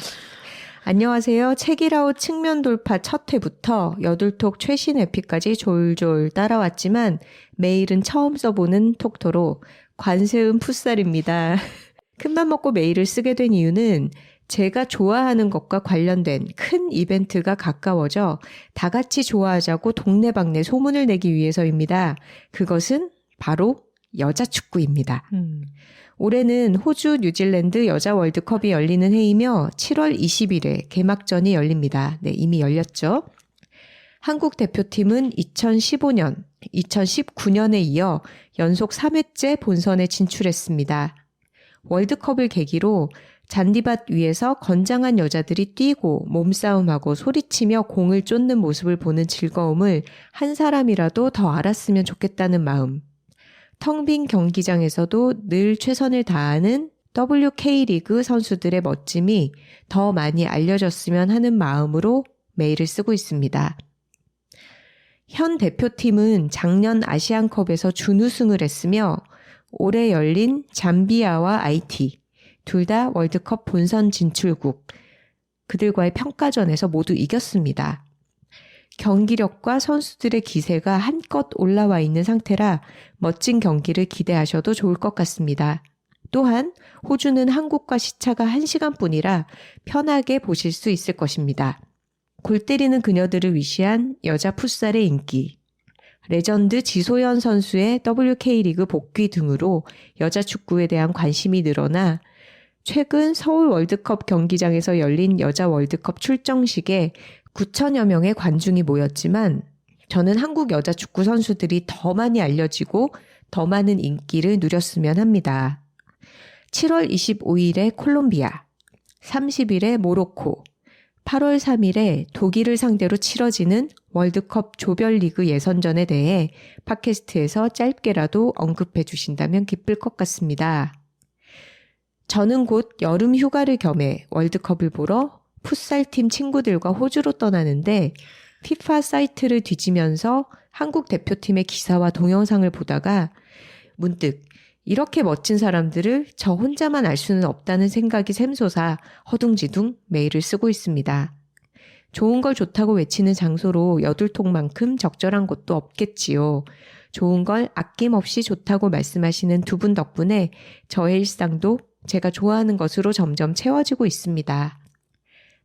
안녕하세요. 책이라웃 측면 돌파 첫 회부터 여둘톡 최신 에피까지 졸졸 따라왔지만 메일은 처음 써보는 톡토로 관세음 풋살입니다. 큰맘 먹고 메일을 쓰게 된 이유는 제가 좋아하는 것과 관련된 큰 이벤트가 가까워져 다 같이 좋아하자고 동네방네 소문을 내기 위해서입니다. 그것은 바로 여자 축구입니다. 올해는 호주, 뉴질랜드 여자 월드컵이 열리는 해이며 7월 20일에 개막전이 열립니다. 네, 이미 열렸죠. 한국 대표팀은 2015년, 2019년에 이어 연속 3회째 본선에 진출했습니다. 월드컵을 계기로 잔디밭 위에서 건장한 여자들이 뛰고 몸싸움하고 소리치며 공을 쫓는 모습을 보는 즐거움을 한 사람이라도 더 알았으면 좋겠다는 마음. 텅 빈 경기장에서도 늘 최선을 다하는 WK리그 선수들의 멋짐이 더 많이 알려졌으면 하는 마음으로 메일을 쓰고 있습니다. 현 대표팀은 작년 아시안컵에서 준우승을 했으며 올해 열린 잠비아와 IT, 둘 다 월드컵 본선 진출국, 그들과의 평가전에서 모두 이겼습니다. 경기력과 선수들의 기세가 한껏 올라와 있는 상태라 멋진 경기를 기대하셔도 좋을 것 같습니다. 또한 호주는 한국과 시차가 1시간뿐이라 편하게 보실 수 있을 것입니다. 골 때리는 그녀들을 위시한 여자 풋살의 인기, 레전드 지소연 선수의 WK리그 복귀 등으로 여자 축구에 대한 관심이 늘어나 최근 서울 월드컵 경기장에서 열린 여자 월드컵 출정식에 9천여 명의 관중이 모였지만 저는 한국 여자 축구 선수들이 더 많이 알려지고 더 많은 인기를 누렸으면 합니다. 7월 25일에 콜롬비아, 30일에 모로코, 8월 3일에 독일을 상대로 치러지는 월드컵 조별리그 예선전에 대해 팟캐스트에서 짧게라도 언급해 주신다면 기쁠 것 같습니다. 저는 곧 여름 휴가를 겸해 월드컵을 보러 풋살팀 친구들과 호주로 떠나는데 피파 사이트를 뒤지면서 한국 대표팀의 기사와 동영상을 보다가 문득 이렇게 멋진 사람들을 저 혼자만 알 수는 없다는 생각이 샘솟아 허둥지둥 메일을 쓰고 있습니다. 좋은 걸 좋다고 외치는 장소로 여둘톡만큼 적절한 곳도 없겠지요. 좋은 걸 아낌없이 좋다고 말씀하시는 두 분 덕분에 저의 일상도 제가 좋아하는 것으로 점점 채워지고 있습니다.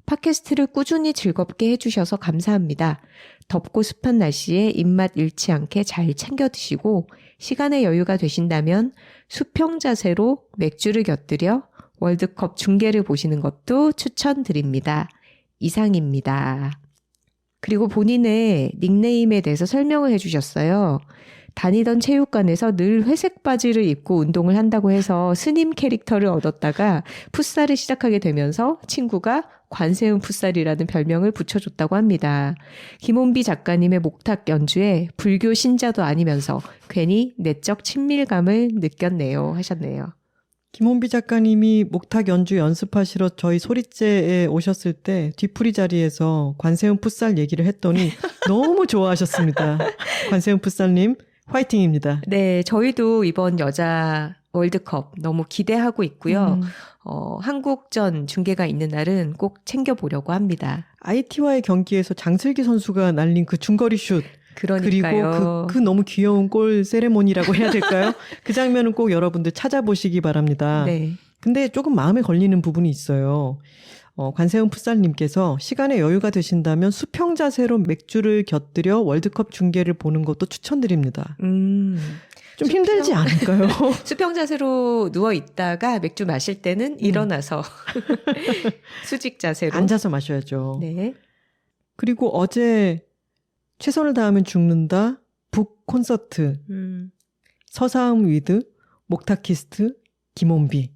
팟캐스트를 꾸준히 즐겁게 해주셔서 감사합니다. 덥고 습한 날씨에 입맛 잃지 않게 잘 챙겨 드시고 시간의 여유가 되신다면 수평 자세로 맥주를 곁들여 월드컵 중계를 보시는 것도 추천드립니다. 이상입니다. 그리고 본인의 닉네임에 대해서 설명을 해주셨어요. 다니던 체육관에서 늘 회색 바지를 입고 운동을 한다고 해서 스님 캐릭터를 얻었다가 풋살을 시작하게 되면서 친구가 관세음 풋살이라는 별명을 붙여줬다고 합니다. 김원비 작가님의 목탁 연주에 불교 신자도 아니면서 괜히 내적 친밀감을 느꼈네요 하셨네요. 김원비 작가님이 목탁 연주 연습하시러 저희 소리째에 오셨을 때 뒤풀이 자리에서 관세음 풋살 얘기를 했더니 너무 좋아하셨습니다. 관세음 풋살님 화이팅입니다. 네, 저희도 이번 여자 월드컵 너무 기대하고 있고요. 한국전 중계가 있는 날은 꼭 챙겨보려고 합니다. IT와의 경기에서 장슬기 선수가 날린 그 중거리 슛 그러니까요. 그리고 그 너무 귀여운 골 세레모니라고 해야 될까요? 그 장면은 꼭 여러분들 찾아보시기 바랍니다. 네. 근데 조금 마음에 걸리는 부분이 있어요. 관세음 풋살님께서 시간에 여유가 되신다면 수평 자세로 맥주를 곁들여 월드컵 중계를 보는 것도 추천드립니다. 좀 힘들지 않을까요? 수평 자세로 누워 있다가 맥주 마실 때는 일어나서 수직 자세로 앉아서 마셔야죠. 네. 그리고 어제 최선을 다하면 죽는다 북 콘서트 서사음 위드 목타키스트 김원비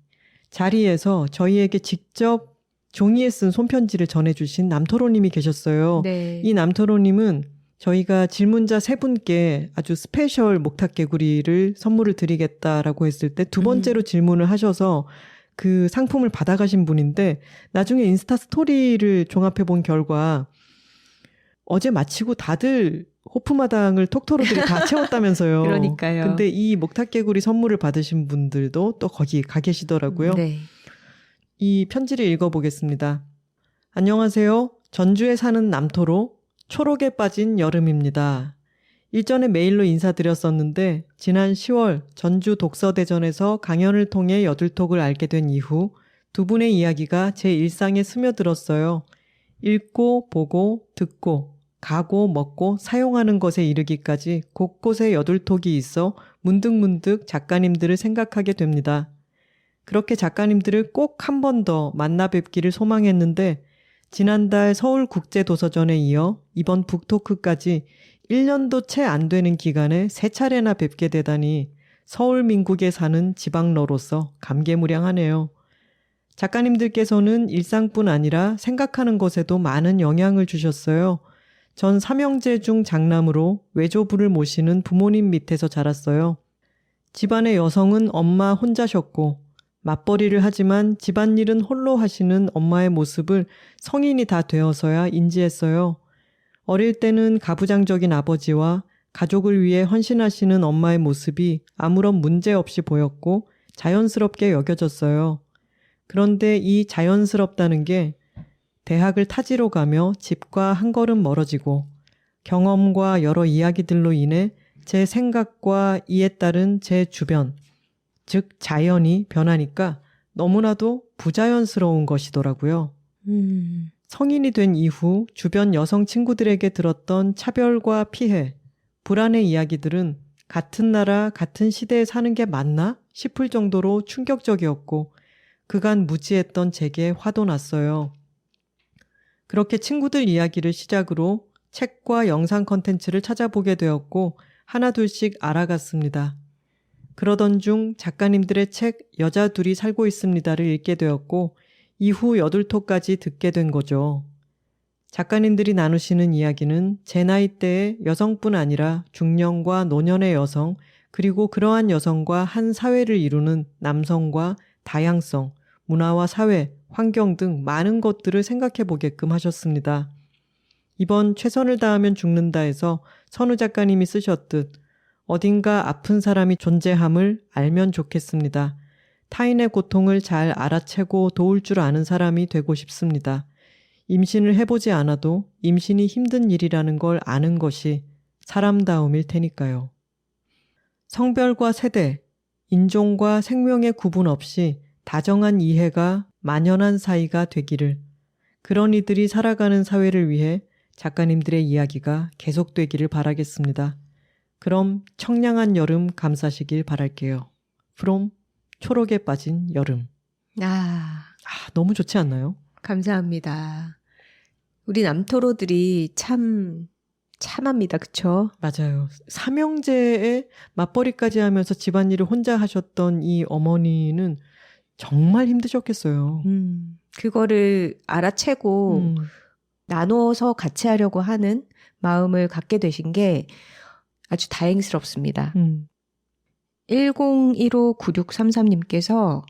자리에서 저희에게 직접 종이에 쓴 손편지를 전해주신 남토로님이 계셨어요. 네. 이 남토로님은 저희가 질문자 3분께 아주 스페셜 목탁 개구리를 선물을 드리겠다라고 했을 때 두 번째로 질문을 하셔서 그 상품을 받아가신 분인데 나중에 인스타 스토리를 종합해 본 결과 어제 마치고 다들 호프마당을 톡토로들이 다 채웠다면서요. 그러니까요. 근데 이 목탁 개구리 선물을 받으신 분들도 또 거기 가 계시더라고요. 네. 이 편지를 읽어보겠습니다. 안녕하세요. 전주에 사는 남토로 초록에 빠진 여름입니다. 일전에 메일로 인사드렸었는데 지난 10월 전주 독서대전에서 강연을 통해 여둘톡을 알게 된 이후 두 분의 이야기가 제 일상에 스며들었어요. 읽고 보고 듣고 가고 먹고 사용하는 것에 이르기까지 곳곳에 여둘톡이 있어 문득문득 작가님들을 생각하게 됩니다. 그렇게 작가님들을 꼭 한 번 더 만나 뵙기를 소망했는데 지난달 서울국제도서전에 이어 이번 북토크까지 1년도 채 안 되는 기간에 3차례나 뵙게 되다니 서울 민국에 사는 지방러로서 감개무량하네요. 작가님들께서는 일상뿐 아니라 생각하는 것에도 많은 영향을 주셨어요. 전 삼형제 중 장남으로 외조부를 모시는 부모님 밑에서 자랐어요. 집안의 여성은 엄마 혼자셨고 맞벌이를 하지만 집안일은 홀로 하시는 엄마의 모습을 성인이 다 되어서야 인지했어요. 어릴 때는 가부장적인 아버지와 가족을 위해 헌신하시는 엄마의 모습이 아무런 문제 없이 보였고 자연스럽게 여겨졌어요. 그런데 이 자연스럽다는 게 대학을 타지로 가며 집과 한 걸음 멀어지고 경험과 여러 이야기들로 인해 제 생각과 이에 따른 제 주변, 즉 자연이 변하니까 너무나도 부자연스러운 것이더라고요. 성인이 된 이후 주변 여성 친구들에게 들었던 차별과 피해, 불안의 이야기들은 같은 나라, 같은 시대에 사는 게 맞나 싶을 정도로 충격적이었고 그간 무지했던 제게 화도 났어요. 그렇게 친구들 이야기를 시작으로 책과 영상 콘텐츠를 찾아보게 되었고 하나둘씩 알아갔습니다. 그러던 중 작가님들의 책 여자 둘이 살고 있습니다를 읽게 되었고 이후 여둘토까지 듣게 된 거죠. 작가님들이 나누시는 이야기는 제 나이대의 여성뿐 아니라 중년과 노년의 여성 그리고 그러한 여성과 한 사회를 이루는 남성과 다양성, 문화와 사회, 환경 등 많은 것들을 생각해 보게끔 하셨습니다. 이번 최선을 다하면 죽는다에서 선우 작가님이 쓰셨듯 어딘가 아픈 사람이 존재함을 알면 좋겠습니다. 타인의 고통을 잘 알아채고 도울 줄 아는 사람이 되고 싶습니다. 임신을 해보지 않아도 임신이 힘든 일이라는 걸 아는 것이 사람다움일 테니까요. 성별과 세대, 인종과 생명의 구분 없이 다정한 이해가 만연한 사이가 되기를, 그런 이들이 살아가는 사회를 위해 작가님들의 이야기가 계속되기를 바라겠습니다. 그럼 청량한 여름 감사시길 바랄게요. From 초록에 빠진 여름. 아, 너무 좋지 않나요? 감사합니다. 우리 남토로들이 참합니다. 그쵸? 맞아요. 삼형제의 맞벌이까지 하면서 집안일을 혼자 하셨던 이 어머니는 정말 힘드셨겠어요. 그거를 알아채고 나누어서 같이 하려고 하는 마음을 갖게 되신 게 아주 다행스럽습니다. 10159633님께서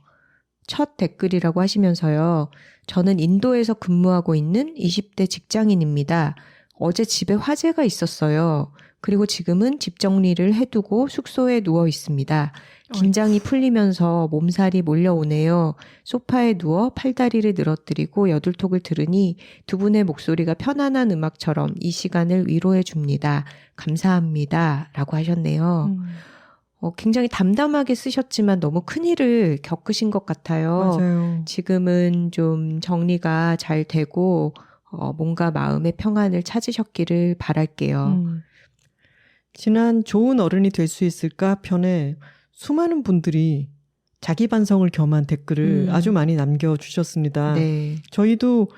첫 댓글이라고 하시면서요. 저는 인도에서 근무하고 있는 20대 직장인입니다. 어제 집에 화재가 있었어요. 그리고 지금은 집 정리를 해두고 숙소에 누워 있습니다. 긴장이 풀리면서 몸살이 몰려오네요. 소파에 누워 팔다리를 늘어뜨리고 여둘톡을 들으니 두 분의 목소리가 편안한 음악처럼 이 시간을 위로해 줍니다. 감사합니다. 라고 하셨네요. 굉장히 담담하게 쓰셨지만 너무 큰일을 겪으신 것 같아요. 맞아요. 지금은 좀 정리가 잘 되고 뭔가 마음의 평안을 찾으셨기를 바랄게요. 지난 좋은 어른이 될 수 있을까 편에 수많은 분들이 자기 반성을 겸한 댓글을 아주 많이 남겨주셨습니다. 네. 저희도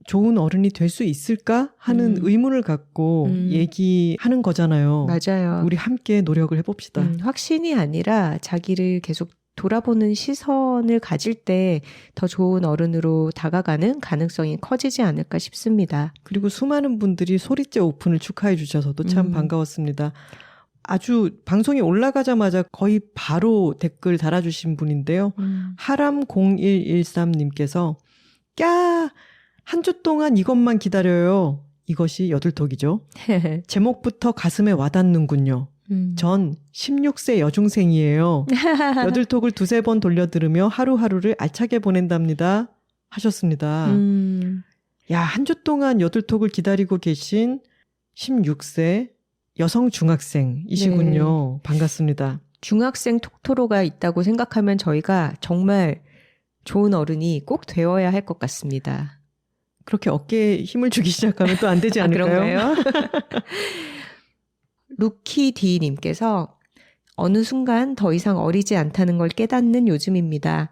좋은 어른이 될 수 있을까 하는 의문을 갖고 얘기하는 거잖아요. 맞아요. 우리 함께 노력을 해봅시다. 확신이 아니라 자기를 계속 돌아보는 시선을 가질 때 더 좋은 어른으로 다가가는 가능성이 커지지 않을까 싶습니다. 그리고 수많은 분들이 소리째 오픈을 축하해 주셔서도 참 반가웠습니다. 아주 방송이 올라가자마자 거의 바로 댓글 달아주신 분인데요. 하람0113님께서 꺄! 한 주 동안 이것만 기다려요. 이것이 여둘톡이죠. 제목부터 가슴에 와닿는군요. 전 16세 여중생이에요. 여둘톡을 두세 번 돌려 들으며 하루하루를 알차게 보낸답니다. 하셨습니다. 야, 한 주 동안 여둘톡을 기다리고 계신 16세 여성 중학생이시군요. 네. 반갑습니다. 중학생 톡토로가 있다고 생각하면 저희가 정말 좋은 어른이 꼭 되어야 할 것 같습니다. 그렇게 어깨에 힘을 주기 시작하면 또 안 되지 않을까요? 그런가요? 루키디님께서 어느 순간 더 이상 어리지 않다는 걸 깨닫는 요즘입니다.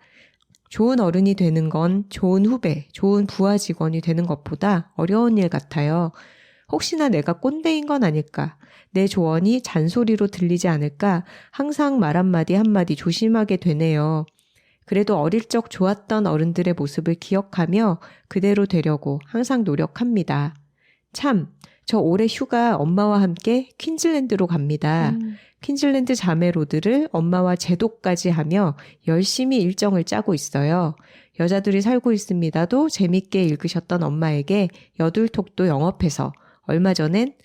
좋은 어른이 되는 건 좋은 후배, 좋은 부하 직원이 되는 것보다 어려운 일 같아요. 혹시나 내가 꼰대인 건 아닐까? 내 조언이 잔소리로 들리지 않을까? 항상 말 한마디 한마디 조심하게 되네요. 그래도 어릴 적 좋았던 어른들의 모습을 기억하며 그대로 되려고 항상 노력합니다. 참, 저 올해 휴가 엄마와 함께 퀸즐랜드로 갑니다. 퀸즐랜드 자매로드를 엄마와 제도까지 하며 열심히 일정을 짜고 있어요. 여자들이 살고 있습니다도 재밌게 읽으셨던 엄마에게 여둘톡도 영업해서 얼마 전엔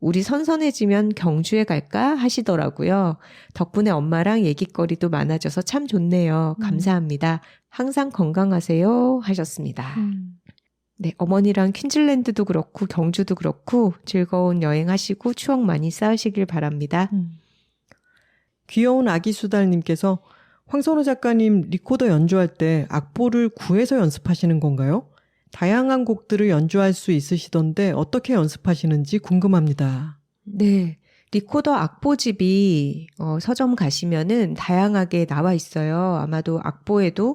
우리 선선해지면 경주에 갈까 하시더라고요. 덕분에 엄마랑 얘기거리도 많아져서 참 좋네요. 감사합니다. 항상 건강하세요 하셨습니다. 네, 어머니랑 퀸즐랜드도 그렇고 경주도 그렇고 즐거운 여행하시고 추억 많이 쌓으시길 바랍니다. 귀여운 아기 수달님께서 황선우 작가님 리코더 연주할 때 악보를 구해서 연습하시는 건가요? 다양한 곡들을 연주할 수 있으시던데 어떻게 연습하시는지 궁금합니다. 네, 리코더 악보집이 서점 가시면은 다양하게 나와 있어요. 아마도 악보에도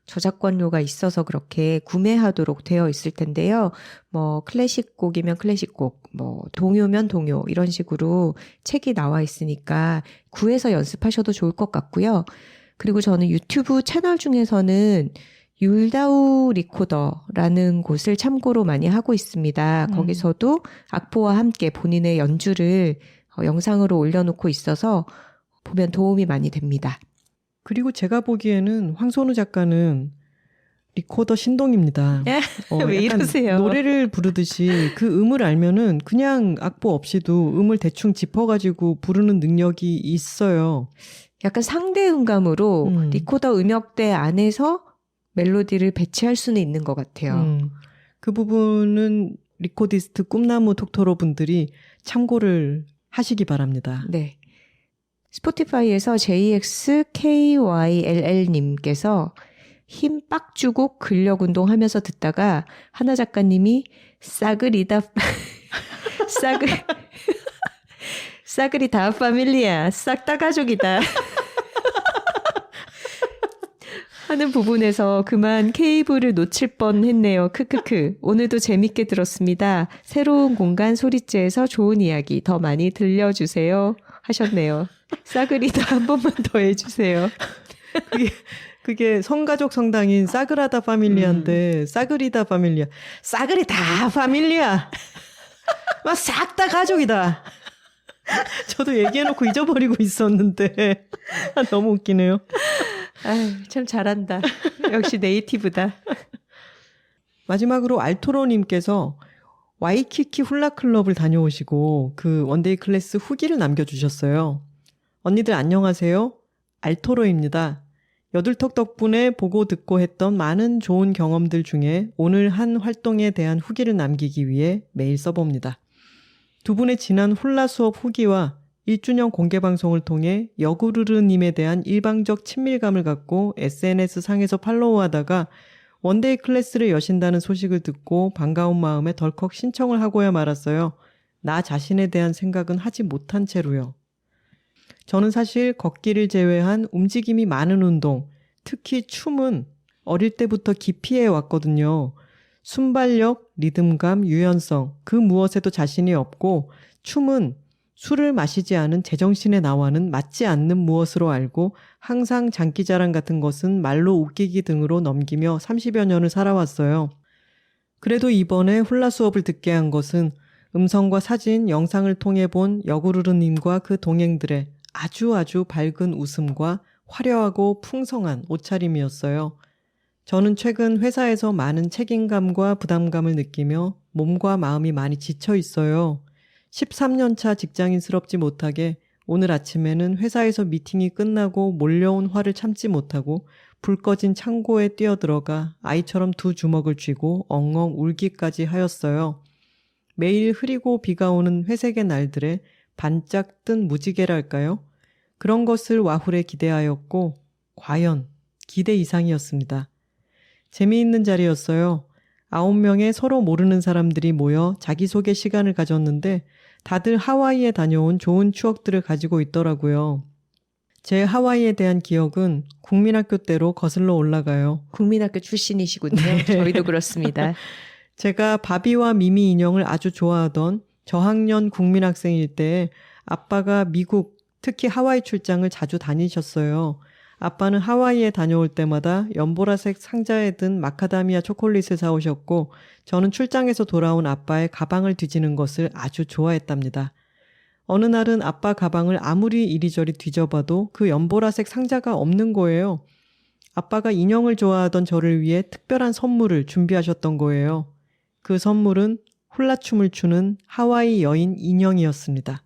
저작권료가 있어서 그렇게 구매하도록 되어 있을 텐데요. 뭐 클래식 곡이면 클래식 곡, 뭐 동요면 동요 이런 식으로 책이 나와 있으니까 구해서 연습하셔도 좋을 것 같고요. 그리고 저는 유튜브 채널 중에서는 율다우 리코더라는 곳을 참고로 많이 하고 있습니다. 거기서도 악보와 함께 본인의 연주를 영상으로 올려놓고 있어서 보면 도움이 많이 됩니다. 그리고 제가 보기에는 황선우 작가는 리코더 신동입니다. 왜 이러세요? 노래를 부르듯이 그 음을 알면은 그냥 악보 없이도 음을 대충 짚어가지고 부르는 능력이 있어요. 약간 상대 음감으로 리코더 음역대 안에서 멜로디를 배치할 수는 있는 것 같아요. 그 부분은 리코디스트 꿈나무 톡토로 분들이 참고를 하시기 바랍니다. 네. 스포티파이에서 JXKYLL님께서 힘 빡 주고 근력 운동하면서 듣다가 하나 작가님이 싸그리다 싸그리다 파밀리아 싹 다 가족이다 하는 부분에서 그만 케이블을 놓칠 뻔했네요. 크크크. 오늘도 재밌게 들었습니다. 새로운 공간 소리째에서 좋은 이야기 더 많이 들려주세요. 하셨네요. 싸그리다 한 번만 더 해주세요. 그게 성가족 성당인 사그라다 파밀리아인데 싸그리다 파밀리아. 싸그리다 파밀리아. 막 싹 다 가족이다. 저도 얘기해놓고 잊어버리고 있었는데 너무 웃기네요. 아유, 참 잘한다. 역시 네이티브다. 마지막으로 알토로님께서 와이키키 훌라클럽을 다녀오시고 그 원데이 클래스 후기를 남겨주셨어요. 언니들 안녕하세요. 알토로입니다. 여둘톡 덕분에 보고 듣고 했던 많은 좋은 경험들 중에 오늘 한 활동에 대한 후기를 남기기 위해 메일 써봅니다. 두 분의 지난 훌라 수업 후기와 1주년 공개방송을 통해 여구르르님에 대한 일방적 친밀감을 갖고 SNS 상에서 팔로우하다가 원데이 클래스를 여신다는 소식을 듣고 반가운 마음에 덜컥 신청을 하고야 말았어요. 나 자신에 대한 생각은 하지 못한 채로요. 저는 사실 걷기를 제외한 움직임이 많은 운동, 특히 춤은 어릴 때부터 기피해 왔거든요. 순발력, 리듬감, 유연성, 그 무엇에도 자신이 없고 춤은 술을 마시지 않은 제정신의 나와는 맞지 않는 무엇으로 알고 항상 장기자랑 같은 것은 말로 웃기기 등으로 넘기며 30여 년을 살아왔어요. 그래도 이번에 훌라 수업을 듣게 한 것은 음성과 사진, 영상을 통해 본 여구르르님과 그 동행들의 아주 밝은 웃음과 화려하고 풍성한 옷차림이었어요. 저는 최근 회사에서 많은 책임감과 부담감을 느끼며 몸과 마음이 많이 지쳐 있어요. 13년차 직장인스럽지 못하게 오늘 아침에는 회사에서 미팅이 끝나고 몰려온 화를 참지 못하고 불 꺼진 창고에 뛰어들어가 아이처럼 두 주먹을 쥐고 엉엉 울기까지 하였어요. 매일 흐리고 비가 오는 회색의 날들에 반짝 뜬 무지개랄까요? 그런 것을 와훌에 기대하였고 과연 기대 이상이었습니다. 재미있는 자리였어요. 9명의 서로 모르는 사람들이 모여 자기소개 시간을 가졌는데 다들 하와이에 다녀온 좋은 추억들을 가지고 있더라고요. 제 하와이에 대한 기억은 국민학교 때로 거슬러 올라가요. 국민학교 출신이시군요. 네. 저희도 그렇습니다. 제가 바비와 미미 인형을 아주 좋아하던 저학년 국민학생일 때 아빠가 미국, 특히 하와이 출장을 자주 다니셨어요. 아빠는 하와이에 다녀올 때마다 연보라색 상자에 든 마카다미아 초콜릿을 사오셨고 저는 출장에서 돌아온 아빠의 가방을 뒤지는 것을 아주 좋아했답니다. 어느 날은 아빠 가방을 아무리 이리저리 뒤져봐도 그 연보라색 상자가 없는 거예요. 아빠가 인형을 좋아하던 저를 위해 특별한 선물을 준비하셨던 거예요. 그 선물은 훌라춤을 추는 하와이 여인 인형이었습니다.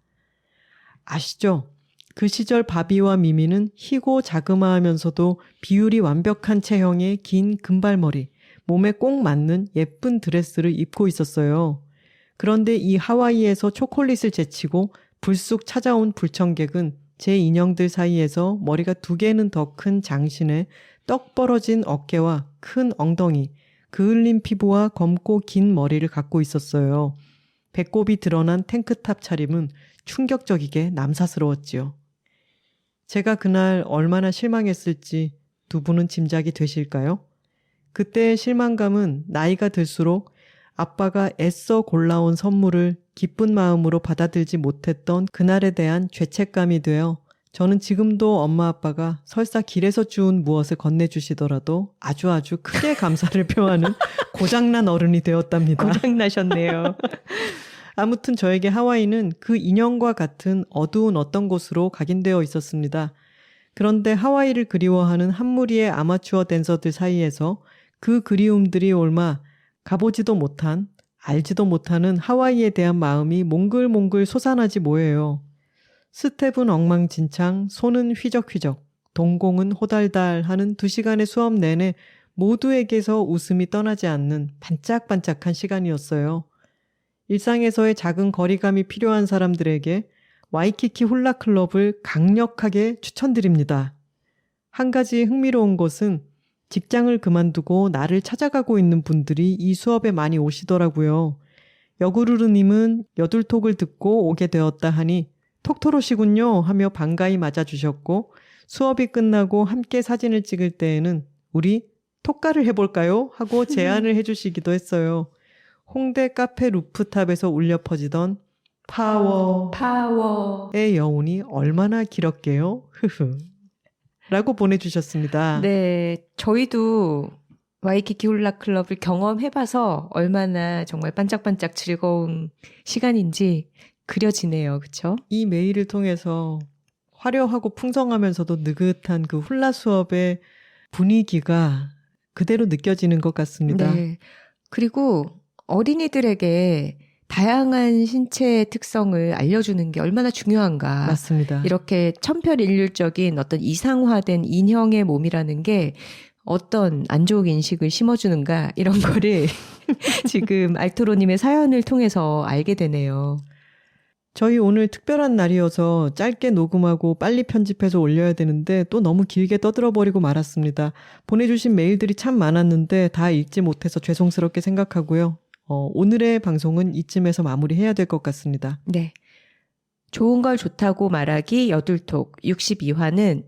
아시죠? 그 시절 바비와 미미는 희고 자그마하면서도 비율이 완벽한 체형의 긴 금발머리, 몸에 꼭 맞는 예쁜 드레스를 입고 있었어요. 그런데 이 하와이에서 초콜릿을 제치고 불쑥 찾아온 불청객은 제 인형들 사이에서 머리가 2개는 더 큰 장신에 떡 벌어진 어깨와 큰 엉덩이, 그을린 피부와 검고 긴 머리를 갖고 있었어요. 배꼽이 드러난 탱크탑 차림은 충격적이게 남사스러웠지요. 제가 그날 얼마나 실망했을지 두 분은 짐작이 되실까요? 그때의 실망감은 나이가 들수록 아빠가 애써 골라온 선물을 기쁜 마음으로 받아들지 못했던 그날에 대한 죄책감이 되어 저는 지금도 엄마 아빠가 설사 길에서 주운 무엇을 건네주시더라도 아주 크게 감사를 표하는 고장난 어른이 되었답니다. 고장나셨네요. 아무튼 저에게 하와이는 그 인형과 같은 어두운 어떤 곳으로 각인되어 있었습니다. 그런데 하와이를 그리워하는 한 무리의 아마추어 댄서들 사이에서 그 그리움들이 옮아 가보지도 못한, 알지도 못하는 하와이에 대한 마음이 몽글몽글 솟아나지 뭐예요. 스텝은 엉망진창, 손은 휘적휘적, 동공은 호달달 하는 2시간의 수업 내내 모두에게서 웃음이 떠나지 않는 반짝반짝한 시간이었어요. 일상에서의 작은 거리감이 필요한 사람들에게 와이키키 훌라클럽을 강력하게 추천드립니다. 한 가지 흥미로운 것은 직장을 그만두고 나를 찾아가고 있는 분들이 이 수업에 많이 오시더라고요. 여구르르님은 여둘톡을 듣고 오게 되었다 하니 톡토로시군요 하며 반가이 맞아주셨고 수업이 끝나고 함께 사진을 찍을 때에는 우리 톡가를 해볼까요? 하고 제안을 해주시기도 했어요. 홍대 카페 루프탑에서 울려 퍼지던 파워의 여운이 얼마나 길었게요? 라고 보내주셨습니다. 네, 저희도 와이키키 훌라 클럽을 경험해봐서 얼마나 정말 반짝반짝 즐거운 시간인지 그려지네요. 그쵸? 이 메일을 통해서 화려하고 풍성하면서도 느긋한 그 훌라 수업의 분위기가 그대로 느껴지는 것 같습니다. 네. 그리고 어린이들에게 다양한 신체의 특성을 알려주는 게 얼마나 중요한가. 맞습니다. 이렇게 천편일률적인 어떤 이상화된 인형의 몸이라는 게 어떤 안 좋은 인식을 심어주는가 이런 거를 지금 알토로님의 사연을 통해서 알게 되네요. 저희 오늘 특별한 날이어서 짧게 녹음하고 빨리 편집해서 올려야 되는데 또 너무 길게 떠들어버리고 말았습니다. 보내주신 메일들이 참 많았는데 다 읽지 못해서 죄송스럽게 생각하고요. 오늘의 방송은 이쯤에서 마무리해야 될 것 같습니다. 네. 좋은 걸 좋다고 말하기 여둘톡 62화는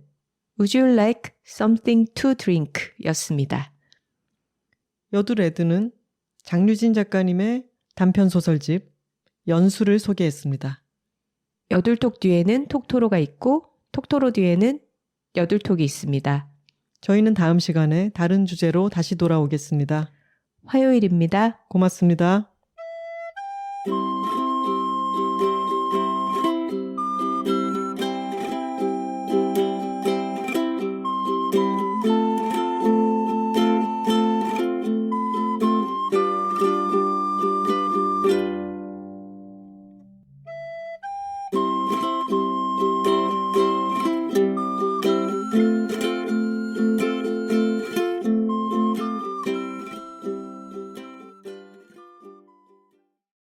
Would you like something to drink? 였습니다. 여두레드는 장류진 작가님의 단편소설집 연수를 소개했습니다. 여둘톡 뒤에는 톡토로가 있고 톡토로 뒤에는 여둘톡이 있습니다. 저희는 다음 시간에 다른 주제로 다시 돌아오겠습니다. 화요일입니다. 고맙습니다.